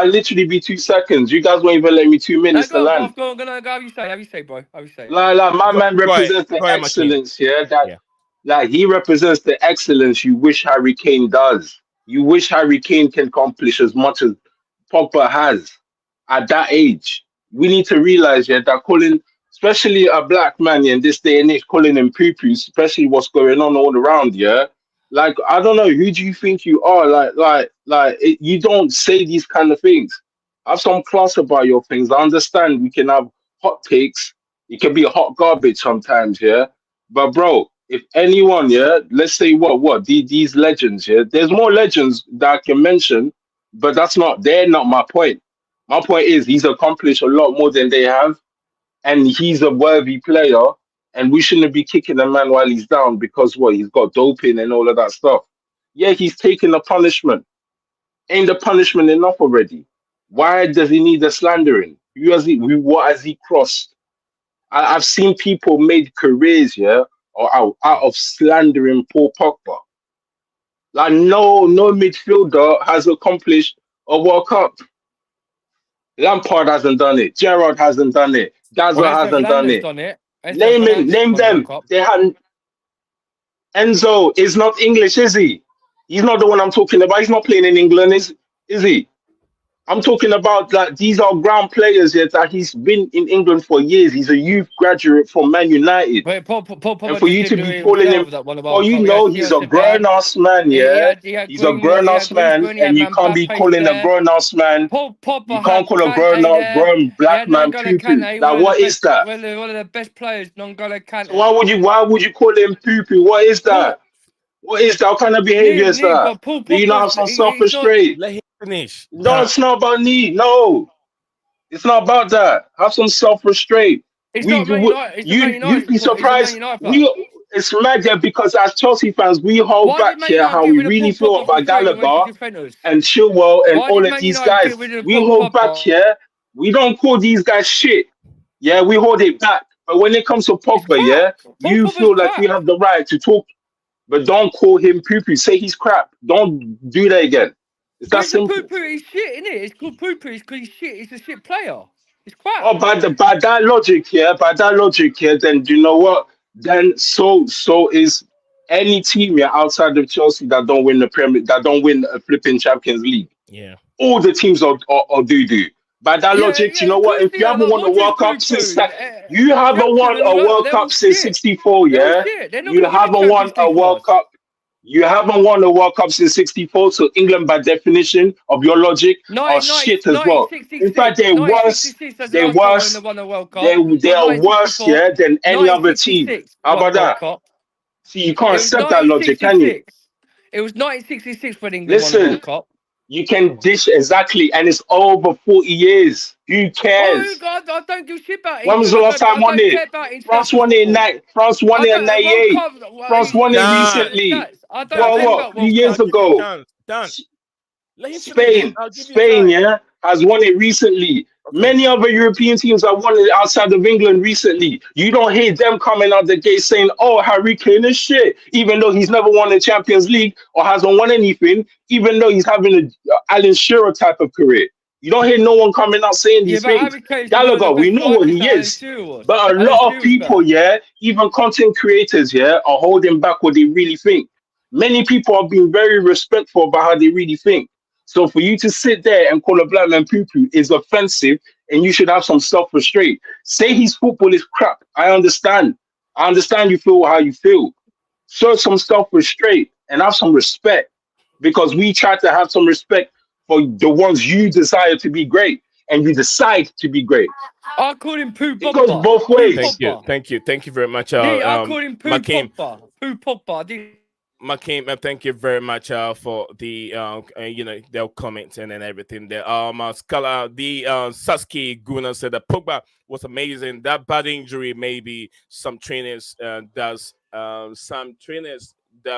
literally be 2 seconds. You guys won't even let me 2 minutes to land. Go on, how you say, bro? How you say? Like my man represents the excellence here. Like he represents the excellence you wish Harry Kane does. You wish Harry Kane can accomplish as much as Pogba has at that age. We need to realize that calling, especially a black man in this day and age, calling him poo-poo, especially what's going on all around, like, I don't know, who do you think you are? You don't say these kind of things. Have some class about your things. I understand we can have hot takes. It can be hot garbage sometimes, but bro, if anyone, let's say these legends, there's more legends that I can mention, but they're not my point. My point is he's accomplished a lot more than they have, and he's a worthy player, and we shouldn't be kicking a man while he's down because he's got doping and all of that stuff. Yeah, he's taking a punishment. Ain't the punishment enough already? Why does he need the slandering? What has he crossed? I've seen people made careers, or out of slandering Paul Pogba. Like no midfielder has accomplished a World Cup. Lampard hasn't done it. Gerrard hasn't done it. Gazza hasn't done it. Name them. They hadn't. Enzo is not English, is he? He's not the one I'm talking about. He's not playing in England, is he? I'm talking about these are ground players that he's been in England for years. He's a youth graduate from Man United. Wait, Paul, and for you to be calling him, he's a grown-ass man, he's a grown-ass man, and you can't be calling a grown-ass man. You can't call a grown black man poo-poo. Like, what is that? One of the best players, N'Golo Kante. Why would you call him poo-poo? What is that? What is that? What kind of behavior is that? Do you not have some self-restraint? Let him finish. No, it's not about need. No, it's not about that. Have some self-restraint. You'd be surprised. It's mad because as Chelsea fans, we hold back here how we really feel about Gallagher and Chilwell and all of these guys. We hold back here. We don't call these guys shit. Yeah, we hold it back. But when it comes to Pogba, you feel like you have the right to talk. But don't call him poo-poo. Say he's crap. Don't do that again. It's that simple. Poo-poo is shit, isn't it? It's called poo-poo. It's because he's shit. He's a shit player. It's crap. Oh, by that logic here, then do you know what? Then so is any team outside of Chelsea that don't win a flipping Champions League. Yeah. All the teams are doo-doo. By that logic, you know what? If you haven't won a World Cup since you haven't won a World Cup since '64, you haven't won a World Cup. You haven't won a World Cup since '64, so England, by definition of your logic, are shit as well. In fact, they're worse. They're worse. They are worse, than any other team. How about that? See, you can't accept that logic, can you? It was 1966 when England won the World Cup. You can dish exactly, and it's over 40 years. Who cares? Oh God, I don't give a shit about it. When was the last time won it? France won it in '98. France won it recently. A few years ago. Done. Spain has won it recently. Okay. Many other European teams have won it outside of England recently. You don't hear them coming out the gate saying, "Oh, Harry Kane is shit," even though he's never won the Champions League or hasn't won anything, even though he's having a Alan Shearer type of career. You don't hear no one coming out saying these things. Gallagher, we know what he is. But a lot of people, even content creators, are holding back what they really think. Many people are being very respectful about how they really think. So for you to sit there and call a black man poo-poo is offensive, and you should have some self-restraint. Say his football is crap. I understand. I understand you feel how you feel. Show some self-restraint and have some respect, because we try to have some respect for the ones you desire to be great and you decide to be great. I call him Poo It goes Pogba. both ways. Thank you very much. I call him Poo Makim. Pogba. Poo Pogba. Makim, thank you very much for the their comments and everything there. Scala, the Sasuke Guna said that Pogba was amazing. That bad injury, maybe some trainers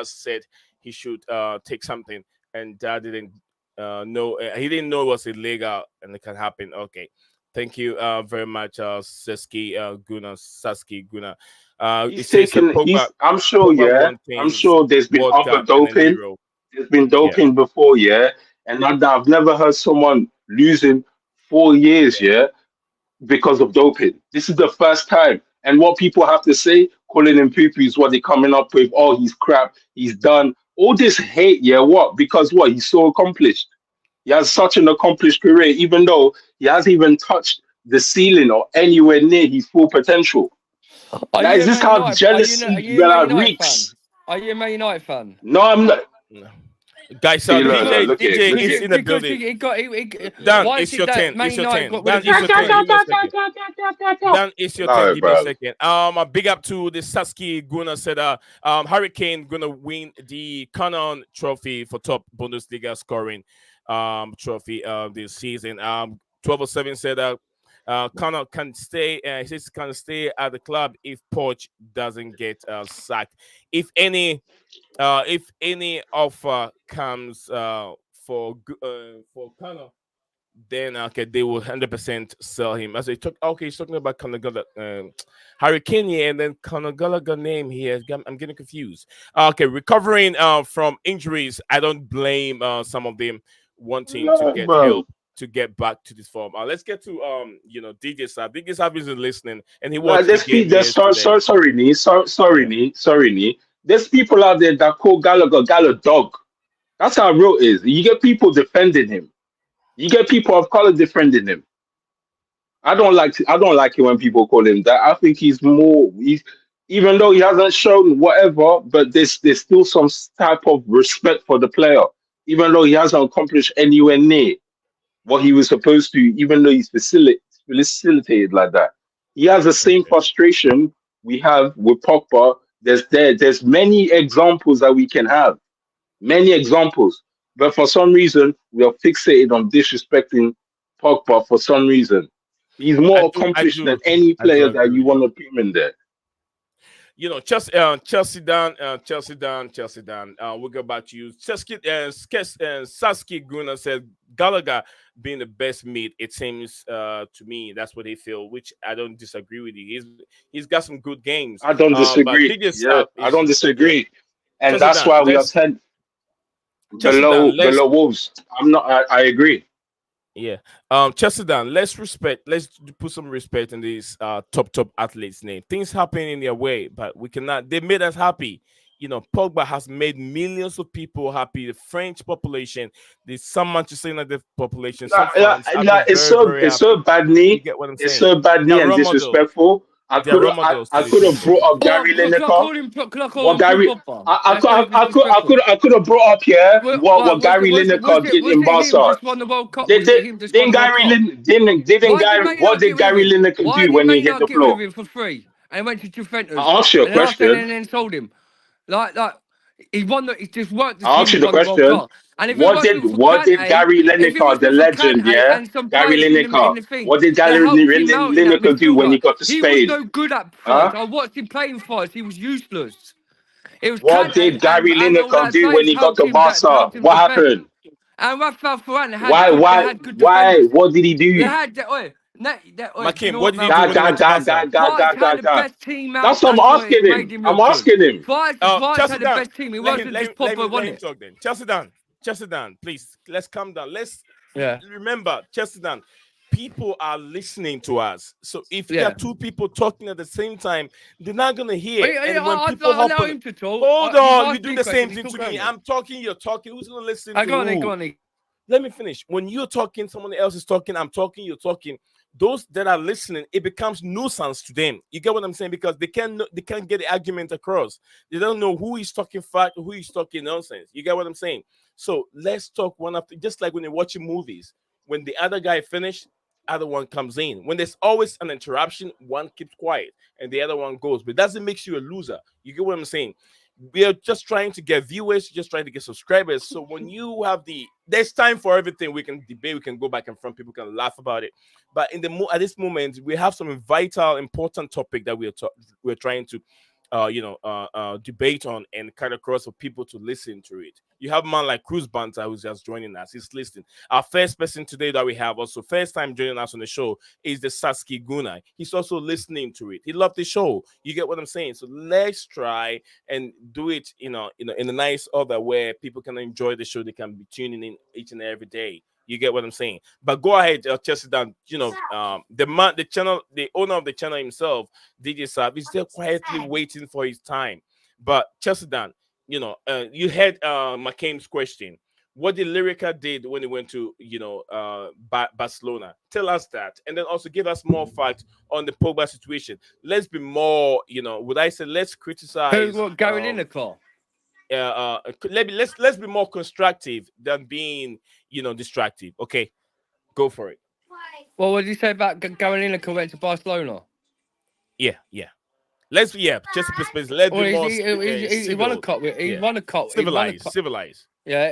said he should take something, and that didn't know. He didn't know it was illegal and it can happen. Okay, thank you very much, Sasuke Guna. He's taken. I'm sure. Yeah, I'm sure. There's been other doping. There's been doping before. Yeah, and I've never heard someone losing 4 years. Yeah, because of doping. This is the first time. And what people have to say, calling him poo-poo, is what they're coming up with. Oh, he's crap. He's done. All this hate. Yeah, what? Because what? He's so accomplished. He has such an accomplished career, even though he hasn't even touched the ceiling or anywhere near his full potential. Now, is this how jealousy reeks? Are you a Man United fan? No, I'm not. No. Guys, DJ is in the building. Dan, it's your turn. It's your turn. Dan, it's your turn. Give me a second. A big up to the Sasuke Guna said Hurricane gonna win the Conor Trophy for top Bundesliga scoring trophy this season. 1207 said Conor can stay. He says can stay at the club if Poch doesn't get sacked. If any offer comes for Conor, then they will 100% sell him. As they talk, he's talking about Conor Gallagher, Hurricane, and then Conor Gallagher name here. I'm getting confused. Recovering from injuries, I don't blame some of them wanting to get help to get back to this form. Let's get to DJ Sab. DJ Sab isn't listening, and he watched the game. Sorry, Nee. There's people out there that call Gallagher dog. That's how real it is. You get people defending him. You get people of color defending him. I don't like it when people call him that. I think he's even though he hasn't shown whatever, but there's still some type of respect for the player, even though he hasn't accomplished anywhere near what he was supposed to, even though he's facilitated like that. He has the same frustration we have with Pogba. There's many examples that we can have. Many examples. But for some reason, we are fixated on disrespecting Pogba for some reason. He's more accomplished than any player that you want to put him in there. Chelsea down. We'll go back to you. Sasuke Guna said Gallagher being the best mid, it seems to me. That's what they feel, which I don't disagree with you. He's got some good games. I don't disagree. I don't disagree. And Chelsea that's why we are 10 below Wolves. I agree. Yeah. Chelsea down. Let's put some respect in these top athletes' name. Things happen in their way, but we cannot. They made us happy. Pogba has made millions of people happy. The French population, some Manchester United population. It's so badly. It's so badly and disrespectful. I could have brought up Gary Lineker. I could have brought up here what Gary Lineker did in Barca. What did Gary Lineker do when he hit the floor? For free and went to Juventus. I'll ask you a question. And then sold him. Like he won. He just worked. I'll ask you the question. What did Gary Lineker, the legend, Gary Lineker, what did Gary Lineker do when he got to Spain? He was no good at France. I watched him playing for us. He was useless. What did Gary Lineker do when he got to Barca? What happened? And Rafael Varane had good defenders. What did he do? Makim, what did he do? That's what I'm asking him. I'm asking him. Chelsea had the best team. It wasn't just Pogba won it. Chelsea down. Please, let's calm down. Remember, Chelsea down. people are listening to us. So if there are two people talking at the same time, they're not gonna hear. And when people hop on, him to talk. Hold on, you do the same thing to me. I'm talking, you're talking. Who's gonna listen to who? Go on. Let me finish. When you're talking, someone else is talking. I'm talking, you're talking. Those that are listening, it becomes nuisance to them. You get what I'm saying? Because they can't get the argument across. They don't know who is talking fact or who is talking nonsense. You get what I'm saying? So let's talk one after. Just like when you're watching movies, when the other guy finished, other one comes in. When there's always an interruption, one keeps quiet and the other one goes. But it doesn't make you a loser. You get what I'm saying? We are just trying to get viewers, just trying to get subscribers. So when you have there's time for everything. We can debate, we can go back and front, people can laugh about it. But at this moment, we have some vital, important topic that we're trying to debate on and cut across for people to listen to it. You have a man like Cruz Banter who's just joining us. He's listening. Our first person today that we have, also first time joining us on the show, is the Sasuke Gunai. He's also listening to it. He loved the show. You get what I'm saying? So let's try and do it, in a nice order where people can enjoy the show. They can be tuning in each and every day. You get what I'm saying? But go ahead, Chelsea Dan. The owner of the channel himself, DJ Sab, is still quietly waiting for his time. But Chelsea Dan, you heard McCain's question. What the Lyrica did when he went to Barcelona. Tell us that, and then also give us more facts on the Pogba situation. Let's be more, would I say, let's criticize going in the car. Let's be more constructive than being destructive. Okay, go for it. Well, what did you say about going in and went to Barcelona? Yeah. Just let's be more. He won a cup. He won a cup. Civilized. Yeah,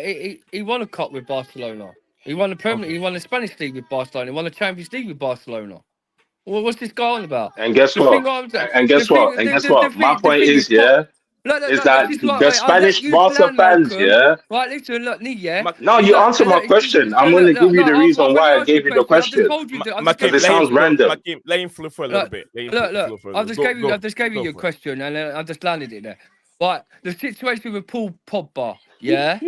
he won a cup with Barcelona. He won the Premier. He won the Spanish League with Barcelona. He won the Champions League with Barcelona. Well, what's this guy on about? And guess what? My point is, the Spanish Barca fans, Right, listen, look, No, you answer my question. I'm going to give you the reason why I gave you the question. Because it sounds random. Let him flow for a little bit. Look. I just gave you your question, and I just landed it there. Right, the situation with Paul Pogba, yeah?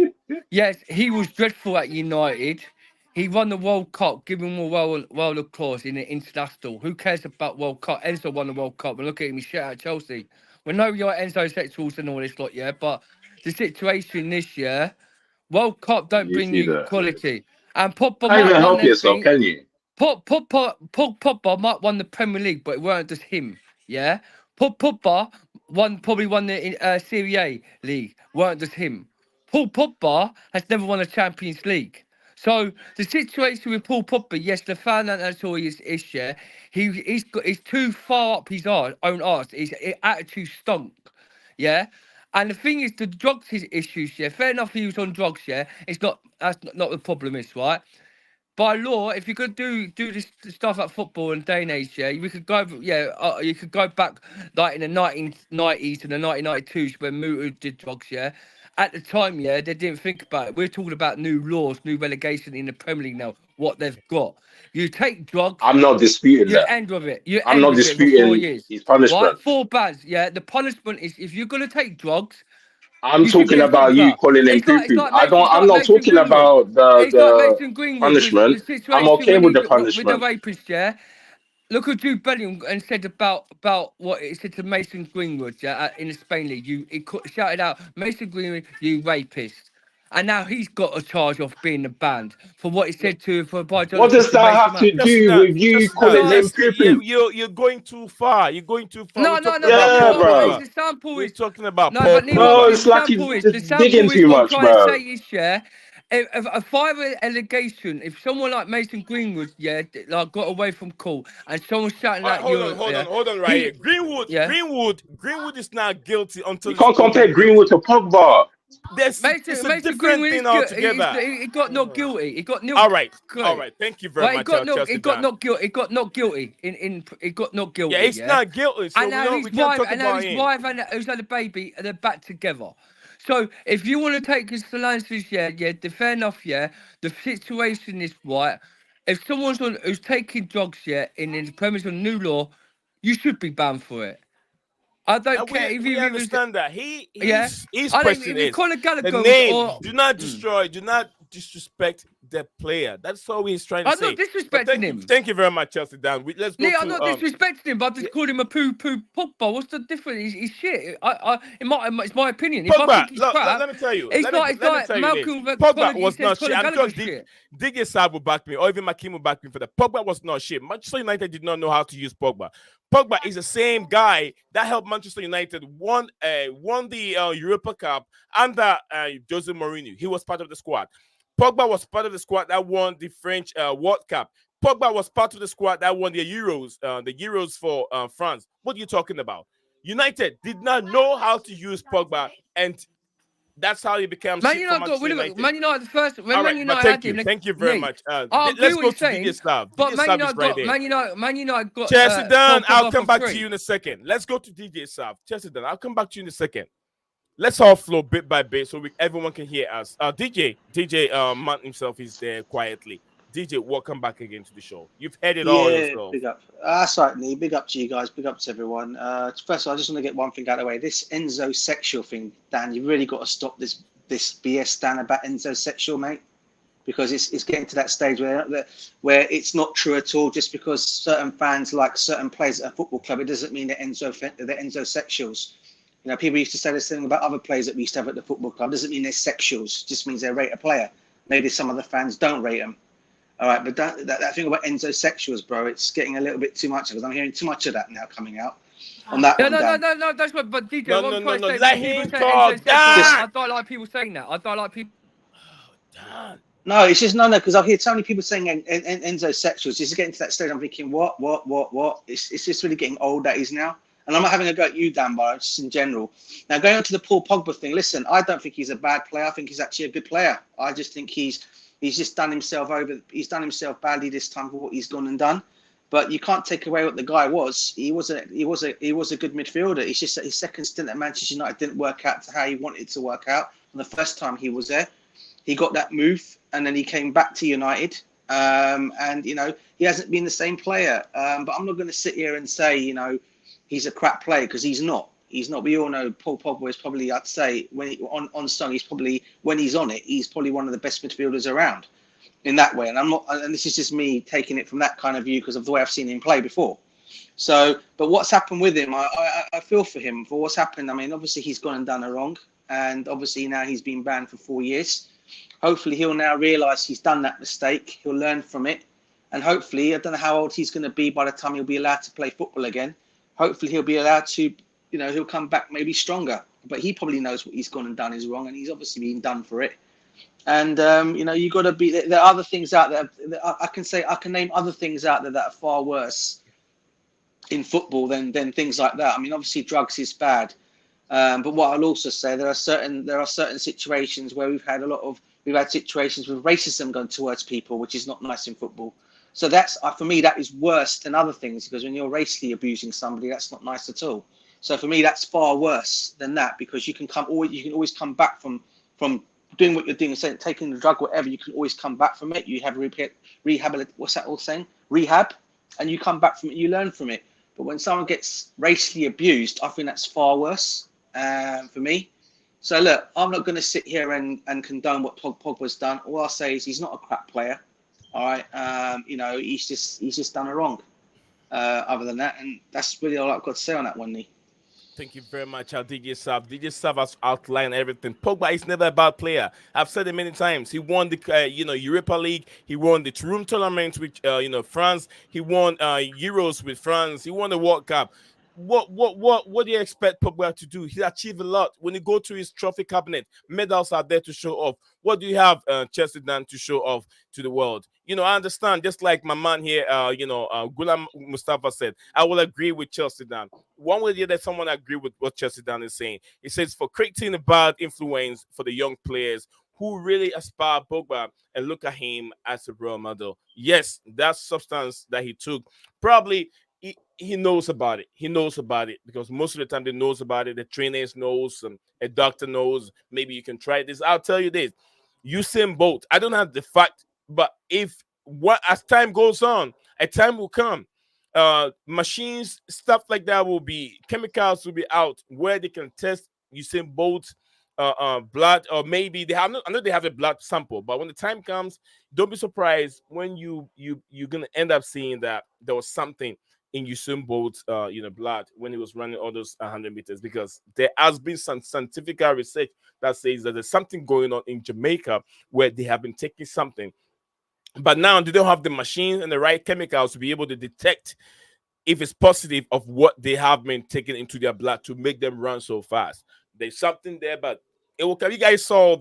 Yes, he was dreadful at United. He won the World Cup, giving him a world applause in the international. Who cares about World Cup? Enzo won the World Cup, and look at him, he shit out Chelsea. We know you're Enzo sexuals and all this lot, yeah, but the situation this year, World Cup don't bring you quality. And Pogba can't even help yourself, can you? Pogba might won the Premier League, but it weren't just him, yeah? Pogba probably won the Serie A league, weren't just him. Paul Pogba has never won a Champions League. So the situation with Paul Pogba, yes, the financial is yeah, he's too far up his own arse. His attitude stunk, yeah. And the thing is, the drugs issues, yeah. Fair enough, he was on drugs, yeah. That's not the problem, is right. By law, if you could do this stuff at football and day and age, yeah, we could go, you could go back like in the 1990s and the 1992s when Mutu did drugs, yeah. At the time, yeah, they didn't think about it. We're talking about new laws, new relegation in the Premier League now, what they've got. You take drugs. I'm not disputing that. You end with it. I'm not disputing 4 years. His punishment. Right? 4 bans, yeah. The punishment is if you're going to take drugs. I'm talking about you calling him poo-poo. I'm not talking about the punishment. I'm okay with the punishment. With the rapist, yeah. Look at Jude Bellingham and said about what it said to Mason Greenwood, yeah, in the Spain league. He shouted out, Mason Greenwood, you rapist. And now he's got a charge of being banned for what he said to What does that have to do with you calling him poo-poo? You're going too far. You're going too far. No. Yeah, bro. The sample is talking about. No, it's like you're digging too much, bro. Trying to say is, yeah. If a 5 allegation, if someone like Mason Greenwood, yeah, like got away from court, and someone's shouting like, hold on, right here. Greenwood is not guilty until you can't compare Greenwood to Pogba. It's a different thing altogether. He got not guilty. He got all right. Thank you very much. He got not guilty. He got not guilty. He got not guilty. Yeah, he's not guilty. So and now his wife and who's had a baby, they're back together. So if you want to take his allowances, yeah, fair enough, yeah. The situation is right. If someone's who's taking drugs, yeah, in the premise of new law, you should be banned for it. I don't care if you understand that. His question is Conor Gallagher the name. Do not destroy. Do not disrespect the player. That's all he's trying to say. I'm not disrespecting him. Thank you very much, Chelsea Dan. Let's go. I'm not disrespecting him, but I've just called him a poo-poo Pogba. What's the difference? He's shit. It's my opinion. If Pogba, I think he's crap, let me tell you. It's like Malcolm. Pogba was not shit. I'm just DJ Saab will back me, or even Makim will back me for that. Pogba was not shit. Manchester United did not know how to use Pogba. Pogba is the same guy that helped Manchester United won the Europa Cup under Jose Mourinho. He was part of the squad. Pogba was part of the squad that won the French World Cup. Pogba was part of the squad that won the Euros for France. What are you talking about? United did not know how to use Pogba, and that's how he became shit for Manchester United. Man United the first. When All Man right, United thank you. Thank you very much. Let's go to DJ Slav. But DJ Man United got. Chelsea Dan, I'll come back to you in a second. Let's go to DJ Slav. Chelsea Dan, I'll come back to you in a second. Let's all flow bit by bit so everyone can hear us. DJ Mount himself is there quietly. DJ, welcome back again to the show. You've heard it all yourself. Big up. That's right, Lee. Big up to you guys. Big up to everyone. First of all, I just want to get one thing out of the way. This Enzo sexual thing, Dan, you've really got to stop this BS, Dan, about Enzo sexual, mate. Because it's getting to that stage where it's not true at all. Just because certain fans like certain players at a football club, it doesn't mean they're Enzo sexuals. You know, people used to say this thing about other players that we used to have at the football club. It doesn't mean they're sexuals. It just means they rate a player. Maybe some other fans don't rate them. All right, but that thing about Enzo sexuals, bro, it's getting a little bit too much because I'm hearing too much of that now coming out. On that no, that's what. But DJ, no, let him talk. I don't like people saying that. I don't like people. No, it's just no, because I hear so many people saying Enzo sexuals. It's getting to that stage. I'm thinking, what? It's just really getting old. That is now. And I'm not having a go at you, Dan, but just in general. Now, going on to the Paul Pogba thing, listen, I don't think he's a bad player. I think he's actually a good player. I just think he's just done himself over. He's done himself badly this time for what he's gone and done. But you can't take away what the guy was. He was a good midfielder. It's just that his second stint at Manchester United didn't work out to how he wanted it to work out. And the first time he was there, he got that move, and then he came back to United. And you know, he hasn't been the same player. But I'm not going to sit here and say, you know, he's a crap player because he's not. He's not. We all know Paul Pogba is probably, I'd say, when on song, he's probably, when he's on it, he's probably one of the best midfielders around in that way. And I'm not. And this is just me taking it from that kind of view because of the way I've seen him play before. So, but what's happened with him? I feel for him for what's happened. I mean, obviously he's gone and done it wrong, and obviously now he's been banned for 4 years. Hopefully he'll now realise he's done that mistake. He'll learn from it, and hopefully, I don't know how old he's going to be by the time he'll be allowed to play football again. Hopefully he'll be allowed to, you know, he'll come back maybe stronger. But he probably knows what he's gone and done is wrong, and he's obviously been done for it. And you know, you got to be. There are other things out there. I can name other things out there that are far worse in football than things like that. I mean, obviously drugs is bad, but what I'll also say, there are certain situations where we've had situations with racism going towards people, which is not nice in football. So that's, for me, that is worse than other things, because when you're racially abusing somebody, that's not nice at all. So for me, that's far worse than that, because you can always come back from doing what you're doing, saying, taking the drug, whatever. You can always come back from it. You have rehab. What's that all saying? Rehab, and you come back from it. You learn from it. But when someone gets racially abused, I think that's far worse for me. So look, I'm not going to sit here and condone what Pogba's done. All I'll say is he's not a crap player. All right, you know, he's just done it wrong. Other than that, and that's really all I've got to say on that one, Lee. Thank you very much, DJ Sav. DJ Sav has outlined everything. Pogba is never a bad player. I've said it many times. He won the Europa League. He won the room tournament with France. He won Euros with France. He won the World Cup. What do you expect Pogba to do? He achieved a lot. When you go to his trophy cabinet, medals are there to show off. What do you have, Chelsea Dan, to show off to the world? You know, I understand, just like my man here, Gulam Mustafa said, I will agree with Chelsea Dan. One way or the other, someone agree with what Chelsea Dan is saying. He says, for creating a bad influence for the young players who really aspire Pogba and look at him as a role model. Yes, that substance that he took, probably he knows about it. He knows about it because most of the time they knows about it. The trainers knows, a doctor knows. Maybe you can try this. I'll tell you this. Usain Bolt, I don't have the fact, but as time goes on, a time will come. Machines, stuff like that will be, chemicals will be out where they can test Usain Bolt blood, or maybe they have. I know they have a blood sample, but when the time comes, don't be surprised when you're gonna end up seeing that there was something in Usain Bolt's blood when he was running all those 100 meters, because there has been some scientific research that says that there's something going on in Jamaica where they have been taking something, but now they don't have the machines and the right chemicals to be able to detect if it's positive of what they have been taking into their blood to make them run so fast. There's something there, but it will. You guys saw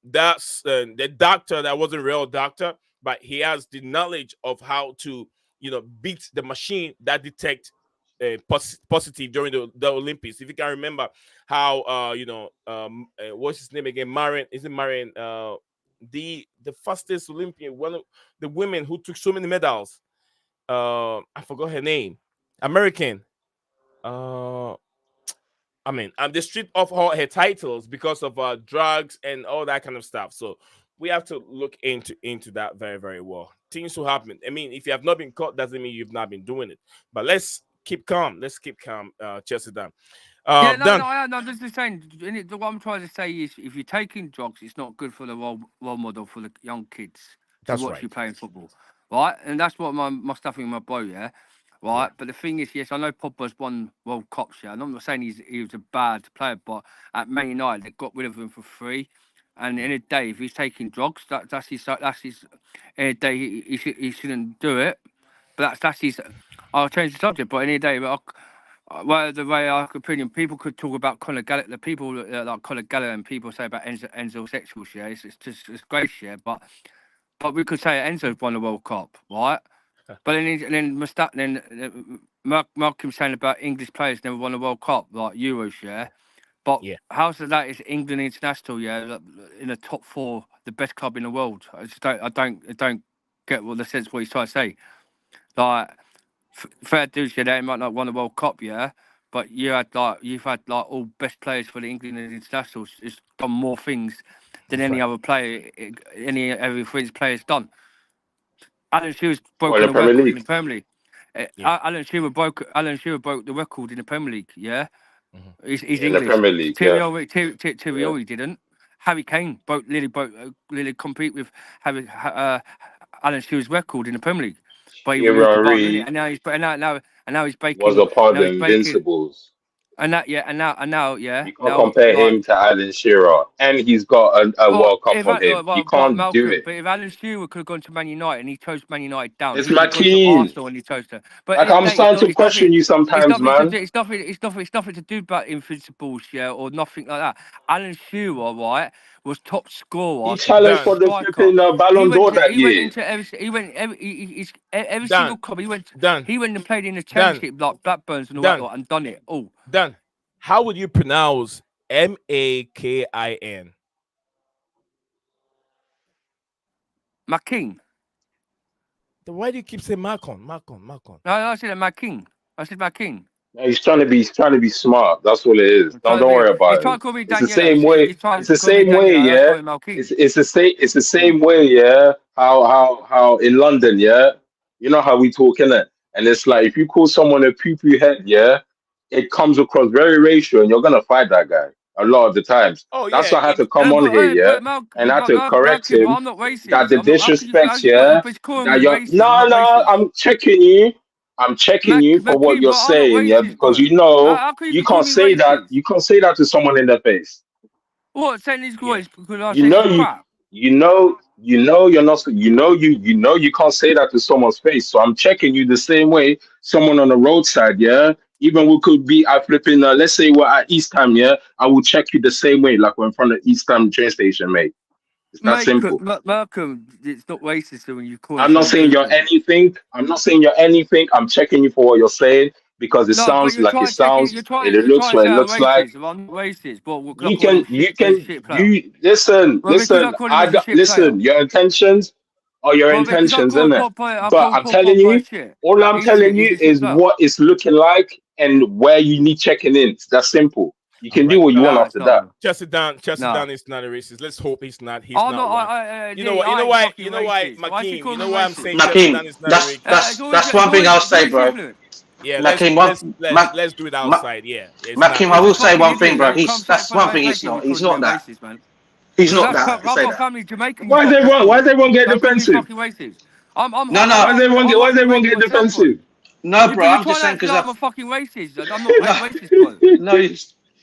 that's the doctor that wasn't a real doctor, but he has the knowledge of how to beat the machine that detect positive during the Olympics. If you can remember how what's his name again? Marion, isn't Marion the fastest Olympian, one of the women who took so many medals? I forgot her name. American. They stripped off all her titles because of drugs and all that kind of stuff. So we have to look into that very, very well. Things will happen. I mean, if you have not been caught, doesn't mean you've not been doing it. But let's keep calm. Let's keep calm. Chelsea down. No. I'm just saying. What I'm trying to say is, if you're taking drugs, it's not good for the role model for the young kids to watch you playing football, right? And that's what my stuff in my bow, yeah. Right, but the thing is, yes, I know Pogba's won World Cups, yeah, and I'm not saying he was a bad player, but at Man United they got rid of him for free, and in a day, if he's taking drugs, that's his. In a day, he shouldn't do it, but that's his. I'll change the subject, but in a day, the way I opinion, people could talk about Conor Gallagher, the people like Conor Gallagher, and people say about Enzo sexual share. It's great share, but we could say Enzo's won the World Cup, right? But then Malcolm saying about English players never won a World Cup, like Euros, yeah. But how's that is England international, yeah, in the top 4, the best club in the world? I don't get what he's trying to say. Like, fair dues, yeah, they might not won the World Cup, yeah. But you've had all best players for the England internationals. It's done more things than any other player, any French player's done. Alan Shearer's broken the record in the Premier League. Alan Shearer broke the record in the Premier League. Yeah, he's in English. The Premier League, Thierry didn't. Harry Kane nearly compete with Alan Shearer's record in the Premier League, but he moved the button, and now he's breaking. Was a part of the Invincibles. And now, yeah. You can't compare him to Alan Shearer, and he's got a World Cup from him. You can't do it. But if Alan Shearer could have gone to Man United and he chose Man United down, it's McKean. And he chose to. But I'm starting to question you sometimes, man. It's nothing to do about Invincibles, yeah, or nothing like that. Alan Shearer, right, was top scorer. He challenged for the flipping Ballon d'Or that year. He went every single club. He went and played in the Championship like Blackburns and all that lot, and done it all. Done. How would you pronounce MAKIN? McKean. Why do you keep saying Macon? No, I said McKean. No, he's trying to be smart. That's all it is. Don't worry about it. It's the same way. It's the same way, yeah. It's the same way, yeah. How in London, yeah. You know how we talk, innit? And it's like if you call someone a poo-poo head, yeah, it comes across very racial, and you're gonna fight that guy a lot of the times. That's why I had to come on here, yeah, and I had to correct him that the disrespect, yeah. No, I'm checking you. I'm checking you for what you're saying, yeah, because you can't say that. You can't say that to someone in the face. What saying these guys? Because you're not. You can't say that to someone's face. So I'm checking you the same way someone on the roadside, yeah. Even we could be at flipping. Let's say we're at East Ham, yeah. I will check you the same way, like we're in front of East Ham train station, mate. It's that simple. Malcolm, it's not racist when you call. I'm not saying you're anything. I'm checking you for what you're saying because it sounds like it sounds. It looks what it looks like. I'm not racist, but you listen. Listen. Your intentions are your intentions, isn't it? But I'm telling you, all I'm telling you is what it's looking like and where you need checking in. It's that simple. You can do what you want after that. Chelsea down is not a racist. Let's hope he's not. He's not. You know why, McKean? You know why I'm saying McKean? That's one thing I'll say, bro. Yeah, Makim, let's do it outside. Yeah, Makim, I will say one thing, bro. That's one thing. He's not that. Racist, man. He's not that. I've got family Jamaican. Why is everyone get defensive? Fucking racist. I'm Why does everyone get defensive? No, bro. I'm just saying because I'm a fucking racist. I'm not racist, bro. No,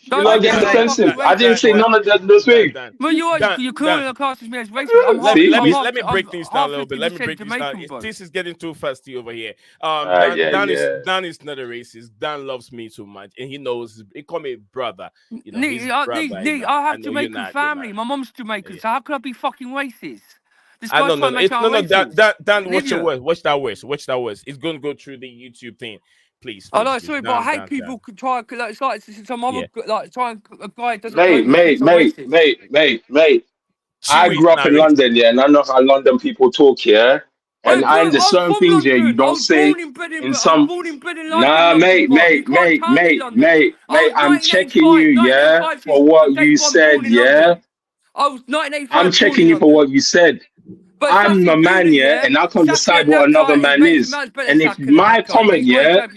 You're not getting defensive. I didn't say none of those things. Well, you're calling the class as me as racist. Let me break things down a little bit. Let me break things down. This is getting too fast over here. Dan is not a racist. Dan loves me too much, and he knows. He call me brother. You know, Nick, I have Jamaican family. My mom's Jamaican, so how could I be fucking racist? I don't know. No, Dan, watch your words. Watch that words. It's going to go through the YouTube thing. Please. I know, sorry, but I hate people could try. Like, it's like some other like trying a guy doesn't. Mate. I grew up in London, yeah, and I know how London people talk, yeah. And I understand things, yeah. You don't say in some. Nah, mate. I'm checking you, yeah, for what you said, yeah. I'm checking you for what you said. But I'm a man, yeah, and I can decide what another man is. And if my comment, yeah,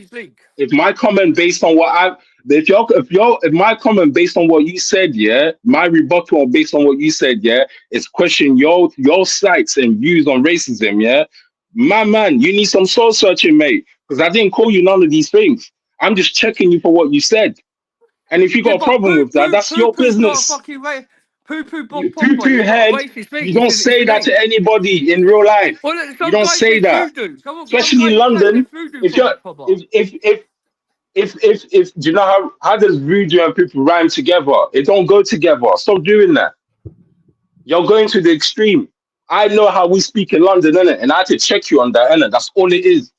if my comment based on what if my comment based on what you said, yeah, my rebuttal based on what you said, yeah, is question your sights and views on racism, yeah, my man, you need some soul searching, mate, because I didn't call you none of these things. I'm just checking you for what you said, and if you got a problem with that, that's your business. Poo-poo head, you don't say that to anybody in real life. You don't say that, especially in London. If do you know how does voodoo and people rhyme together? It don't go together. Stop doing that. You're going to the extreme. I know how we speak in London, innit? And I had to check you on that, innit? That's all it is.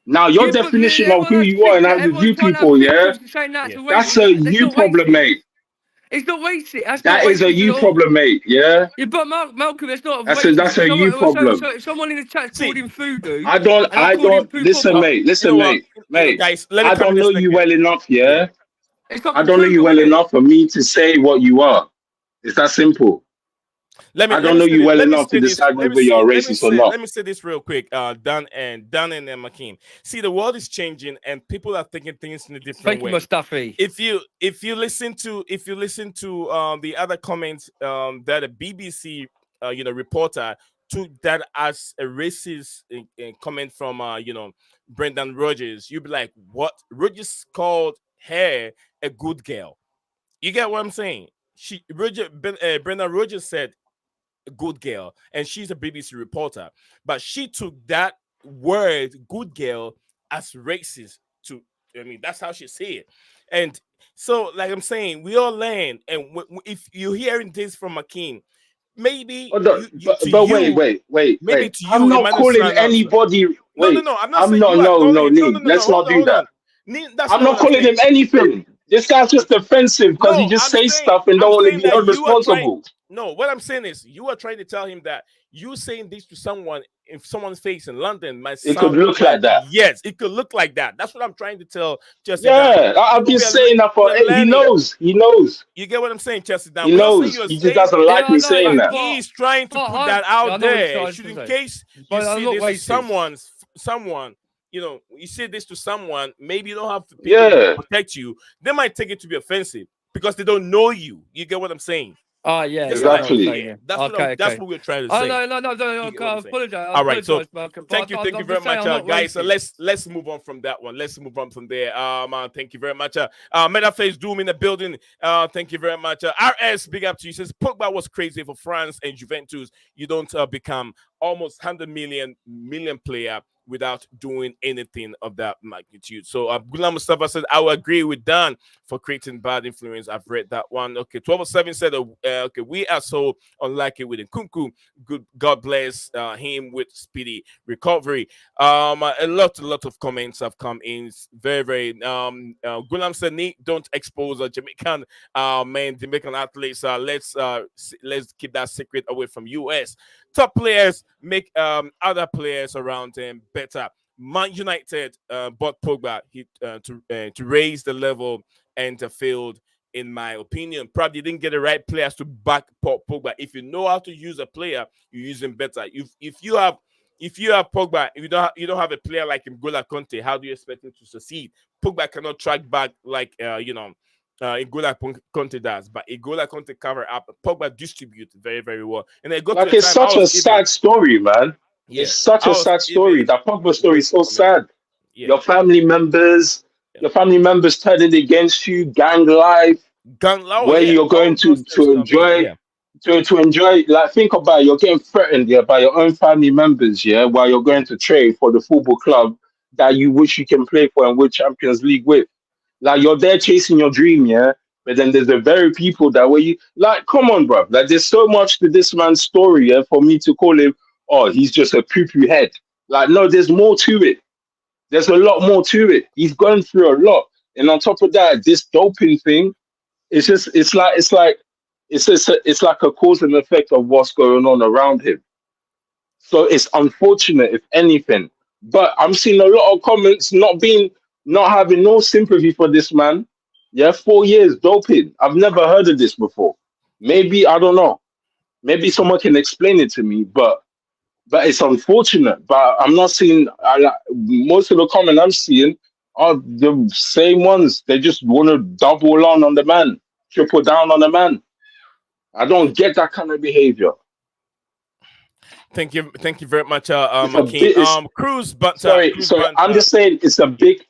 Now your definition of who you are and how to view people, yeah, that's a you problem, mate. It's not racist. That is a you problem, mate. Yeah. Yeah, but Malcolm, that's not. That's a you problem. So if someone in the chat's called him voodoo, I don't. Listen, mate. Guys, I don't know you well enough. Yeah. I don't know you well enough for me to say what you are. It's that simple. I don't know you well enough to decide whether you're racist or not. Let me say this real quick, Dan and Makim. See, the world is changing, and people are thinking things in a different way. Mustafi. If you listen to the other comments that a BBC reporter took that as a racist comment from Brendan Rodgers, you'd be like, what? Rodgers called her a good girl. You get what I'm saying? Brendan Rodgers said a good girl, and she's a BBC reporter, but she took that word "good girl" as racist. That's how she see it. And so, like I'm saying, we all learn. And if you're hearing this from Makim, maybe. Wait. I'm not calling anybody. No. I'm not saying no. Let's not do that. I'm not calling him anything. This guy's just defensive because he just says stuff and don't want to be held responsible. No, what I'm saying is you are trying to tell him that you saying this to someone in someone's face in London might sound. It could look like that. Yes, it could look like that. That's what I'm trying to tell Chelsea. Yeah, I've been saying that for. He knows. You get what I'm saying, Chelsea? He knows. He just doesn't like me saying that. He's trying to put that out there, in case you see this someone. You say this to someone, maybe you don't have people to protect you. They might take it to be offensive because they don't know you. You get what I'm saying? Oh, yeah. Exactly. That's what we're trying to say. No. I apologize. All right, so thank you very much, guys. So let's move on from that one. Let's move on from there. Thank you very much. Metaface Doom in the building. Thank you very much. RS, big up to you. Says Pogba was crazy for France and Juventus. You don't become almost 100 million player without doing anything of that magnitude. So Gulam Mustafa said, I will agree with Dan for creating bad influence. I've read that one. Okay, 1207 said, okay, we are so unlucky with Nkunku. Good, God bless him with speedy recovery. A lot of comments have come in. It's very, very Gulam said, don't expose Jamaican Jamaican athletes. Let's keep that secret away from US. Top players make other players around them better. Man United bought Pogba to raise the level and the field, in my opinion. Probably didn't get the right players to back Pogba. If you know how to use a player, you use him better. If you have if you have Pogba, if you don't have a player like N'Golo Kante, how do you expect him to succeed? Pogba cannot track back like N'Golo Kante does, but N'Golo Kante cover up. Pogba distributes very, very well, and they go to Like, the it's time. such a sad story, man. Yeah, it's such a sad story. That Pogba story is so sad. Yeah. Your family members turning against you, gang life, where you're going to enjoy. To enjoy, like, think about it, you're getting threatened by your own family members, while you're going to trade for the football club that you wish you can play for and win Champions League with. Like, you're there chasing your dream, but then there's the very people that were you like, come on, bro. Like, there's so much to this man's story, for me to call him, oh, he's just a poo-poo head. Like, no, there's more to it. There's a lot more to it. He's gone through a lot, and on top of that, this doping thing, it's like a cause and effect of what's going on around him. So it's unfortunate, if anything. But I'm seeing a lot of comments not having no sympathy for this man. 4 years doping. I've never heard of this before. Maybe, I don't know. Maybe someone can explain it to me, but it's unfortunate. But I'm not seeing most of the comments I'm seeing are the same ones. They just want to double on the man, triple down on the man. I don't get that kind of behavior. Thank you very much, Cruz. But sorry, I'm just saying it's a big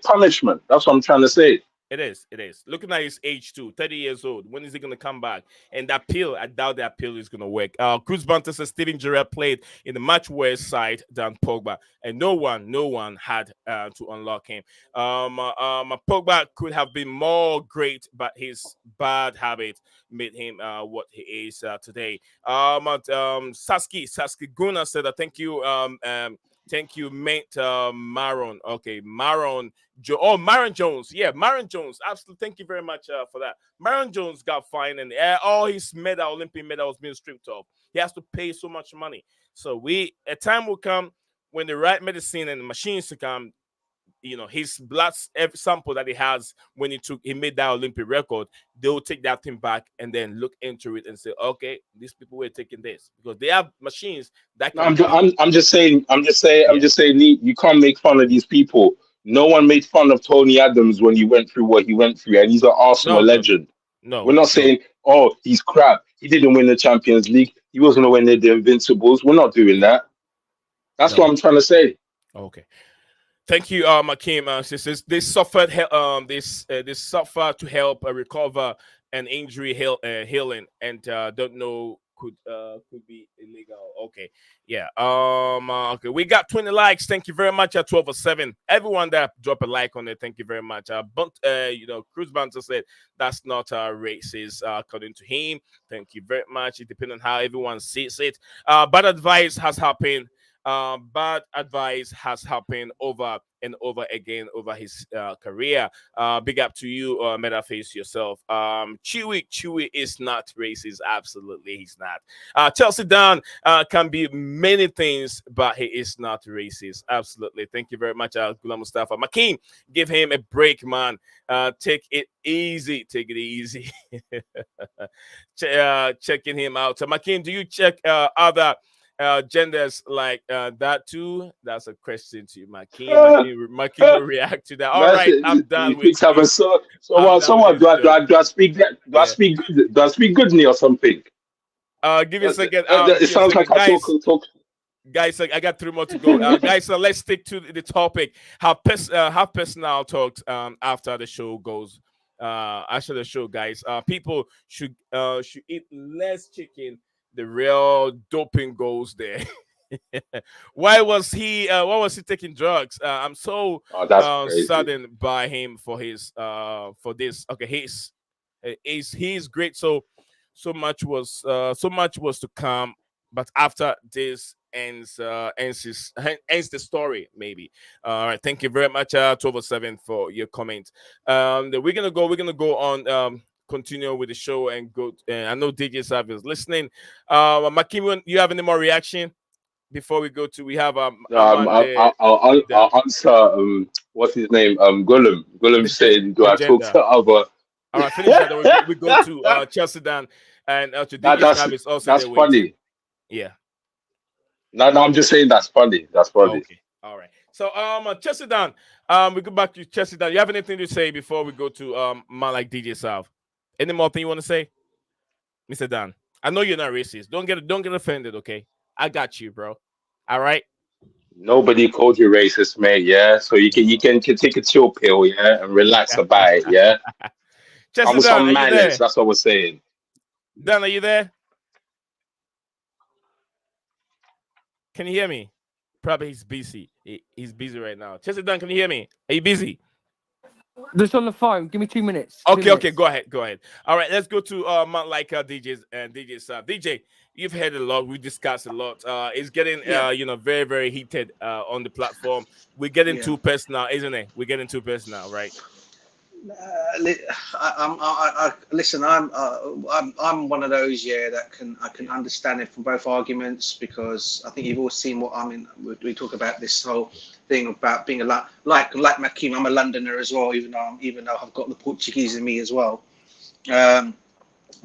punishment. That's what I'm trying to say. It is. Looking at his age too, 30 years old. When is he going to come back? And that appeal, I doubt the appeal is going to work. Cruz Banter says Steven Gerrard played in the much worse side than Pogba, and no one had to unlock him. Pogba could have been more great, but his bad habit made him what he is today. Sasuke Guna said, "Thank you, thank you, mate, Maron." Okay, Maron Jones. Yeah, Maron Jones. Absolutely. Thank you very much for that. Maron Jones got fined, and all his Olympic medals being stripped off. He has to pay so much money. So a time will come when the right medicine and the machines to come. His blood sample that he has when he made that Olympic record, they'll take that thing back and then look into it and say, okay, these people were taking this because they have machines that can. I'm just saying, you can't make fun of these people. No one made fun of Tony Adams when he went through what he went through, and he's an Arsenal legend. No, we're not saying, oh, he's crap. He didn't win the Champions League. He wasn't going to win the Invincibles. We're not doing that. That's what I'm trying to say. Okay. Thank you, Makim. They suffered. They suffer to help recover an injury healing, and don't know could be illegal. Okay, yeah. Okay, we got 20 likes. Thank you very much at 12:07. Everyone that drop a like on it, thank you very much. Cruz Banter said that's not racist according to him. Thank you very much. It depends on how everyone sees it. Bad advice has happened. Bad advice has happened over and over again over his career. Big up to you, Metaface yourself. Chewy is not racist. Absolutely, he's not. Chelsea Down can be many things, but he is not racist. Absolutely. Thank you very much, Gula Mustafa. Makeem, give him a break, man. Take it easy. Checking him out. So, Makeem, do you check other genders like that too? That's a question to you, Makeem will react to that. All right, I'm done with you. So what? Do I speak good? Do I speak Goodney or something? Give me a second. It sounds like I talk. Guys, I got 3 more to go. Guys, let's stick to the topic. Have personal talks after the show goes. After the show, guys, people should eat less chicken. The real doping goes there. Why was he taking drugs? I'm so saddened by him for his for this. Okay, he's great. So much was to come, but after this ends the story maybe. All right, thank you very much, 1207 for your comment. We're gonna go on. Continue with the show and go. I know DJ Sav is listening. Makim, you have any more reaction before we go to? We have I'll answer. What's his name? Gollum saying, "Do I talk to other?" All right, finish that. We go to Chelsea Dan and to DJ Sav is also that's there funny. waiting. Yeah. No, I'm just saying that's funny. That's funny. Okay. All right. So Chelsea Dan, we go back to Chelsea Dan. You have anything to say before we go to man like DJ South? Any more thing you want to say, Mr. Dan? I know you're not racist. Don't get offended, okay? I got you, bro. All right. Nobody called you racist, mate. Yeah, so you can take a chill pill, yeah, and relax about it, yeah. Chelsea Come with Dan, are some you manners. there? That's what we're saying. Dan, are you there? Can you hear me? Probably he's busy. He's busy right now. Chelsea Dan, can you hear me? Are you busy? Just on the phone. Give me 2 minutes. Okay. Go ahead. All right, let's go to man like DJs and DJs. DJ, you've heard a lot. We discussed a lot. It's getting very very heated on the platform. We're getting too personal, isn't it? We're getting too personal, right? Listen. I'm one of those that I can understand it from both arguments, because I think you've all seen what I mean. We talk about this whole thing about being like Makeem. I'm a Londoner as well, even though I've got the Portuguese in me as well. But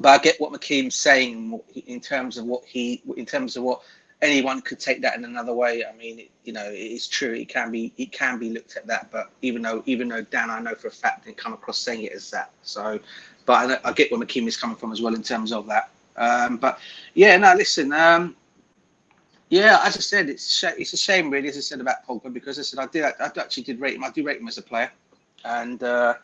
I get what Makeem's saying in terms of what anyone could take that in another way. I mean, it's true. It can be looked at that. But even though Dan, I know for a fact, didn't come across saying it as that. So, but I get where Makeem is coming from as well in terms of that. But yeah, no, listen. Yeah, as I said, it's a shame, really, as I said about Pogba, because I said I actually did rate him. I do rate him as a player, and and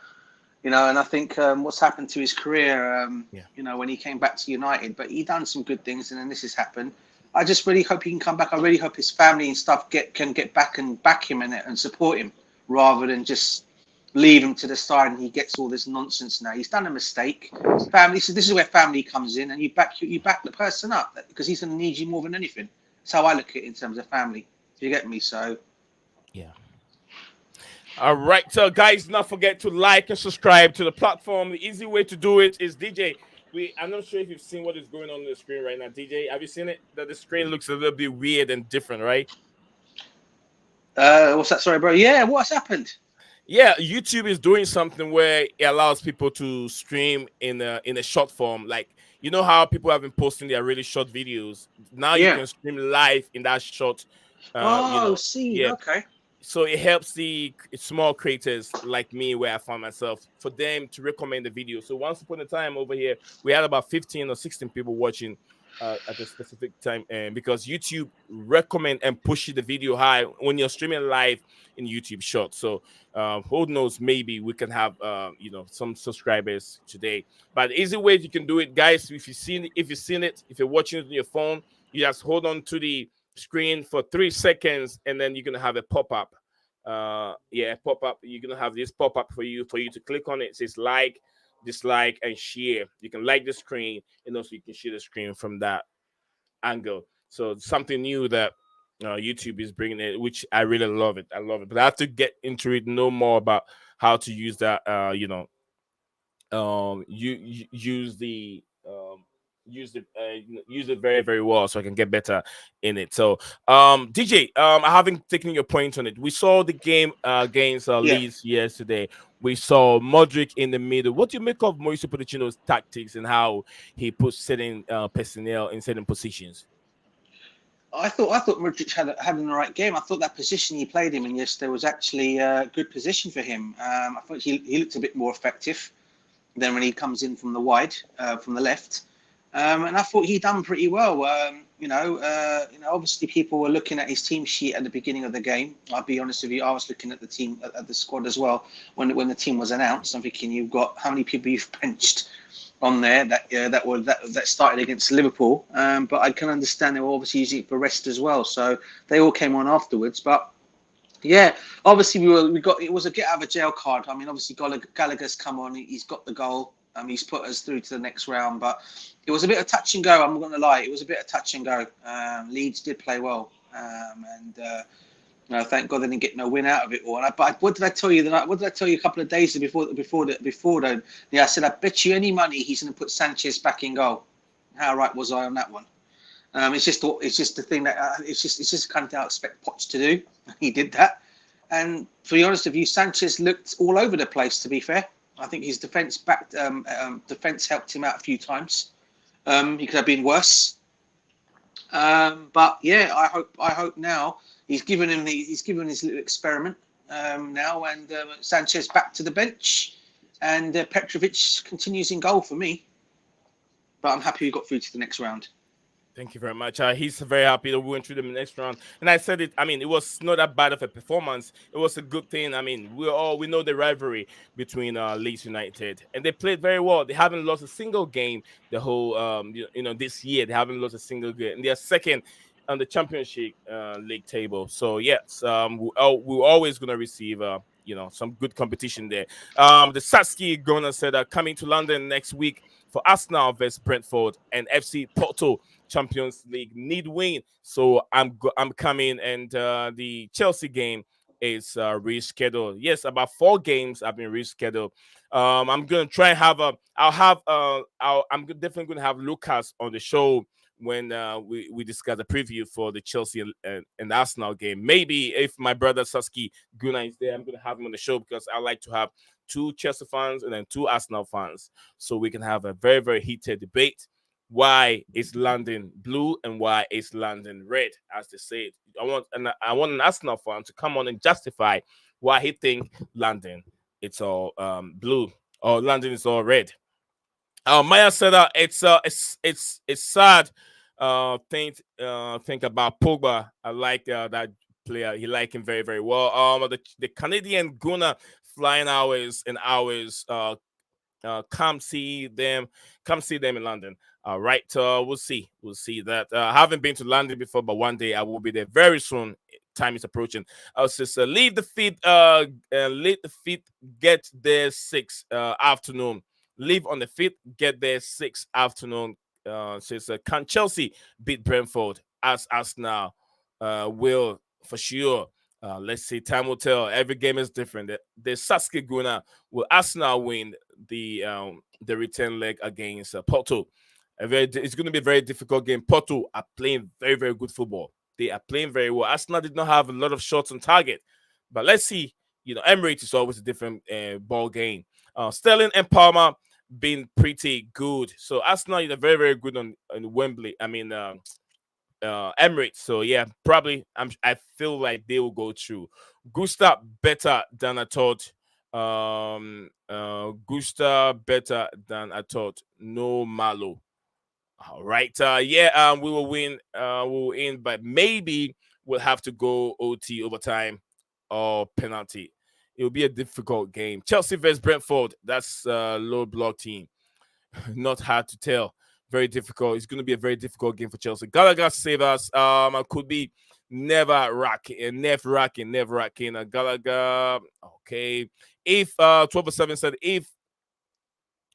I think what's happened to his career, when he came back to United, but he done some good things, and then this has happened. I just really hope he can come back. I really hope his family and stuff can get back and back him in it and support him, rather than just leave him to the side and he gets all this nonsense now. He's done a mistake. Family, so this is where family comes in, and you back the person up, because he's going to need you more than anything. That's how I look at it in terms of family. Do you get me? So, yeah. All right, so guys, not forget to like and subscribe to the platform. The easy way to do it is DJ. I'm not sure if you've seen what is going on the screen right now. DJ, have you seen it? That the screen looks a little bit weird and different, right? What's that? Sorry, bro. Yeah, what's happened? Yeah, YouTube is doing something where it allows people to stream in a short form. Like, you know how people have been posting their really short videos. Now you can stream live in that short. Okay. So it helps the small creators like me, where I found myself, for them to recommend the video. So once upon a time over here, we had about 15 or 16 people watching at a specific time, and because YouTube recommend and push the video high when you're streaming live in YouTube Shorts. So who knows, maybe we can have some subscribers today. But the easy way you can do it, guys, if you've seen it, if you're watching it on your phone, you just hold on to the screen for 3 seconds, and then you're gonna have a pop-up. Pop-up. You're gonna have this pop-up for you to click on it. It says like, dislike, and share. You can like the screen, and also you can share the screen from that angle. So something new that YouTube is bringing it, which I really love it. I love it, but I have to get into it, know more about how to use that. Use it very very well, so I can get better in it. So DJ, I haven't taken your point on it. We saw the game against Leeds yesterday. We saw Modric in the middle. What do you make of Mauricio Pochettino's tactics and how he puts certain personnel in certain positions? I thought Modric had the right game. I thought that position he played him in yesterday was actually a good position for him. I thought he looked a bit more effective than when he comes in from the wide, from the left. And I thought he done pretty well. Obviously people were looking at his team sheet at the beginning of the game. I'll be honest with you, I was looking at the team, at the squad as well when the team was announced. I'm thinking, you've got how many people you've benched on there that started against Liverpool. But I can understand they were obviously using it for rest as well. So they all came on afterwards. But yeah, obviously it was a get out of a jail card. I mean, obviously Gallagher's come on, he's got the goal. He's put us through to the next round, but it was a bit of touch and go. I'm not going to lie, it was a bit of touch and go. Leeds did play well, thank God they didn't get no win out of it all. But what did I tell you? What did I tell you a couple of days before? Though, yeah, I said I bet you any money he's going to put Sanchez back in goal. How right was I on that one? It's just the thing that it's just kind of thing I expect Poch to do. He did that, and to be honest with you, Sanchez looked all over the place. To be fair. I think his defense helped him out a few times. He could have been worse. But yeah, I hope now he's given his little experiment now, and Sanchez back to the bench, and Petrovic continues in goal for me. But I'm happy we got through to the next round. Thank you very much. He's very happy that we went through the next round. And I said it, I mean, it was not that bad of a performance. It was a good thing. I mean, we know the rivalry between Leeds United, and they played very well. They haven't lost a single game the whole this year. They haven't lost a single game. And they're second on the Championship league table. So yes, we're always gonna receive some good competition there. The Satsuki Gona said coming to London next week for Arsenal versus Brentford and FC Porto Champions League need win. So I'm coming, and the Chelsea game is rescheduled. Yes, about 4 games have been rescheduled. I'm gonna try and have I'm definitely gonna have Lucas on the show when we discuss the preview for the Chelsea and Arsenal game. Maybe if my brother Sasuke Guna is there, I'm gonna have him on the show because I like to have 2 Chelsea fans and then 2 Arsenal fans, so we can have a very, very heated debate. Why is London blue and why is London red, as they say? I want an Arsenal fan to come on and justify why he think London it's all blue or London is all red. Maya said it's sad. Think about Pogba. I like that player. He like him very, very well. The Canadian Guna flying hours and hours. Come see them in London. Right. We'll see that. I haven't been to London before, but one day I will be there very soon. Time is approaching. Says leave the feet. Get there 6 afternoon. Leave on the 5th, get there 6 afternoon. Says can Chelsea beat Brentford as Arsenal will for sure. Let's see, time will tell. Every game is different. The Sasuke Guna will Arsenal win the return leg against Porto. It's going to be a very difficult game. Porto are playing very, very good football. They are playing very well. Arsenal did not have a lot of shots on target, but let's see. Emirates is always a different ball game. Sterling and Palmer been pretty good. So Arsenal is very, very good on Wembley. I mean, Emirates. So yeah, probably I feel like they will go through. Gusta better than I thought. Gusta better than I thought. No Malo. All right. We will win. We will win, but maybe we'll have to go OT overtime or penalty. It will be a difficult game. Chelsea versus Brentford. That's a low block team. Not hard to tell. Very difficult. It's going to be a very difficult game for Chelsea. Gallagher save us. Could be never racking. Gallagher. Okay. If 12/7 said if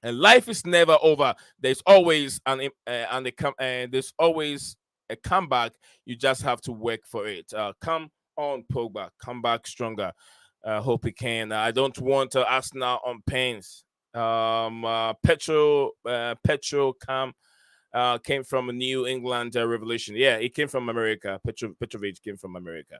and life is never over, there's always there's always a comeback. You just have to work for it. Come on, Pogba. Come back stronger. Hope he can. I don't want Arsenal on pains. Petro came from a New England Revolution. Yeah, he came from America. Petrovic came from America.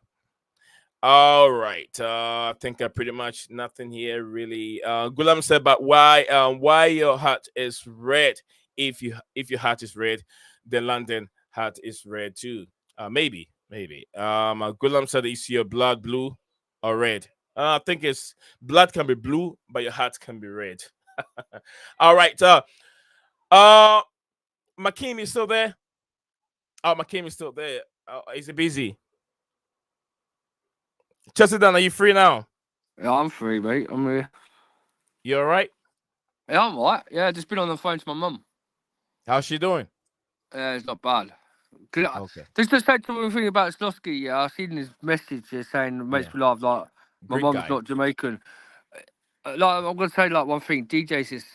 All right. I think pretty much nothing here really. Gulam said, but why your hat is red? If your hat is red, the London hat is red too. Maybe. Gulam said, is your blood blue or red? I think it's blood can be blue, but your hat can be red. All right. Makim is still there. Oh, Makim is still there. Is he busy? Chesterton, are you free now? Yeah, I'm free, mate. I'm here. You all right? Yeah, I'm all right. Yeah, just been on the phone to my mum. How's she doing? Yeah, it's not bad. Okay. Just to say one thing about Slosky, yeah, I've seen his message here saying it makes me laugh. Like my Great mum's guy. not Jamaican. Like I'm gonna say like one thing. DJ's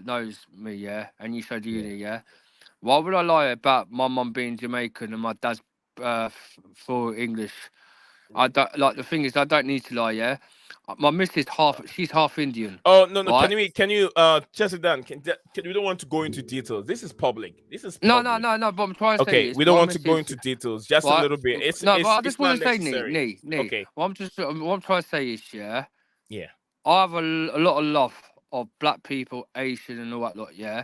knows me, yeah, and you showed uni, yeah. Why would I lie about my mum being Jamaican and my dad's full English? I don't like the thing is I don't need to lie, yeah. My missus she's half Indian. Oh no, right? can you chest it down? We don't want to go into details. This is public. No. But I'm trying to say okay, is we don't want to go into details. Just a little bit. It's but I just want to say, necessary. Okay. What I'm trying to say is, yeah. I have a lot of love of black people, Asian, and all that lot, yeah.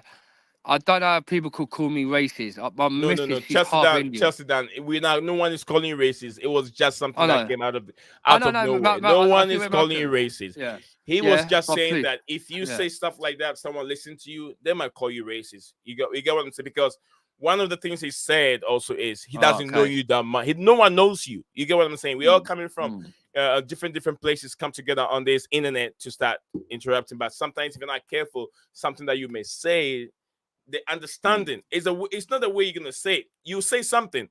I don't know how people could call me racist. My missus, she's half Indian. Chelsea Dan. No one is calling you racist. It was just something that came out of nowhere. But No one is calling you racist. Yeah. He was just saying that if you say stuff like that, someone listen to you, they might call you racist. You get what I'm saying? Because one of the things he said also is he doesn't know you that much. No one knows you. You get what I'm saying? We all coming from different places, come together on this internet to start interrupting. But sometimes if you're not careful, something that you may say, the understanding it's not the way you're gonna say it. You say something.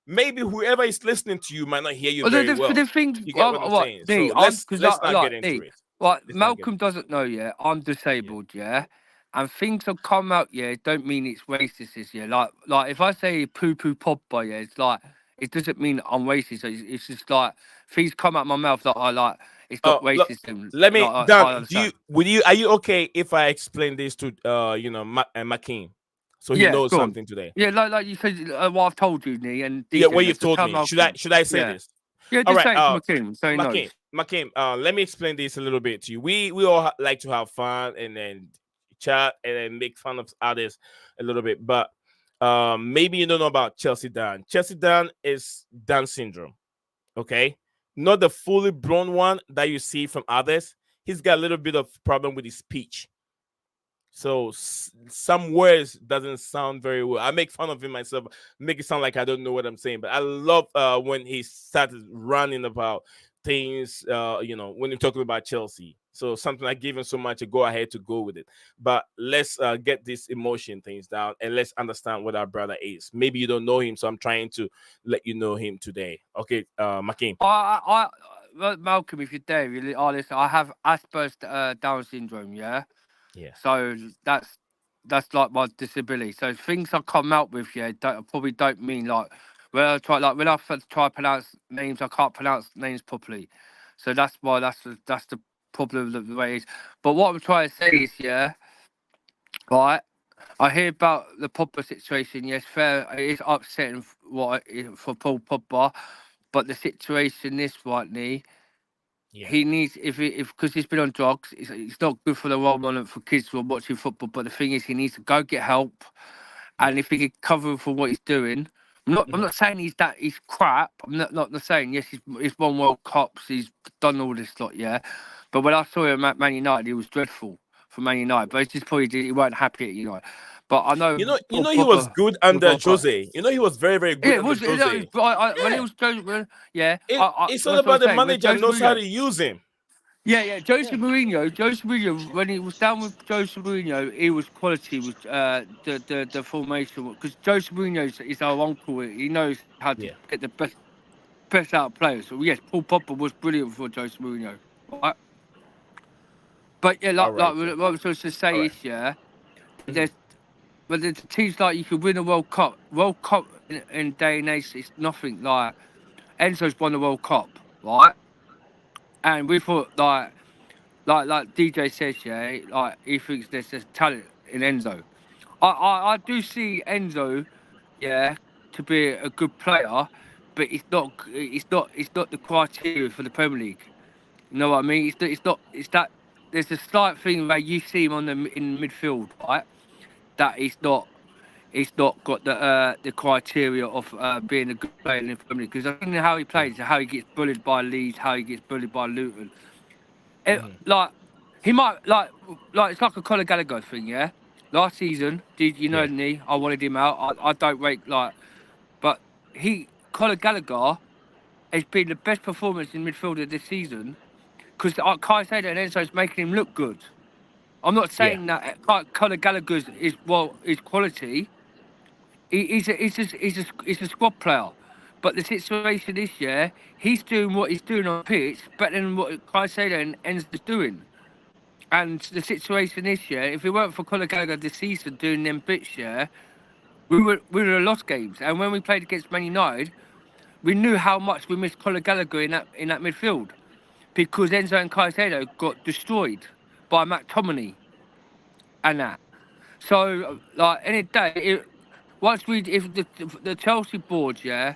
Maybe whoever is listening to you might not hear you very well. The thing, you get what I'm saying? So let's not get into it. Right, Malcolm doesn't know yet. I'm disabled, yeah. And things have come out, don't mean it's racist, Like if I say poo-poo Pogba, it's like it doesn't mean I'm racist. It's just like things come out my mouth that I like. It's not racism. Let me, Dan. Are you okay if I explain this to Makin, so he knows something today? Yeah, like you said, what I've told you, Nee, and what you've told me. Should I say this? Yeah, just say it to Makin, so he knows. Makin, let me explain this a little bit to you. We all like to have fun and then chat and then make fun of others a little bit, but maybe you don't know about Chelsea Dan. Chelsea Dan is Down syndrome, okay? Not the fully blown one that you see from others. He's got a little bit of problem with his speech. So some words doesn't sound very well. I make fun of him myself, make it sound like I don't know what I'm saying. But I love when he started running about things, when you're talking about Chelsea. So something I give him so much to go ahead to go with it. But let's get these emotion things down and let's understand what our brother is. Maybe you don't know him, so I'm trying to let you know him today. Okay, Makin. Malcolm, if you're there, really, listen, I have Asperger's Down syndrome, yeah? Yeah. So that's like my disability. So things I come out with, probably don't mean like when I try to pronounce names, I can't pronounce names properly. So that's why that's the problem of the way it is. But what I'm trying to say is, right. I hear about the Pogba situation. Yes, fair. It is upsetting for Paul Pogba, but the situation is right, Nee. Yeah. He needs because he's been on drugs. It's not good for the role model for kids who are watching football. But the thing is, he needs to go get help, and if he can cover for what he's doing, I'm not saying he's crap. I'm not saying yes. He's won World Cups. He's done all this lot, yeah. But when I saw him at Man United, he was dreadful for Man United. But it's just probably he weren't happy at United. But I know he was good under Jose. He was very, very good under Jose. When he was Jose, it's all about the manager knows how to use him. Yeah. Jose Mourinho, when he was down with Jose Mourinho, he was quality with the formation because Jose Mourinho is our uncle. He knows how to get the best out of players. So yes, Paul Pogba was brilliant for Jose Mourinho, right? But what I was supposed to say is but the teams like you could win a World Cup. World Cup in day and age is nothing. Like Enzo's won the World Cup, right? And we thought like DJ says, like he thinks there's talent in Enzo. I do see Enzo, to be a good player, but it's not the criteria for the Premier League. You know what I mean? It's that there's a slight thing where you see him in midfield, right? That he's not got the criteria of being a good player in the Premier League. Because I think how he plays, how he gets bullied by Leeds, how he gets bullied by Luton. Like he might like it's like a Conor Gallagher thing, yeah. Last season, Nee? I wanted him out. I don't rate but Conor Gallagher has been the best performance in midfielder this season because Caicedo and Enzo's making him look good. I'm not saying that Conor Gallagher is quality. He's a squad player, but the situation this year, he's doing what he's doing on pitch better than what Caicedo and Enzo's doing. And the situation this year, if it weren't for Conor Gallagher this season doing them bits, we would have lost games. And when we played against Man United, we knew how much we missed Conor Gallagher in that midfield because Enzo and Caicedo got destroyed by McTominay and that. So, like, any day, if the Chelsea board, we're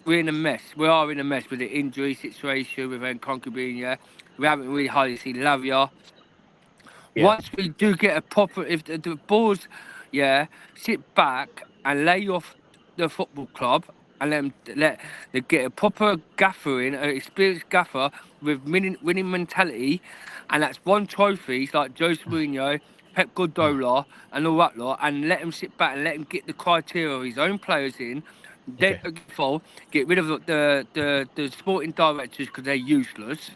in a mess. We are in a mess with the injury situation with Nkunku being, we haven't really hardly seen Lavia. Yeah. Once we do get a proper, if the boards, yeah, sit back and lay off the football club and let them get a proper gaffer in, an experienced gaffer with winning mentality, and that's one trophies like Jose Mourinho, Pep Guardiola, and all that lot, and let him sit back and let him get the criteria of his own players in. Then get rid of the sporting directors because they're useless.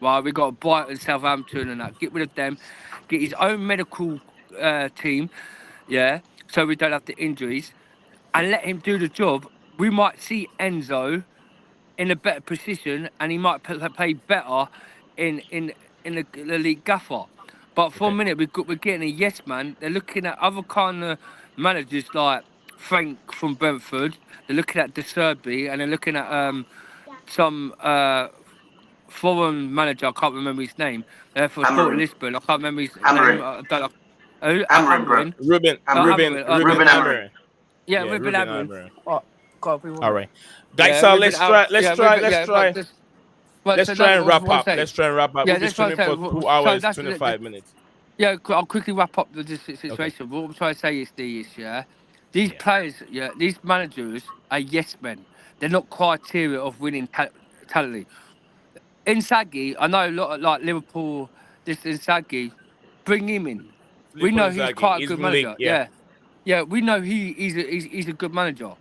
Right, we got Brighton, Southampton, and that. Get rid of them. Get his own medical team, yeah, so we don't have the injuries, and let him do the job. We might see Enzo in a better position, and he might play better in the league gaffer. But for a minute, we're getting a yes man. They're looking at other kind of managers like Frank from Brentford. They're looking at De Serbi, and they're looking at some foreign manager. I can't remember his name. For Sport Lisbon. I can't remember his name. I don't know. Amarin. Ruben Amorim. Yeah, Ruben Amorim. Oh, God, all right, guys. So let's try and wrap up. Let's try and wrap up. We'll be streaming for 2 hours, 25 minutes. Yeah, I'll quickly wrap up the situation. What I'm trying to say is these players, these managers are yes men. They're not criteria of winning talent. Inzaghi, I know a lot of, like Liverpool. This Inzaghi, bring him in. We know he's quite a good manager. Yeah, we know he's a good manager.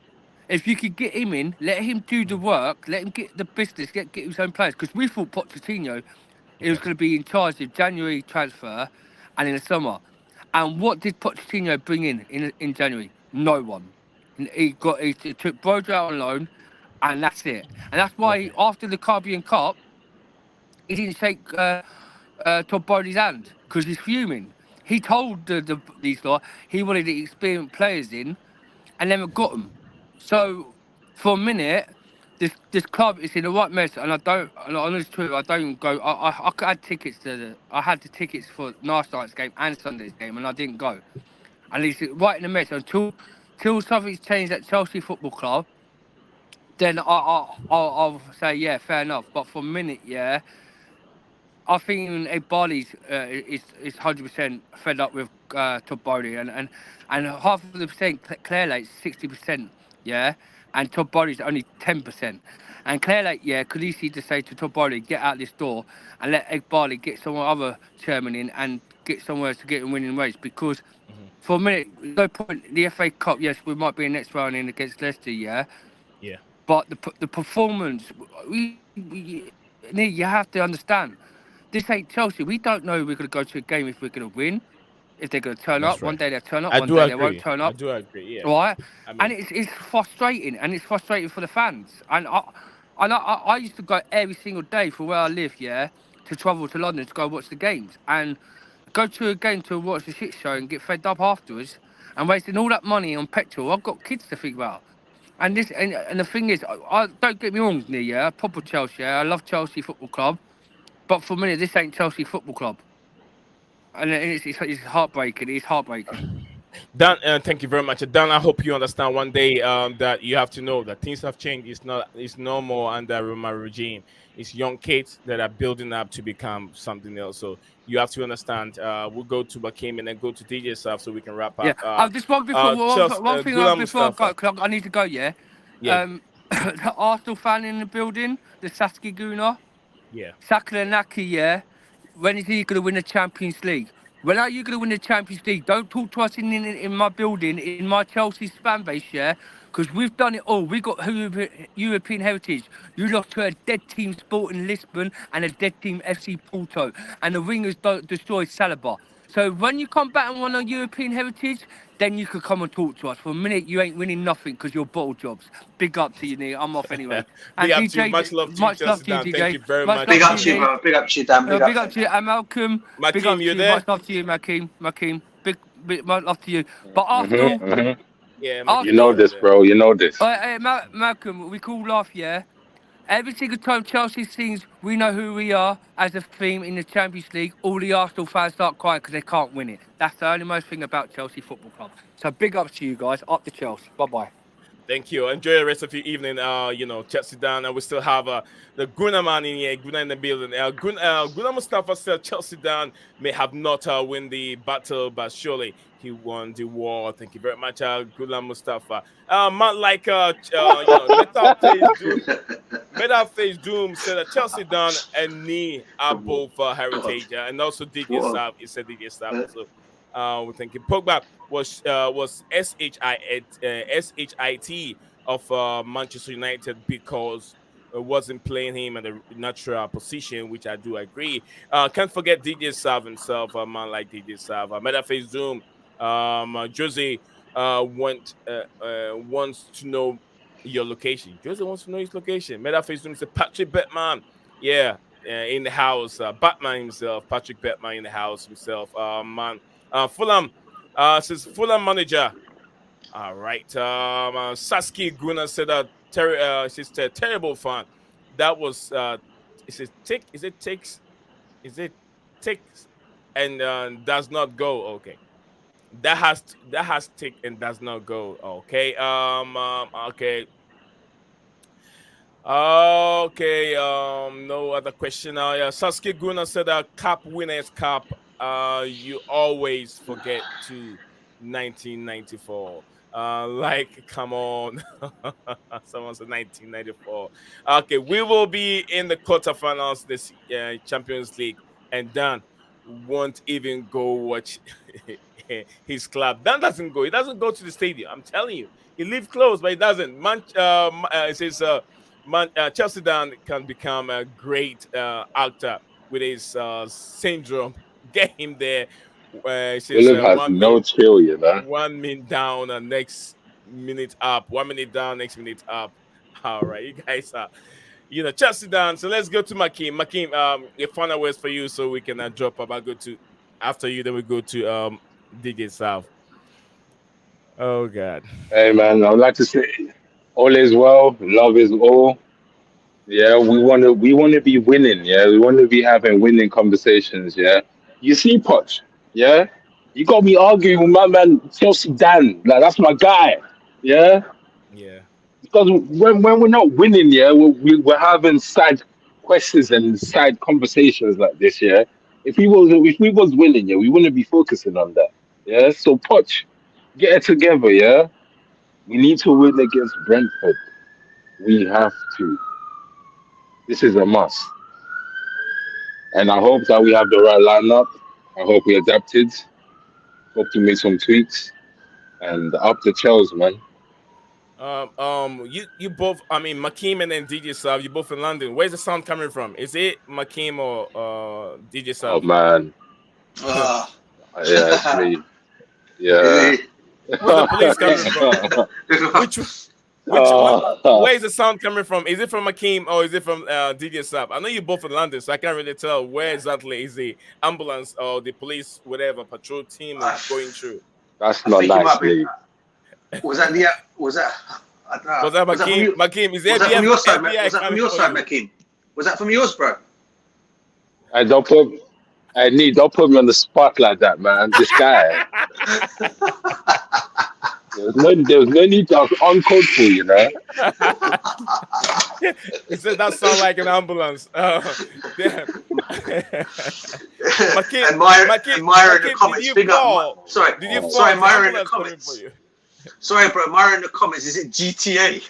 If you could get him in, let him do the work, let him get the business, get his own players. Because we thought Pochettino, he was going to be in charge of January transfer and in the summer. And what did Pochettino bring in January? No one. He took Broja out on loan, and that's it. And that's why after the Caribbean Cup, he didn't shake Todd Bowley's hand because he's fuming. He told these lot he wanted the experienced players in, and never got them. So for a minute, this club is in the right mess, and I don't. And honest truth, I don't go. I had tickets I had the tickets for last night's game and Sunday's game, and I didn't go. And he's right in the mess until something's changed at Chelsea Football Club. Then I'll say fair enough. But for a minute, I think Egbali's is 100% fed up with Todd Bowley, and half of the percent Claire Lake's 60%, and Todd Bowley's only 10%. And Claire Lake, could easily just say to Todd Bowley, get out this door and let Egbali get some other chairman in and get somewhere to get a winning race. Because for a minute, no point, the FA Cup, yes, we might be in next round in against Leicester, Yeah. But the performance, you have to understand. This ain't Chelsea. We don't know we're going to go to a game if we're going to win, if they're going to turn up. Right. One day they'll turn up, one day they won't turn up. I do agree, yeah. Right? And it's frustrating, and it's frustrating for the fans. And I used to go every single day from where I live, to travel to London to go watch the games. And go to a game to watch the shit show and get fed up afterwards and wasting all that money on petrol. I've got kids to think about. And the thing is, I don't get me wrong, proper Chelsea. I love Chelsea Football Club. But for me, this ain't Chelsea Football Club. And it's heartbreaking. It's heartbreaking. Dan, thank you very much. Dan, I hope you understand one day that you have to know that things have changed. It's no more under Roma regime. It's young kids that are building up to become something else. So you have to understand. We'll go to Bakim and then go to DJ Saf so we can wrap up. Just one thing before I go, I need to go, the Arsenal fan in the building, the Sasuke Guna. Sakalanaki, when is he going to win the Champions League? When are you going to win the Champions League? Don't talk to us in my building, in my Chelsea fan base, because we've done it all. We got European heritage. You lost to a dead team Sporting Lisbon and a dead team FC Porto, and the wingers don't destroy Saliba. So when you come back and win on European heritage, then you could come and talk to us. For a minute, you ain't winning nothing because you're bottle jobs. Big up to you, Neil. I'm off anyway. And DJ, much love to you, DJ. Thank you very much. Big up to you, bro. Big up to you, Dan. Big up to you, and Malcolm. Big up to you. Much love to you, Makeem. Big much love to you. But Arsenal, you know this, bro. You know this. Hey, Malcolm, we cool laugh, Every single time Chelsea sings "We Know Who We Are" as a theme in the Champions League, all the Arsenal fans start crying because they can't win it. That's the only most thing about Chelsea Football Club. So big ups to you guys. Up to Chelsea. Bye-bye. Thank you. Enjoy the rest of your evening. Chelsea down, and we still have the Guna man in here, Guna in the building. Guna Mustafa said Chelsea down may have not win the battle, but surely he won the war. Thank you very much, Guna Mustafa. Man, like Metal Face Doom said that Chelsea down and knee are both heritage, and also DJ Sav. He said DJ Sav also. We're thinking Pogba was shit of Manchester United because wasn't playing him in the natural position, which I do agree. Can't forget DJ Sav himself, a man like DJ Sav. Metaface Zoom, Jose wants to know your location. Jose wants to know his location. Metaface Zoom said Patrick Bettman, in the house. Batman himself, Patrick Bettman in the house himself. Man. Fulham says Fulham manager. All right. Saskia Guna said that she's a terrible fan. That was is it takes and does not go. Okay. That has tick and does not go. Okay. Okay. Okay. No other question now. Yeah. Saskia Guna said cup winners cup. You always forget to 1994. Come on. Someone said 1994. Okay, we will be in the quarterfinals this Champions League, and Dan won't even go watch his club. Dan doesn't go. He doesn't go to the stadium. I'm telling you. He lives close, but he doesn't. It says Chelsea Dan can become a great actor with his syndrome. Get him there. William has no chill, 1 minute down and next minute up. 1 minute down, next minute up. All right, you guys are, Chelsea down. So let's go to Makim. Makim, your final words for you, so we can drop up. I'll go to after you. Then we go to DJ South. Oh God. Hey man, I'd like to say, all is well. Love is all. Yeah, we want to be winning. Yeah, we want to be having winning conversations. Yeah, you see, Poch. Yeah, you got me arguing with my man Chelsea Dan. Like that's my guy. Yeah, yeah. Because when we're not winning, yeah, we're having side questions and side conversations like this. Yeah, if we was winning, yeah, we wouldn't be focusing on that. Yeah, so Poch, get it together. Yeah, we need to win against Brentford. We have to. This is a must. And I hope that we have the right lineup. I hope we adapted. Hope to make some tweaks. And up the Chelsea, man. You both, I mean, Makim and then DJ Sav, you both in London. Where's the sound coming from? Is it Makim or DJ Sav? Oh, man. Yeah, it's me. Yeah. Where's the police coming from? Where is the sound coming from? Is it from Akeem or is it from DJ Sap? I know you're both in London, so I can't really tell where exactly is the ambulance or the police, whatever patrol team going through. That's not nice. Was that the? Was that? I don't know. Was that Makeem? Makeem, is that from your side? Was that from your side, Makeem? Was that from yours, bro? Don't put me on the spot like that, man. This guy. There was no need to uncode for, He said that sounds like an ambulance. Makeem, Myra in the comments. Big up. Sorry, Myra in the comments. Sorry, bro. Myra in the comments. Is it GTA?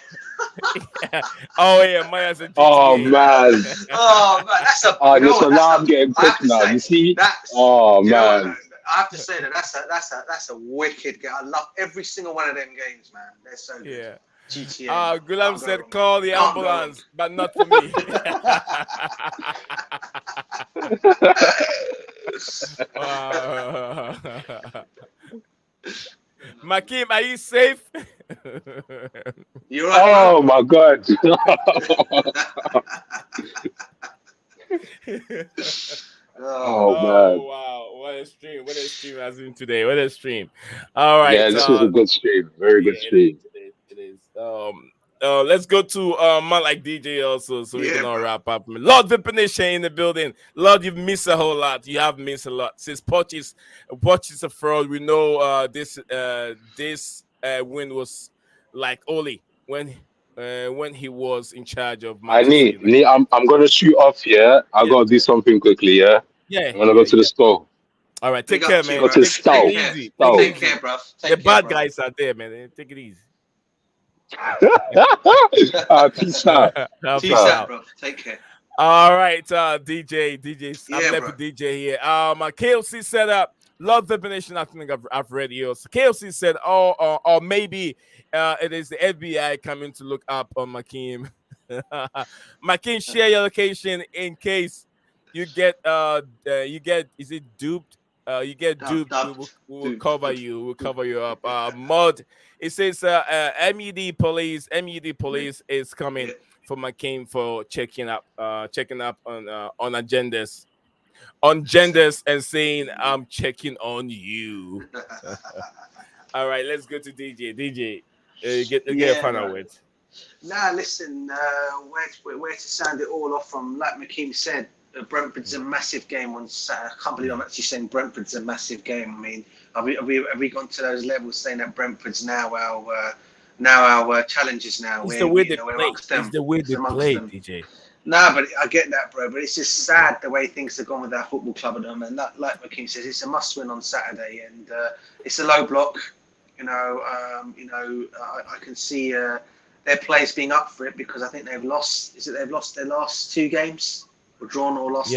Yeah. Oh yeah, Maya said GTA. Oh man. That's a. So now I'm getting pissed now. You see? Man. I have to say that's a wicked game. I love every single one of them games, man. They're so good. Yeah. GTA. Gulam said call the ambulance, but not for me. Makeem, are you safe? You're right. Oh my God. Oh man! Wow! What a stream! What a stream has been today! What a stream! All right. Yeah, this was a good stream. Very good stream. It is. Let's go to man like DJ also, so we can all wrap up. Lord Vipanisha in the building. Lord, you've missed a whole lot. You have missed a lot. Since Poch is a fraud, we know this win was like Oli when he was in charge of I Manchester United. I'm gonna shoot off here. I gotta do something quickly. Yeah, Yeah, I'm gonna go to the yeah. store. All right, take Big care, up to you, man. Go to bro. Take Take it stove. care. easy. Take it Stove. Take easy. care, bro. The Take care, bad bro. guys are there, man. Take it easy. Peace out. Peace Peace Peace out. out, out. bro. Take care. All right, DJ, I'm Yeah, left bro. with DJ here. KLC said love the definition. I think I've read yours. KLC said, or maybe it is the FBI coming to look up on Makeem. Makeem, share your location in case you get is it duped? You get duped. We will cover you. We'll cover you up. Mud. It says MED police is coming Yeah. for Makeem for checking up on agendas and saying I'm checking on you. All right, let's go to DJ. DJ, get a Yeah, final bro. words. Nah, listen, where to sound it all off from, like Makeem said, Brentford's a massive game on Saturday. I can't believe I'm actually saying Brentford's a massive game. I mean, have we gone to those levels saying that Brentford's now our challengers now? It's the way they we're play. amongst them. It's the way It's they amongst play, them. DJ. Nah, but I get that, bro. But it's just sad the way things have gone with our football club at them. And that, like Makeem says, it's a must-win on Saturday, and it's a low block. I can see their players being up for it because I think they've lost. Is it they've lost their last two games, or drawn, or lost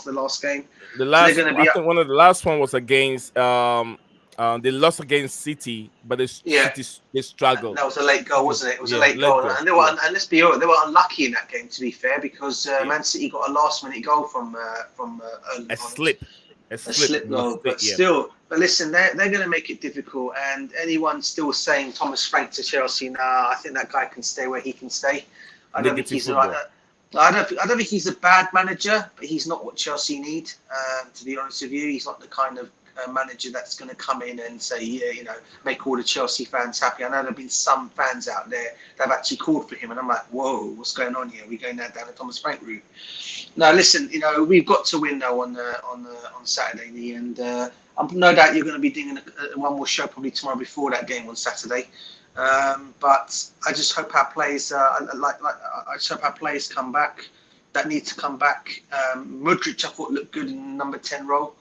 the last game? The So last, they're going to be I up. think one of the last one was against they lost against City, but Yeah. they struggled. That was a late goal, wasn't it? It was a late late goal, goal, and and let's be honest, they were unlucky in that game. To be fair, because Man City got a last-minute goal from a slip goal, but still. But listen, they're going to make it difficult, and anyone still saying Thomas Frank to Chelsea, nah, I think that guy can stay where he can stay. I don't think he's I don't think he's a bad manager, but he's not what Chelsea need. To be honest with you, he's not the kind of manager that's going to come in and say, yeah, make all the Chelsea fans happy. I know there have been some fans out there that have actually called for him, and I'm like, whoa, what's going on here? Are we going down the Thomas Frank route? No, listen, we've got to win though on Saturday, and I'm no doubt you're going to be doing one more show probably tomorrow before that game on Saturday. But I just hope our players, I just hope our players come back. That need to come back. Mudryk, I thought looked good in the number 10 role.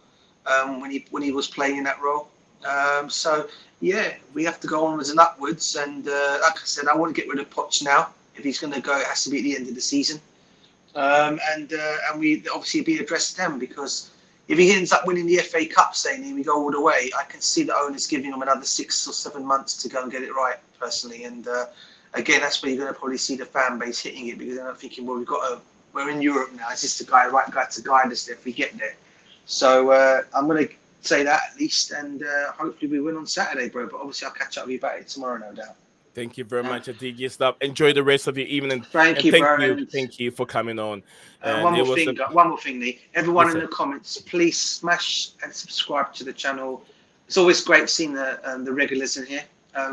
When he was playing in that role. So yeah, we have to go onwards and upwards. And like I said, I want to get rid of Poch now. If he's going to go, it has to be at the end of the season. And we obviously be addressed them, because if he ends up winning the FA Cup, saying we go all the way, I can see the owners giving him another 6 or 7 months to go and get it right, personally. And again, that's where you're going to probably see the fan base hitting it, because they're not thinking, well, we're in Europe now. Is this the right guy to guide us there if we get there? So I'm going to say that at least, and hopefully we win on Saturday, bro. But obviously I'll catch up with you about it tomorrow, no doubt. Thank you very much, DJ Stuff. Enjoy the rest of your evening. Thank you, bro. Thank you for coming on. One more thing, Lee. Everyone in the comments, please smash and subscribe to the channel. It's always great seeing the regulars in here.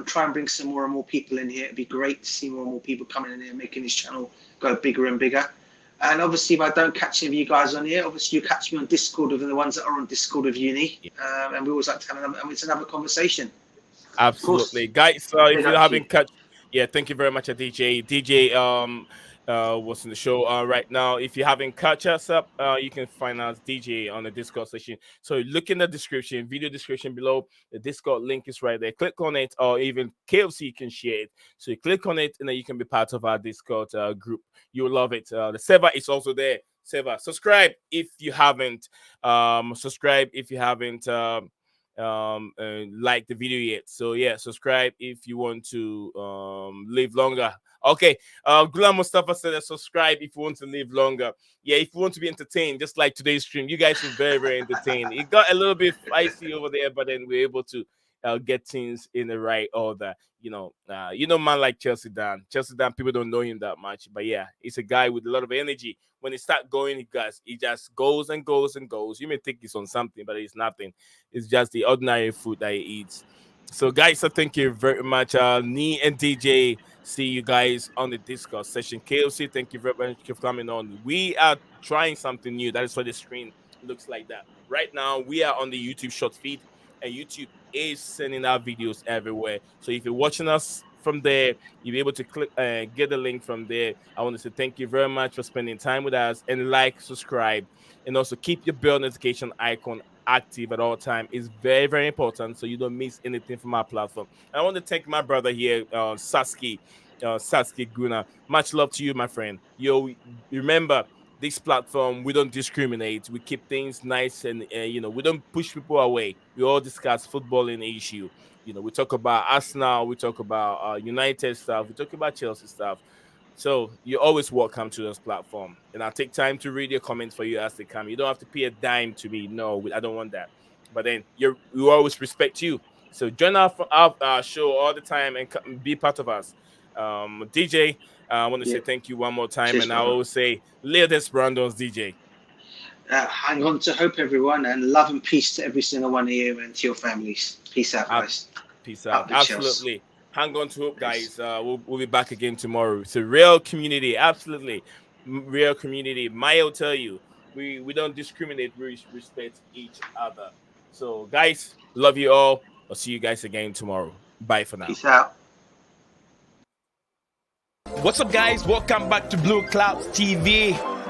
Try and bring some more and more people in here. It'd be great to see more and more people coming in here, making this channel go bigger and bigger. And obviously, if I don't catch any of you guys on here, obviously you catch me on Discord with the ones that are on Discord of Uni. And we always like to have it's another conversation. Absolutely, guys. If you haven't catch, thank you very much, DJ. DJ was in the show right now. If you haven't catch us up, you can find us DJ on the Discord session. So look in the description, video description below. The Discord link is right there. Click on it, or even KFC can share it. So you click on it, and then you can be part of our Discord group. You'll love it. The server is also there. Server, subscribe if you haven't. Subscribe if you haven't. Like the video yet. So subscribe if you want to live longer. Okay, Ghulam Mustafa said subscribe if you want to live longer. If you want to be entertained, just like today's stream, you guys were very, very entertained. It got a little bit spicy over there, but then we're able to get things in the right order. Man like Chelsea Dan. Chelsea Dan, people don't know him that much, but he's a guy with a lot of energy. When he start going, he just goes and goes and goes. You may think he's on something, but it's nothing. It's just the ordinary food that he eats. So, guys, thank you very much. Nee and DJ, see you guys on the Discord session. KOC, thank you very much for coming on. We are trying something new. That is why the screen looks like that. Right now, we are on the YouTube short feed, and YouTube is sending out videos everywhere. So if you're watching us from there. You'll be able to click get the link from there. I want to say thank you very much for spending time with us, and like, subscribe, and also keep your bell notification icon active at all time. Is very, very important so you don't miss anything from our platform. And I want to thank my brother here, Sasuke Guna. Much love to you, my friend. Remember, this platform, we don't discriminate. We keep things nice, and we don't push people away. We all discuss footballing issue. We talk about Arsenal, we talk about United stuff, we talk about Chelsea stuff. So you're always welcome to this platform, and I'll take time to read your comments for you as they come. You don't have to pay a dime to me. No, I don't want that. But then we always respect you. So join our show all the time and be part of us. DJ, I want to say thank you one more time. Cheers, and I will say, latest Brandon's DJ. Hang on to hope, everyone, and love and peace to every single one of you and to your families. Peace out, guys. Peace out. Absolutely. Chills. Hang on to hope, guys. We'll be back again tomorrow. It's a real community. Absolutely. Real community. Maya will tell you, we don't discriminate. We respect each other. So, guys, love you all. I'll see you guys again tomorrow. Bye for now. Peace out. What's up, guys? Welcome back to Blueclouds TV.